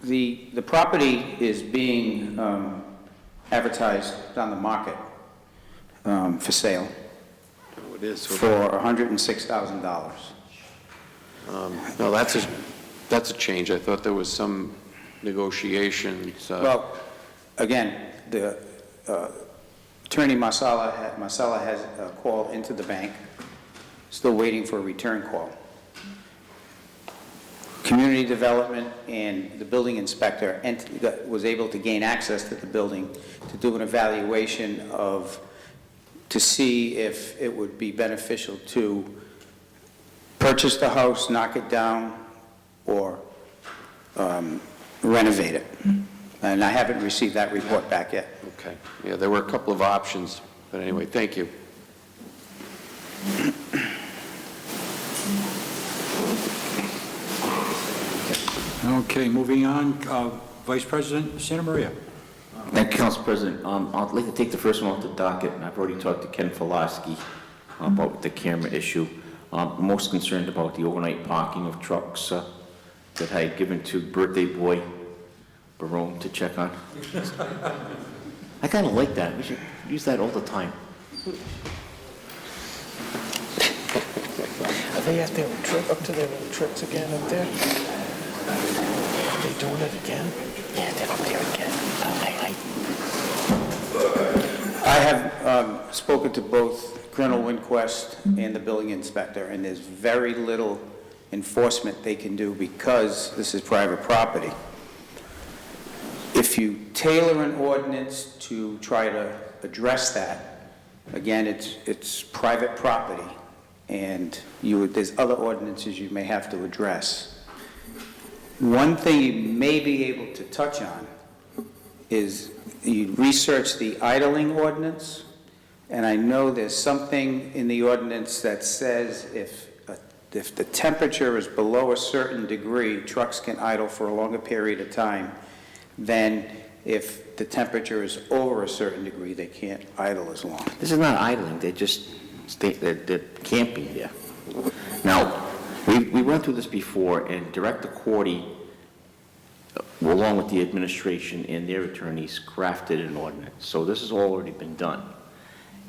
The property is being advertised on the market for sale it is. for $106,000. No, that's a change. I thought there was some negotiations. Well, again, the Attorney Marcella has called into the bank, still waiting for a return call. Community Development and the building inspector was able to gain access to the building to do an evaluation to see if it would be beneficial to purchase the house, knock it down, or renovate it. And I haven't received that report back yet. Okay. Yeah, there were a couple of options, but anyway, thank you. Okay, moving on, Vice President Santa Maria. Thank you, Council President. I'd like to take the first one off the docket, and I've already talked to Ken Filasky about the camera issue. I'm most concerned about the overnight parking of trucks that I had given to birthday boy Barone to check on. I kind of like that. We should use that all the time. Are they at their up to their tricks again up there? Are they doing it again? Yeah, they're up there again. I have spoken to both Colonel Winquist and the building inspector, and there's very little enforcement they can do because this is private property. If you tailor an ordinance to try to address that, again, it's private property, and there's other ordinances you may have to address. One thing you may be able to touch on is you research the idling ordinance, and I know there's something in the ordinance that says if the temperature is below a certain degree, trucks can idle for a longer period of time than if the temperature is over a certain degree, they can't idle as long. This is not idling, they're camping there. Now, we went through this before, and Director Cordy, along with the administration and their attorneys, crafted an ordinance. So this has already been done.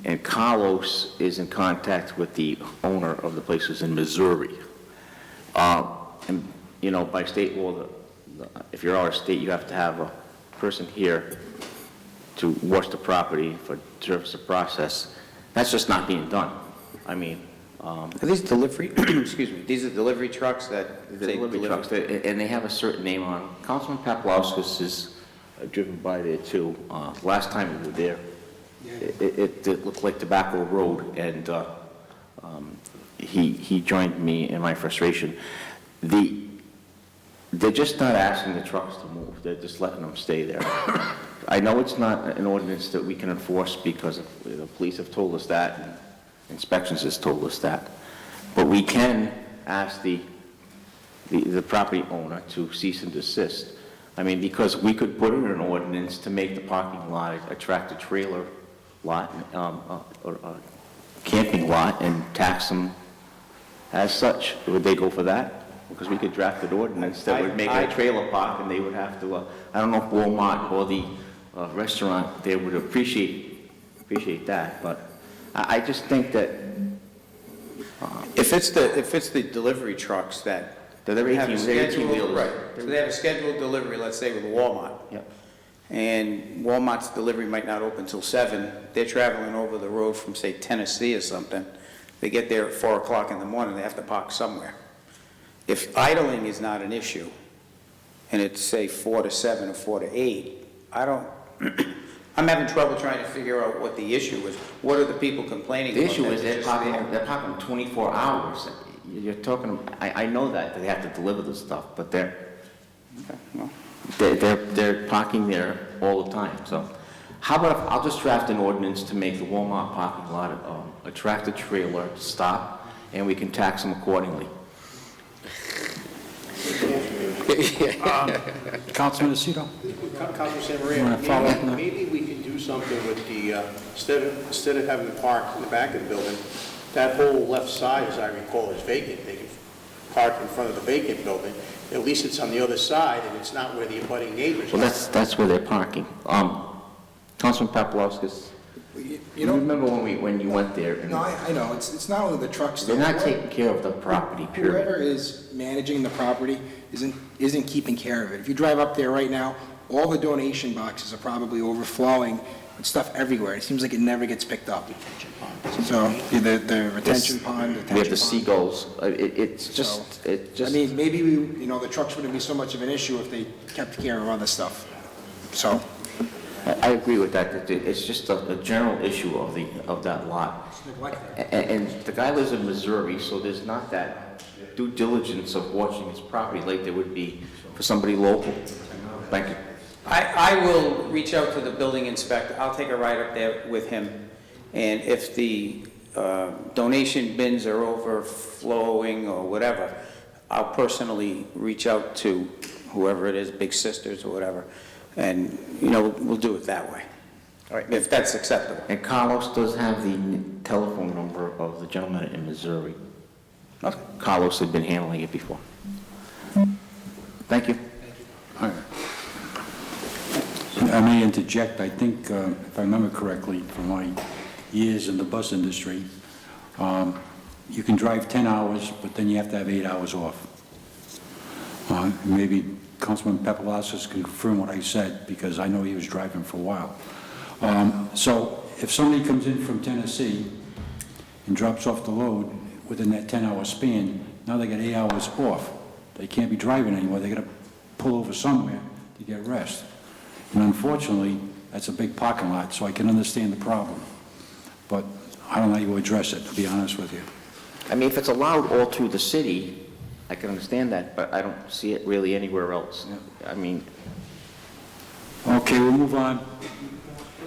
And Carlos is in contact with the owner of the places in Missouri. And, you know, by state law, if you're out of state, you have to have a person here to watch the property for service of process. That's just not being done. I mean, Are these delivery, excuse me, these are delivery trucks that say delivery trucks, and they have a certain name on them. Councilman Paplaskas is driven by there too. Last time we were there, it looked like Tobacco Road, and he joined me in my frustration. They're just not asking the trucks to move. They're just letting them stay there. I know it's not an ordinance that we can enforce because the police have told us that, and inspections has told us that. But we can ask the property owner to cease and desist. I mean, because we could put in an ordinance to make the parking lot a tractor-trailer lot, or a camping lot, and tax them as such. Would they go for that? Because we could draft an ordinance that would make it a trailer park, and they would have to, I don't know if Walmart or the restaurant, they would appreciate that, but I just think that if it's the delivery trucks that Delivery have a 18 scheduled, wheelers. right, so they have a scheduled delivery, let's say with Walmart. Yep. And Walmart's delivery might not open till 7. They're traveling over the road from, say, Tennessee or something. They get there at 4 o'clock in the morning, they have to park somewhere. If idling is not an issue, and it's, say, 4 to 7 or 4 to 8, I'm having trouble trying to figure out what the issue is. What are the people complaining the about? issue is That's they're parking 24 hours. You're talking, I know that they have to deliver the stuff, but they're parking there all the time. So How about if I'll just draft an ordinance to make the Walmart parking lot a tractor trailer stop, and we can tax them accordingly? Councilman Aceto? Councilman San You wanna follow up on that? maybe we can do something with the, instead of having the park in the back of the building, that whole left side, as I recall, is vacant. They can park in front of the vacant building. At least it's on the other side, and it's not where the abutting neighbors are. Well, that's where they're parking. Councilman Paplaskas, you remember when you went there? and No, I know, it's not only the trucks. They're not taking care of the property, period. Whoever is managing the property isn't keeping care of it. If you drive up there right now, all the donation boxes are probably overflowing with stuff everywhere. It seems like it never gets picked up. So, the retention pond, the detention pond. We have the seagulls. It's just. I mean, maybe the trucks wouldn't be so much of an issue if they kept care of other stuff. So. I agree with that. It's just a general issue of that lot. And the guy lives in Missouri, so there's not that due diligence of watching his property like there would be for somebody local. Thank you. I will reach out to the building inspector. I'll take a ride up there with him. And if the donation bins are overflowing or whatever, I'll personally reach out to whoever it is, Big Sisters or whatever, and, we'll do it that way. All right, if that's acceptable. And Carlos does have the telephone number of the gentleman in Missouri. Okay. Carlos had been handling it before. Thank you. All right. I may interject. I think, if I remember correctly, from my years in the bus industry, you can drive 10 hours, but then you have to have 8 hours off. Maybe Councilman Paplaskas can confirm what I said, because I know he was driving for a while. So if somebody comes in from Tennessee and drops off the load within that 10-hour span, now they got 8 hours off. They can't be driving anymore. They got to pull over somewhere to get rest. And unfortunately, that's a big parking lot, so I can understand the problem. But I don't know how you address it, to be honest with you. I mean, if it's allowed all through the city, I can understand that, but I don't see it really anywhere else. Yeah. I mean, Okay, we'll move on.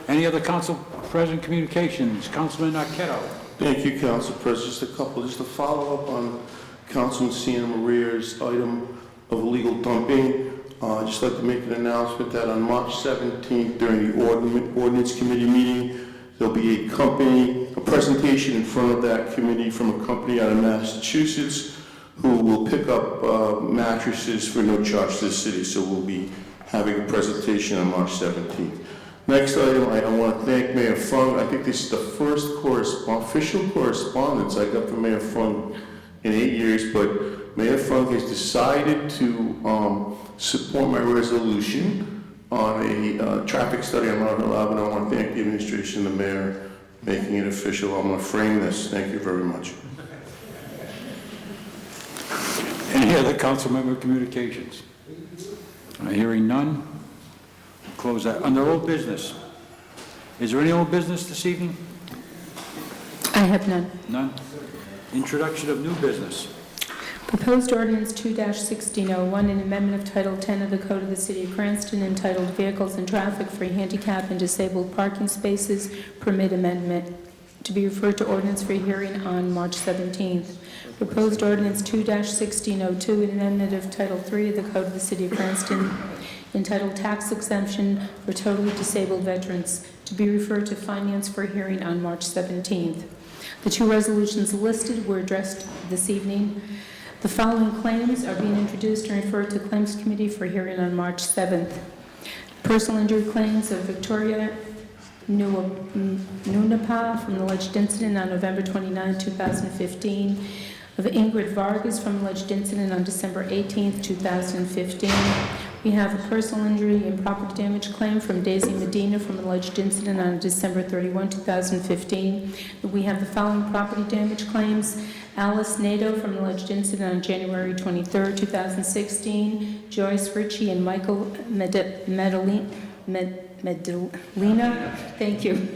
Any other council president communications? Councilman Aquido. Thank you, Council President. Just to follow up on Councilman Santa Maria's item of illegal dumping. I'd just like to make an announcement that on March 17th, during the Ordinance Committee meeting, there'll be a presentation in front of that committee from a company out of Massachusetts who will pick up mattresses for no charge to the city. So we'll be having a presentation on March 17th. Next item, I want to thank Mayor Fung. I think this is the first official correspondence I got from Mayor Fung in 8 years, but Mayor Fung has decided to support my resolution on a traffic study on Laurel Avenue. I want to thank the administration and the mayor making it official. I'm going to frame this. Thank you very much. Any other council member communications? Hearing none. Close that. Under old business. Is there any old business this evening? I have none. None. Introduction of new business. Proposed ordinance 2-1601, an amendment of Title 10 of the Code of the City of Cranston entitled Vehicles and Traffic for Handicap and Disabled Parking Spaces Permit Amendment, to be referred to ordinance for hearing on March 17th. Proposed ordinance 2-1602, an amendment of Title 3 of the Code of the City of Cranston entitled Tax Exemption for Totally Disabled Veterans, to be referred to finance for hearing on March 17th. The two resolutions listed were addressed this evening. The following claims are being introduced and referred to Claims Committee for hearing on March 7th. Personal injury claims of Victoria Nunapa from the alleged incident on November 29, 2015, of Ingrid Vargas from alleged incident on December 18, 2015. We have a personal injury and property damage claim from Daisy Medina from alleged incident on December 31, 2015. We have the following property damage claims: Alice Nadeau from alleged incident on January 23, 2016. Joyce Ritchie and Michael Medellina, thank you,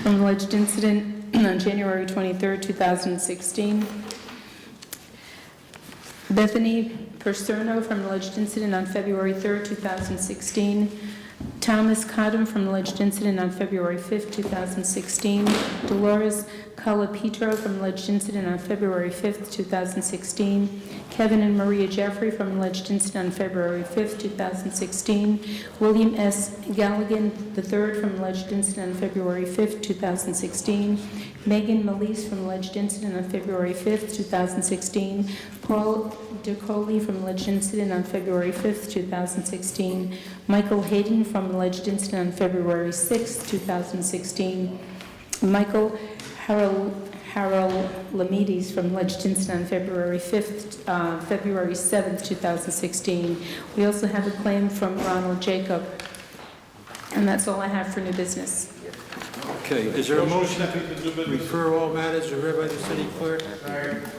from alleged incident on January 23, 2016. Bethany Perserno from alleged incident on February 3, 2016. Thomas Cottom from alleged incident on February 5th, 2016. Dolores Calapetro from alleged incident on February 5th, 2016. Kevin and Maria Jeffrey from alleged incident on February 5th, 2016. William S. Galligan III from alleged incident on February 5th, 2016. Megan Melise from alleged incident on February 5th, 2016. Paul DeColi from alleged incident on February 5th, 2016. Michael Hayden from alleged incident on February 6th, 2016. Michael Harold Lamides from alleged incident on February 5th, February 7th, 2016. We also have a claim from Ronald Jacob. And that's all I have for new business. Okay, is there a motion to refer all matters referred by the city clerk?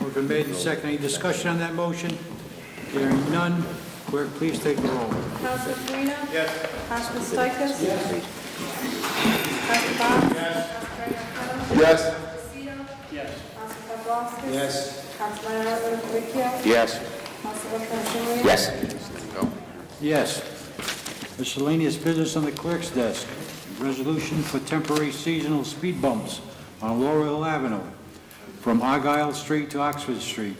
Motion made and seconded. Any discussion on that motion? Hearing none. Clerk, please take the roll. Councilman Farino? Yes. Councilman Stichels? Yes. Councilman Bob? Yes. Yes. Yes. Councilman Paplaskas? Yes. Councilman Ricchio? Yes. Councilman Castellino? Yes. Yes. Miscellaneous business on the clerk's desk. Resolution for temporary seasonal speed bumps on Laurel Avenue from Argyle Street to Oxford Street,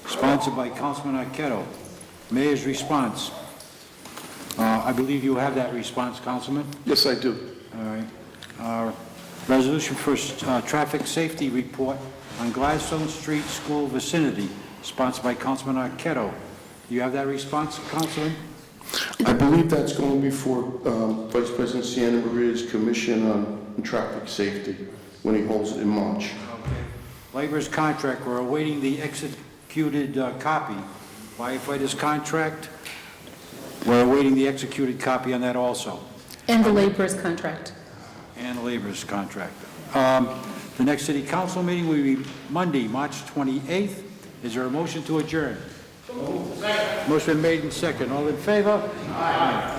sponsored by Councilman Aquido. Mayor's response. I believe you have that response, Councilman? Yes, I do. All right. Resolution for traffic safety report on Gladstone Street School vicinity, sponsored by Councilman Aquido. Do you have that response, Councilman? I believe that's going to be for Vice President Santa Maria's Commission on Traffic Safety when he holds it in March. Okay. Labor's contract, we're awaiting the executed copy. Firefighters contract, we're awaiting the executed copy on that also. And the laborer's contract. And the labor's contract. The next city council meeting will be Monday, March 28th. Is there a motion to adjourn? Motion made and second. All in favor? Aye.